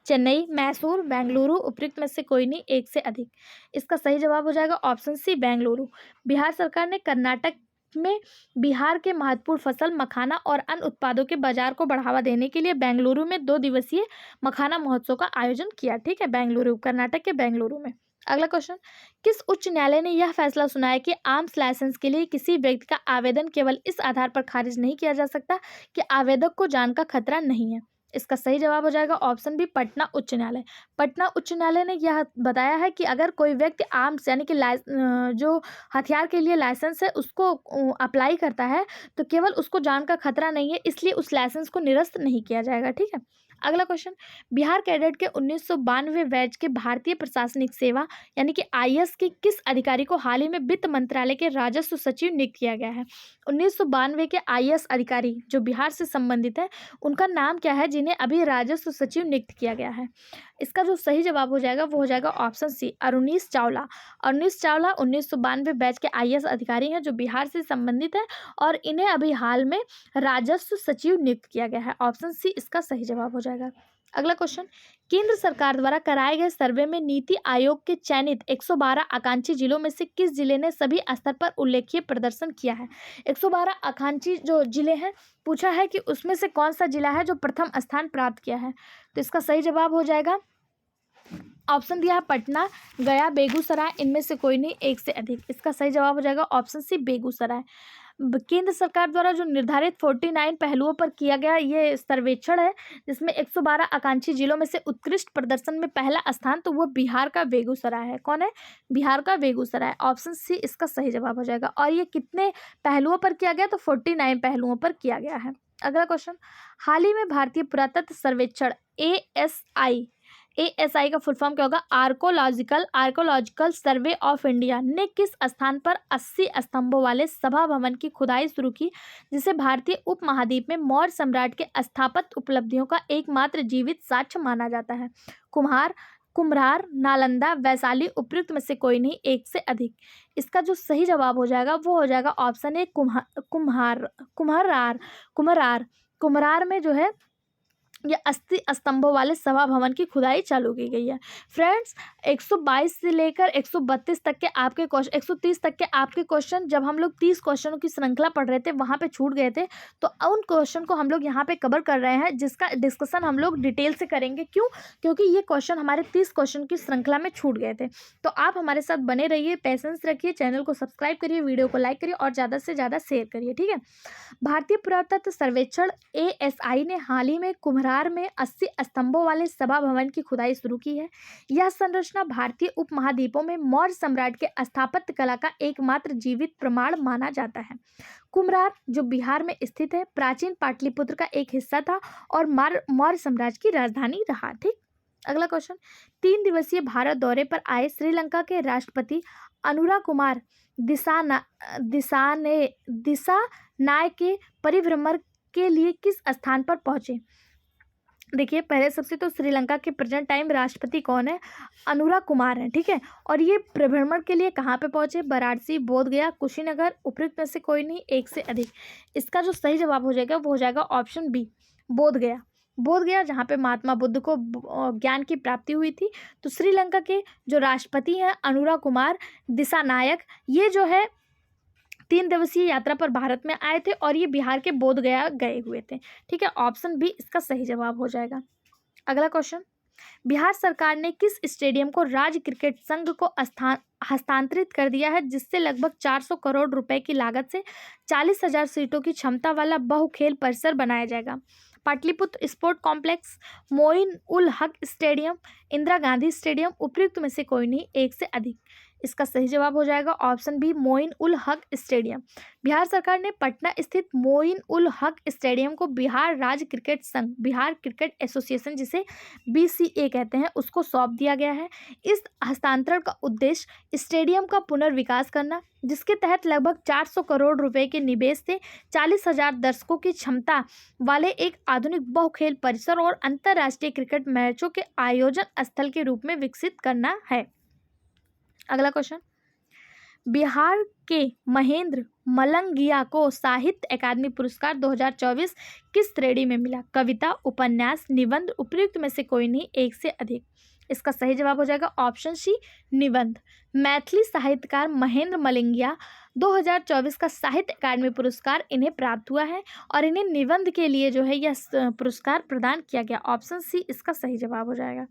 Speaker 1: चेन्नई, मैसूर, बेंगलुरु, उपयुक्त में से कोई नहीं, एक से अधिक। इसका सही जवाब हो जाएगा ऑप्शन सी, बेंगलुरु। बिहार सरकार ने कर्नाटक में बिहार के महत्वपूर्ण फसल मखाना और अन्य उत्पादों के बाजार को बढ़ावा देने के लिए बेंगलुरु में 2 दिवसीय मखाना महोत्सव का आयोजन किया। ठीक है, बेंगलुरु, कर्नाटक के बेंगलुरु में। अगला क्वेश्चन, किस उच्च न्यायालय ने यह फैसला सुनाया कि आर्म्स लाइसेंस के लिए किसी व्यक्ति का आवेदन केवल इस आधार पर खारिज नहीं किया जा सकता कि आवेदक को जान का खतरा नहीं है? इसका सही जवाब हो जाएगा ऑप्शन बी, पटना उच्च न्यायालय। पटना उच्च न्यायालय ने यह बताया है कि अगर कोई व्यक्ति आर्म्स यानी कि जो हथियार के लिए लाइसेंस है उसको अप्लाई करता है, तो केवल उसको जान का खतरा नहीं है, इसलिए उस लाइसेंस को निरस्त नहीं किया जाएगा। ठीक है, अगला क्वेश्चन, बिहार कैडेट के 1992 बैच के भारतीय प्रशासनिक सेवा यानी कि IAS के किस अधिकारी को हाल ही में वित्त मंत्रालय के राजस्व सचिव नियुक्त किया गया है? 1992 के IAS अधिकारी जो बिहार से संबंधित है, उनका नाम क्या है जिन्हें अभी राजस्व सचिव नियुक्त किया गया है? इसका जो सही जवाब हो जाएगा वो हो जाएगा option C, Arunish Chawla. Arunish Chawla 1992 batch के IAS अधिकारी हैं जो बिहार से संबंधित है, और इन्हें अभी हाल में राजस्व सचिव नियुक्त किया गया है। ऑप्शन सी इसका सही जवाब हो जाएगा। अगला क्वेश्चन, केंद्र सरकार द्वारा कराए गए सर्वे में नीति आयोग के चयनित 112 आकांक्षी जिलों में से किस जिले ने सभी स्तर पर उल्लेखनीय प्रदर्शन किया है? 112 आकांक्षी जो जिले हैं पूछा है कि उसमें से कौन सा जिला है जो प्रथम स्थान प्राप्त किया है? तो इसका सही जवाब हो जाएगा ऑप्शन दिया है पटना, गया, बेगूसराय, इनमें से कोई नहीं, एक से अधिक। इसका सही जवाब हो जाएगा ऑप्शन सी, बेगूसराय। केंद्र सरकार द्वारा जो निर्धारित 49 पहलुओं पर किया गया ये सर्वेक्षण है, जिसमें 112 आकांक्षी जिलों में से उत्कृष्ट प्रदर्शन में पहला स्थान तो वो बिहार का बेगूसराय है। कौन है? बिहार का बेगूसराय। ऑप्शन सी इसका सही जवाब हो जाएगा। और ये कितने पहलुओं पर किया गया? तो 49 पहलुओं पर किया गया है। अगला क्वेश्चन, हाल ही में भारतीय पुरातत्व सर्वेक्षण एएसआई का फुल फॉर्म क्या होगा? आर्कोलॉजिकल सर्वे ऑफ इंडिया ने किस स्थान पर 80 स्तंभों वाले सभा भवन की खुदाई शुरू की, जिसे भारतीय उपमहाद्वीप में मौर्य सम्राट के स्थापत्य उपलब्धियों का एकमात्र जीवित साक्ष्य माना जाता है? कुम्हार, नालंदा, वैशाली, उपयुक्त में से कोई नहीं, एक से अधिक। इसका जो सही जवाब हो जाएगा वो हो जाएगा ऑप्शन ए कुम्हार में जो है ये 80 स्तंभों वाले सभा भवन की खुदाई चालू की गई है। फ्रेंड्स, 122 से लेकर 132 तक के आपके क्वेश्चन, 130 तक के आपके क्वेश्चन, जब हम लोग 30 क्वेश्चनों की श्रृंखला पढ़ रहे थे वहाँ पे छूट गए थे, तो उन क्वेश्चन को हम लोग यहाँ पे कवर कर रहे हैं, जिसका डिस्कशन हम लोग डिटेल से करेंगे। क्यों? क्योंकि ये क्वेश्चन हमारे 30 क्वेश्चन की श्रृंखला में छूट गए थे। तो आप हमारे साथ बने रहिए, पेशेंस रखिए, चैनल को सब्सक्राइब करिए, वीडियो को लाइक करिए और ज़्यादा से ज़्यादा शेयर करिए, ठीक है। भारतीय पुरातत्व सर्वेक्षण एएसआई ने हाल ही में कुम्हार में 80 स्तंभों वाले सभा भवन की खुदाई शुरू की है। यह संरचना भारतीय उपमहाद्वीपों में मौर्य सम्राट के स्थापत्य कला का एकमात्र जीवित प्रमाण माना जाता है। कुम्हार जो बिहार में स्थित है, प्राचीन पाटलिपुत्र का एक हिस्सा था और मौर्य साम्राज्य की राजधानी रहा। ठीक। अगला क्वेश्चन, 3 दिवसीय भारत दौरे पर आए श्रीलंका के राष्ट्रपति अनुरा कुमार दिसानाय के परिभ्रमण के लिए किस स्थान पर पहुंचे? देखिए, पहले सबसे तो श्रीलंका के प्रेजेंट टाइम राष्ट्रपति कौन है? अनुरा कुमार है, ठीक है। और ये परिभ्रमण के लिए कहाँ पे पहुंचे? वाराणसी, बोधगया, कुशीनगर, उपयुक्त में से कोई नहीं, एक से अधिक। इसका जो सही जवाब हो जाएगा वो हो जाएगा ऑप्शन बी, बोधगया, जहाँ पे महात्मा बुद्ध को ज्ञान की प्राप्ति हुई थी। तो श्रीलंका के जो राष्ट्रपति हैं अनुरा कुमार दिसानायक, ये जो है 3 दिवसीय यात्रा पर भारत में आए थे और ये बिहार के बोधगया गए हुए थे, ठीक है। ऑप्शन बी इसका सही जवाब हो जाएगा। अगला क्वेश्चन, बिहार सरकार ने किस स्टेडियम को राज्य क्रिकेट संघ को हस्तांतरित कर दिया है, जिससे लगभग 400 करोड़ रुपए की लागत से 40,000 सीटों की क्षमता वाला बहुखेल परिसर बनाया जाएगा? Pataliputra sport complex, Moin ul Haq stadium, Indira Gandhi stadium, उपयुक्त में से कोई नहीं, एक से अधिक। इसका सही जवाब हो जाएगा option B, Moin ul Haq stadium. Bihar सरकार ने पटना स्थित मोइन उल हक स्टेडियम को बिहार राज्य क्रिकेट संघ, बिहार क्रिकेट एसोसिएशन जिसे बीसीए कहते हैं, उसको सौंप दिया गया है। इस हस्तांतरण का उद्देश्य स्टेडियम का पुनर्विकास करना, जिसके तहत लगभग 400 करोड़ रुपए के निवेश से 40,000 दर्शकों की क्षमता वाले एक आधुनिक बहुखेल परिसर और अंतर्राष्ट्रीय क्रिकेट मैचों के आयोजन स्थल के रूप में विकसित करना है। अगला क्वेश्चन, बिहार के महेंद्र मलंगिया को साहित्य अकादमी पुरस्कार 2024 किस श्रेणी में मिला? कविता, उपन्यास, निबंध, उपयुक्त में से कोई नहीं, एक से अधिक। इसका सही जवाब हो जाएगा ऑप्शन सी, निबंध। मैथिली साहित्यकार महेंद्र मलंगिया 2024 का साहित्य अकादमी पुरस्कार इन्हें प्राप्त हुआ है और इन्हें निबंध के लिए जो है यह पुरस्कार प्रदान किया गया। ऑप्शन सी इसका सही जवाब हो जाएगा।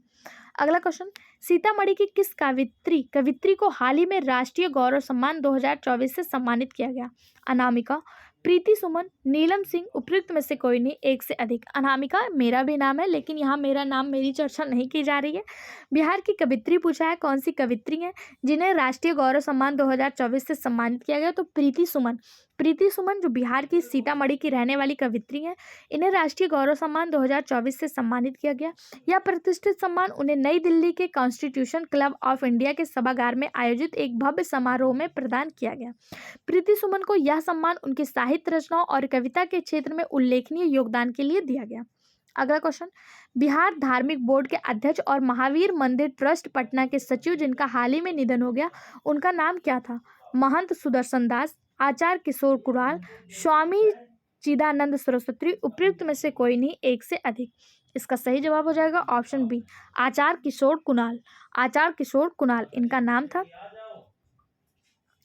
Speaker 1: अगला क्वेश्चन, सीतामढ़ी की किस कवित्री को हाल ही में राष्ट्रीय गौरव सम्मान 2024 से सम्मानित किया गया? अनामिका, प्रीति सुमन, नीलम सिंह, उपयुक्त में से कोई नहीं, एक से अधिक। अनामिका मेरा भी नाम है, लेकिन यहाँ मेरा नाम, मेरी चर्चा नहीं की जा रही है। बिहार की कवित्री पूछा है, कौन सी कवित्री हैं जिन्हें राष्ट्रीय गौरव सम्मान 2024 से सम्मानित किया गया? तो प्रीति सुमन जो बिहार की सीतामढ़ी की रहने वाली कवित्री हैं, इन्हें राष्ट्रीय गौरव सम्मान 2024 से सम्मानित किया गया। यह प्रतिष्ठित सम्मान उन्हें नई दिल्ली के कॉन्स्टिट्यूशन क्लब ऑफ इंडिया के सभागार में आयोजित एक भव्य समारोह में प्रदान किया गया। प्रीति सुमन को यह सम्मान उनकी साहित्य रचनाओं और कविता के क्षेत्र में उल्लेखनीय योगदान के लिए दिया गया। अगला क्वेश्चन, बिहार धार्मिक बोर्ड के अध्यक्ष और महावीर मंदिर ट्रस्ट पटना के सचिव जिनका हाल ही में निधन हो गया, उनका नाम क्या था? महंत सुदर्शन दास, आचार्य किशोर कुणाल, स्वामी चिदानंद सरस्वती, उपयुक्त में से कोई नहीं, एक से अधिक। इसका सही जवाब हो जाएगा ऑप्शन बी, आचार्य किशोर कुणाल इनका नाम था।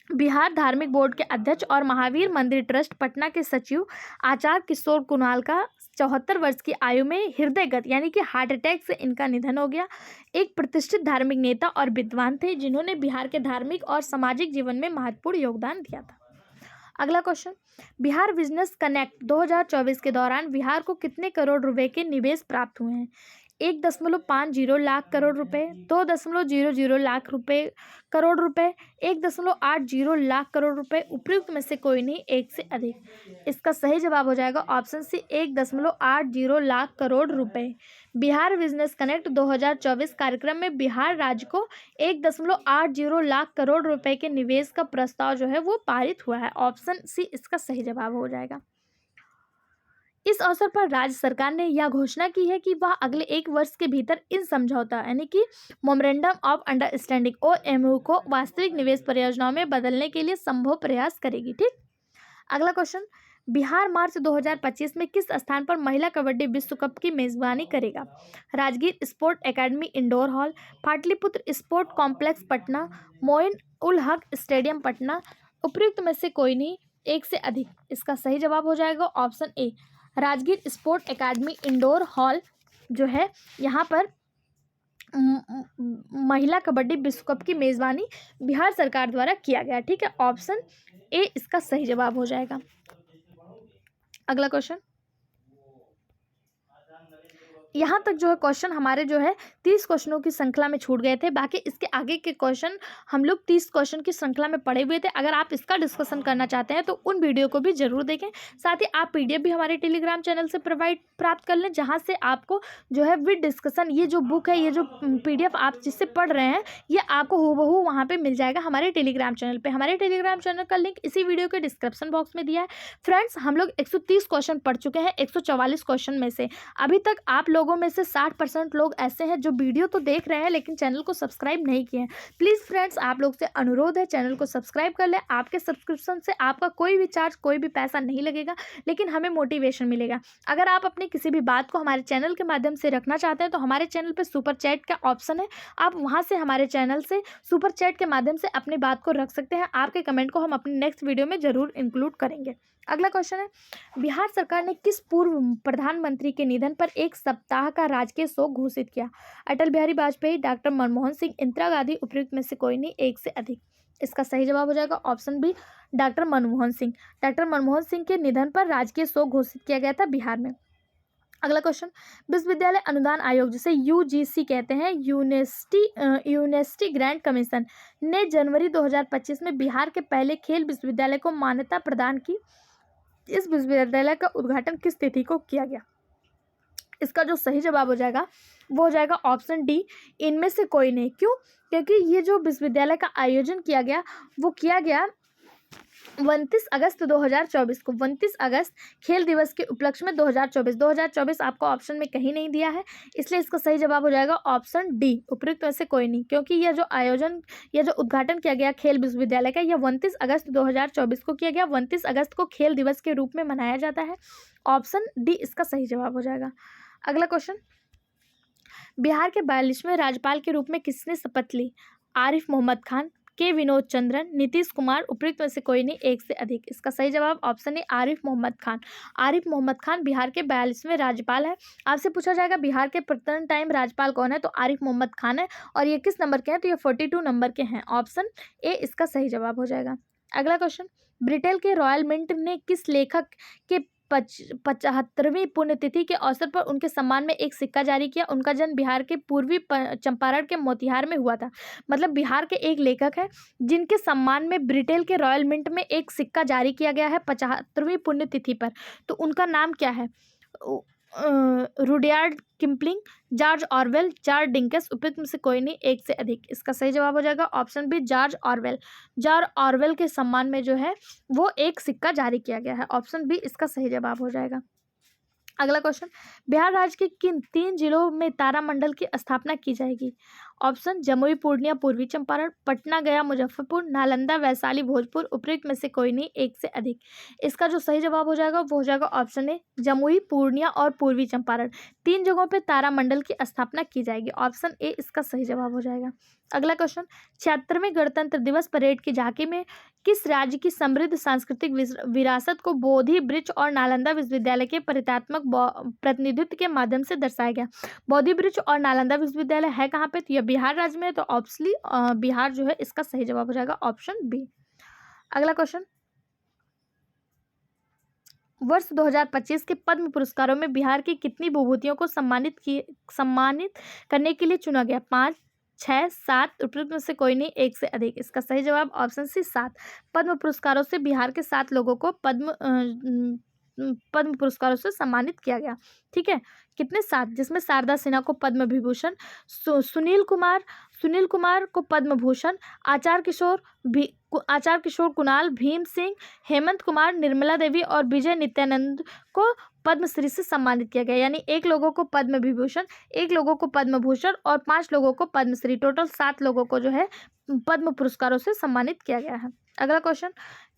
Speaker 1: बिहार धार्मिक बोर्ड के अध्यक्ष और महावीर मंदिर ट्रस्ट पटना के सचिव आचार्य किशोर कुणाल का 74 वर्ष की आयु में हृदयगत यानी कि हार्ट अटैक से इनका निधन हो गया। एक प्रतिष्ठित धार्मिक नेता और विद्वान थे जिन्होंने बिहार के धार्मिक और सामाजिक जीवन में महत्वपूर्ण योगदान दिया था। अगला क्वेश्चन, बिहार बिजनेस कनेक्ट 2024 के दौरान बिहार को कितने करोड़ रुपए के निवेश प्राप्त हुए हैं? 1.50 लाख करोड़ रुपए, 2.00 लाख करोड़ रुपए, 1.80 लाख करोड़ रुपए, उपयुक्त में से कोई नहीं, एक से अधिक। इसका सही जवाब हो जाएगा ऑप्शन सी 1.80 लाख करोड़ रुपए। बिहार बिजनेस कनेक्ट 2024 कार्यक्रम में बिहार राज्य को 1.80 लाख करोड़ रुपए के निवेश का प्रस्ताव जो है वो पारित हुआ है। ऑप्शन सी इसका सही जवाब हो जाएगा। इस अवसर पर राज्य सरकार ने यह घोषणा की है कि वह अगले 1 वर्ष के भीतर इन समझौता यानी कि मेमोरेंडम ऑफ अंडरस्टैंडिंग (MOU) को वास्तविक निवेश परियोजनाओं में बदलने के लिए संभव प्रयास करेगी। ठीक, अगला क्वेश्चन, बिहार मार्च 2025 में किस स्थान पर महिला कबड्डी विश्व कप की मेजबानी करेगा? Rajgir sport academy indoor hall, Pataliputra sport complex Patna, Moin ul Haq stadium Patna, उपयुक्त में से कोई नहीं, एक से अधिक। इसका सही जवाब हो जाएगा ऑप्शन ए, Rajgir sport academy indoor hall जो है यहाँ पर महिला कबड्डी विश्व कप की मेजबानी बिहार सरकार द्वारा किया गया। ठीक है, ऑप्शन ए इसका सही जवाब हो जाएगा। अगला क्वेश्चन, यहाँ तक जो है क्वेश्चन हमारे जो है 30 क्वेश्चनों की श्रृंखला में छूट गए थे। बाकी इसके आगे के क्वेश्चन हम लोग 30 क्वेश्चन की श्रृंखला में पढ़े हुए थे। अगर आप इसका डिस्कशन करना चाहते हैं तो उन वीडियो को भी जरूर देखें। साथ ही आप PDF भी हमारे टेलीग्राम चैनल से प्राप्त कर लें, जहाँ से आपको जो है विद डिस्कशन ये जो बुक है, ये जो PDF आप जिससे पढ़ रहे हैं, ये आपको हूबहू वहाँ पर मिल जाएगा हमारे टेलीग्राम चैनल पर। हमारे टेलीग्राम चैनल का लिंक इसी वीडियो के डिस्क्रिप्शन बॉक्स में दिया है। फ्रेंड्स, हम लोग 130 क्वेश्चन पढ़ चुके हैं 144 क्वेश्चन में से। अभी तक आप लोगों में से 60% लोग ऐसे हैं जो वीडियो तो देख रहे हैं लेकिन चैनल को सब्सक्राइब नहीं किए हैं। प्लीज़ फ्रेंड्स, आप लोग से अनुरोध है चैनल को सब्सक्राइब कर लें। आपके सब्सक्रिप्शन से आपका कोई भी चार्ज, कोई भी पैसा नहीं लगेगा, लेकिन हमें मोटिवेशन मिलेगा। अगर आप अपनी किसी भी बात को हमारे चैनल के माध्यम से रखना चाहते हैं तो हमारे चैनल पर सुपर चैट का ऑप्शन है। आप वहाँ से हमारे चैनल से सुपर चैट के माध्यम से अपनी बात को रख सकते हैं। आपके कमेंट को हम अपने नेक्स्ट वीडियो में जरूर इंक्लूड करेंगे। अगला क्वेश्चन है, बिहार सरकार ने किस पूर्व प्रधानमंत्री के निधन पर 1 सप्ताह का राजकीय शोक घोषित किया? अटल बिहारी वाजपेयी, डॉक्टर मनमोहन सिंह, इंदिरा गांधी, उपयुक्त में से कोई नहीं, एक से अधिक। इसका सही जवाब हो जाएगा option B, doctor Manmohan Singh. Doctor Manmohan Singh के निधन पर राजकीय शोक घोषित किया गया था बिहार में। अगला क्वेश्चन, विश्वविद्यालय अनुदान आयोग जिसे UGC कहते हैं, यूनिवर्सिटी ग्रांट कमीशन ने जनवरी 2025 में बिहार के पहले खेल विश्वविद्यालय को मान्यता प्रदान की। इस विश्वविद्यालय का उद्घाटन किस तिथि को किया गया? इसका जो सही जवाब हो जाएगा वो हो जाएगा ऑप्शन डी, इनमें से कोई नहीं। क्यों? क्योंकि ये जो विश्वविद्यालय का आयोजन किया गया वो किया गया 29 अगस्त 2024 को। 29 अगस्त खेल दिवस के उपलक्ष्य में 2024 आपको ऑप्शन में कहीं नहीं दिया है, इसलिए इसका सही जवाब हो जाएगा ऑप्शन डी, उपयुक्त में से कोई नहीं। क्योंकि यह जो उद्घाटन किया गया खेल विश्वविद्यालय का, यह 29 अगस्त 2024 को किया गया। 29 अगस्त को खेल दिवस के रूप में मनाया जाता है। ऑप्शन डी इसका सही जवाब हो जाएगा। अगला क्वेश्चन, बिहार के 42वें राज्यपाल के रूप में किसने शपथ ली? आरिफ मोहम्मद खान, के विनोद चंद्रन, नीतीश कुमार, उपयुक्त में से कोई नहीं, एक से अधिक। इसका सही जवाब ऑप्शन है आरिफ मोहम्मद खान। आरिफ मोहम्मद खान बिहार के 42वें राज्यपाल है। आपसे पूछा जाएगा बिहार के प्रेजेंट टाइम राज्यपाल कौन है, तो आरिफ मोहम्मद खान है। और ये किस नंबर के हैं, तो ये 42 नंबर के हैं। ऑप्शन ए इसका सही जवाब हो जाएगा। अगला क्वेश्चन, ब्रिटेन के रॉयल मिंट ने किस लेखक के 75वीं पुण्यतिथि के अवसर पर उनके सम्मान में एक सिक्का जारी किया? उनका जन्म बिहार के पूर्वी चंपारण के मोतिहार में हुआ था। मतलब बिहार के एक लेखक है जिनके सम्मान में ब्रिटेन के रॉयल मिंट में एक सिक्का जारी किया गया है 75वीं पुण्यतिथि पर। तो उनका नाम क्या है? Rudyard Kipling, George Orwell, Charles Dickens, उपयुक्त में से कोई नहीं, एक से अधिक। इसका सही जवाब हो जाएगा option B, George Orwell. George Orwell के सम्मान में जो है वो एक सिक्का जारी किया गया है। ऑप्शन बी इसका सही जवाब हो जाएगा। अगला क्वेश्चन, बिहार राज्य के किन 3 जिलों में तारामंडल की स्थापना की जाएगी? ऑप्शन जमुई, पूर्णिया, पूर्वी चंपारण, पटना, गया, मुजफ्फरपुर, नालंदा, वैशाली, भोजपुर, उपयुक्त में से कोई नहीं, एक से अधिक। इसका जो सही जवाब हो जाएगा वो हो जाएगा ऑप्शन ए, जमुई, पूर्णिया और पूर्वी चंपारण। 3 जगहों पर तारामंडल की स्थापना की जाएगी। ऑप्शन ए इसका सही जवाब हो जाएगा। अगला क्वेश्चन, 76वें गणतंत्र दिवस परेड की झांकी में किस राज्य की समृद्ध सांस्कृतिक विरासत को बोधि वृक्ष और नालंदा विश्वविद्यालय के परितात्मक प्रतिनिधित्व के माध्यम से दर्शाया गया? बोधि वृक्ष और नालंदा विश्वविद्यालय है कहाँ पे? तो यह बिहार राज्य में है। तो ऑब्वियसली बिहार जो है इसका सही जवाब हो जाएगा ऑप्शन बी। अगला क्वेश्चन, वर्ष 2025 के पद्म पुरस्कारों में बिहार की कितनी विभूतियों को सम्मानित करने के लिए चुना गया? 5, 6, 7, उपयुक्त में से कोई नहीं, एक से अधिक। इसका सही जवाब ऑप्शन सी 7। पद्म पुरस्कारों से बिहार के 7 लोगों को पद्म पुरस्कारों से सम्मानित किया गया। ठीक है, कितने? 7, जिसमें शारदा सिन्हा को पद्म विभूषण, सुनील कुमार को पद्म भूषण, आचार्य किशोर, कुणाल, भीम सिंह, हेमंत कुमार, निर्मला देवी और विजय नित्यानंद को पद्मश्री से सम्मानित किया गया। यानी 1 लोगों को पद्म विभूषण, 1 लोगों को पद्म भूषण और 5 लोगों को पद्मश्री, टोटल 7 लोगों को जो है पद्म पुरस्कारों से सम्मानित किया गया है। अगला क्वेश्चन,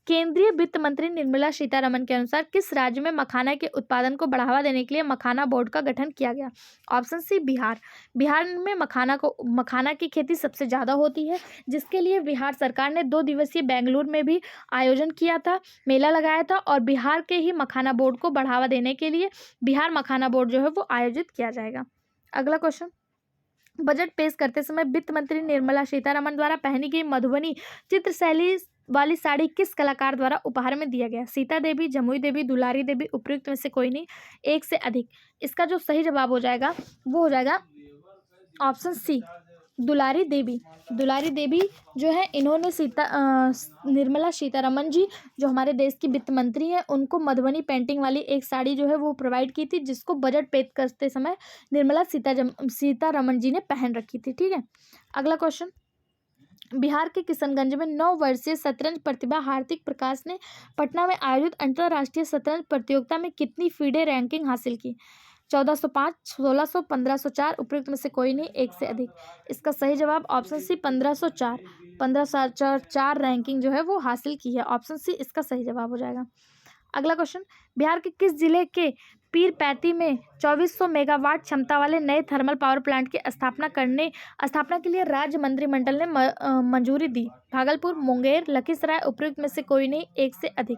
Speaker 1: केंद्रीय वित्त मंत्री निर्मला सीतारमण के अनुसार किस राज्य में मखाना के उत्पादन को बढ़ावा देने के लिए मखाना बोर्ड का गठन किया गया? Option C Bihar. बिहार में मखाना की खेती सबसे ज़्यादा होती है, जिसके लिए बिहार सरकार ने 2 दिवसीय बेंगलुरु में भी आयोजन किया था, मेला लगाया था और बिहार के ही मखाना बोर्ड को बढ़ावा देने के लिए बिहार मखाना बोर्ड जो है वो आयोजित किया जाएगा। अगला क्वेश्चन, बजट पेश करते समय वित्त मंत्री निर्मला सीतारमण द्वारा पहनी गई मधुबनी चित्रशैली वाली साड़ी किस कलाकार द्वारा उपहार में दिया गया? सीता देवी, जमुई देवी, दुलारी देवी, उपयुक्त में से कोई नहीं, एक से अधिक। इसका जो सही जवाब हो जाएगा वो हो जाएगा ऑप्शन सी दुलारी देवी। दुलारी देवी जो है इन्होंने निर्मला सीतारमण जी जो हमारे देश की वित्त मंत्री हैं उनको मधुबनी पेंटिंग वाली एक साड़ी जो है वो प्रोवाइड की थी, जिसको बजट पेश करते समय निर्मला सीतारमण जी ने पहन रखी थी। ठीक है, अगला क्वेश्चन, बिहार के किशनगंज में 9 वर्षीय शतरंज प्रतिभा हार्दिक प्रकाश ने पटना में आयोजित अंतर्राष्ट्रीय शतरंज प्रतियोगिता में कितनी फीडे रैंकिंग हासिल की? 1405, 1600, 1504, उपयुक्त में से कोई नहीं, एक से अधिक। इसका सही जवाब ऑप्शन सी 1504। 1504 रैंकिंग जो है वो हासिल की है, ऑप्शन सी इसका सही जवाब हो जाएगा। अगला क्वेश्चन, बिहार के किस जिले के पीरपैंती में 2400 मेगावाट क्षमता वाले नए थर्मल पावर प्लांट की स्थापना के लिए राज्य मंत्रिमंडल ने मंजूरी दी? भागलपुर, मुंगेर, लखीसराय, उपयुक्त में से कोई नहीं, एक से अधिक।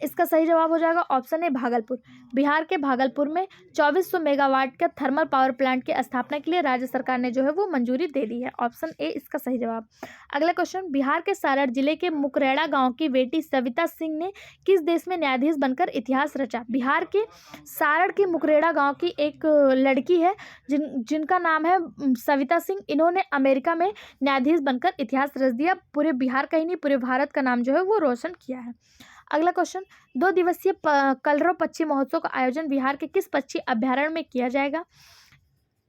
Speaker 1: इसका सही जवाब हो जाएगा ऑप्शन ए भागलपुर। बिहार के भागलपुर में 2400 मेगावाट का थर्मल पावर प्लांट की स्थापना के लिए राज्य सरकार ने जो है वो मंजूरी दे दी है, ऑप्शन ए इसका सही जवाब। अगला क्वेश्चन, बिहार के सारण जिले के मुकरेड़ा गांव की बेटी सविता सिंह ने किस देश में न्यायाधीश बनकर इतिहास रचा? बिहार के सारण के मुकरेड़ा गांव की एक लड़की है जिनका नाम है सविता सिंह। इन्होंने अमेरिका में न्यायाधीश बनकर इतिहास रच दिया, पूरे बिहार का ही नहीं पूरे भारत का नाम जो है वो रोशन किया है। अगला क्वेश्चन, 2 दिवसीय कलरव पक्षी महोत्सव का आयोजन बिहार के किस पक्षी अभ्यारण्य में किया जाएगा?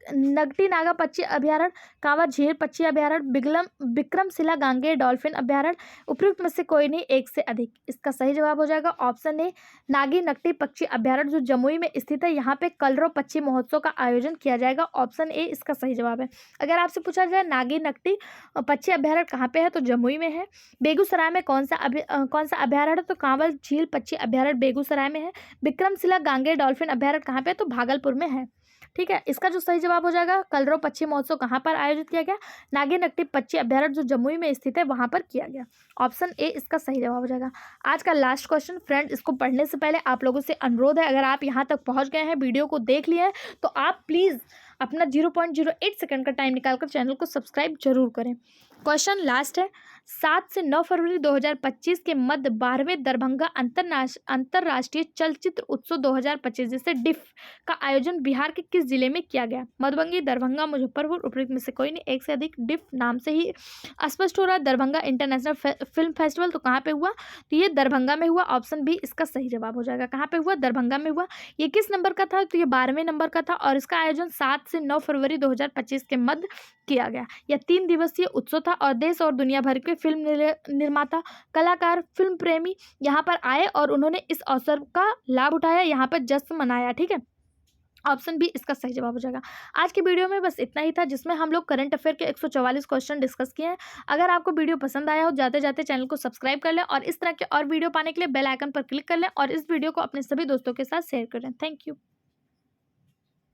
Speaker 1: नगटी नागा पक्षी अभ्यारण्य, कांवर झील पक्षी अभ्यारण्य, विक्रमशिला गांगेय डॉल्फिन अभ्यारण्य, उपयुक्त में से कोई नहीं, एक से अधिक। इसका सही जवाब हो जाएगा ऑप्शन ए नागी नगटी पक्षी अभ्यारण्य जो जमुई में स्थित है। यहाँ पे कलरव पक्षी महोत्सव का आयोजन किया जाएगा, ऑप्शन ए इसका सही जवाब है। अगर आपसे पूछा जाए नागी नगटी पक्षी अभ्यारण्य कहाँ पे है तो जमुई में है। बेगूसराय में कौन सा अभ्यारण्य तो कांवर झील पक्षी अभ्यारण्य बेगूसराय में है। विक्रमशिला गांगेय डॉल्फिन अभ्यारण्य कहाँ पे तो भागलपुर में है। ठीक है, इसका जो सही जवाब हो जाएगा कलरव पक्षी महोत्सव कहाँ पर आयोजित किया गया? नागी नगटी पक्षी अभ्यारण्य जो जमुई में स्थित है वहां पर किया गया, ऑप्शन ए इसका सही जवाब हो जाएगा। आज का लास्ट क्वेश्चन फ्रेंड, इसको पढ़ने से पहले आप लोगों से अनुरोध है, अगर आप यहाँ तक पहुँच गए हैं वीडियो को देख लिए हैं तो आप प्लीज़ अपना 0.08 सेकंड का टाइम निकालकर चैनल को सब्सक्राइब जरूर करें। क्वेश्चन लास्ट है, 7 से 9 फरवरी 2025 के मध्य 12वें दरभंगा अंतर्राष्ट्रीय चलचित्र उत्सव 2025 जिसे डिफ का आयोजन बिहार के किस जिले में किया गया? मधुबनी, दरभंगा, मुजफ्फरपुर, उपयुक्त में से कोई नहीं, एक से अधिक। डिफ नाम से ही स्पष्ट हो रहा है, दरभंगा इंटरनेशनल फिल्म फेस्टिवल तो कहाँ पे हुआ? तो ये दरभंगा में हुआ, ऑप्शन बी इसका सही जवाब हो जाएगा। कहाँ पे हुआ? दरभंगा में हुआ। ये किस नंबर का था? तो ये 12वें नंबर का था और इसका आयोजन 7 से 9 फरवरी 2025 के मध्य किया गया। यह 3 दिवसीय उत्सव था और देश और दुनिया भर के फिल्म निर्माता, कलाकार, फिल्म प्रेमी यहाँ पर आए और उन्होंने इस अवसर का लाभ उठाया, यहाँ पर जश्न मनाया। ठीक है, ऑप्शन बी इसका सही जवाब हो जाएगा। आज की वीडियो में बस इतना ही था, जिसमें हम लोग करंट अफेयर के 144 क्वेश्चन डिस्कस किए हैं। अगर आपको वीडियो पसंद आया हो जाते जाते चैनल को सब्सक्राइब कर लें और इस तरह के और वीडियो पाने के लिए बेल आइकन पर क्लिक कर लें और इस वीडियो को अपने सभी दोस्तों के साथ शेयर करें। Thank you.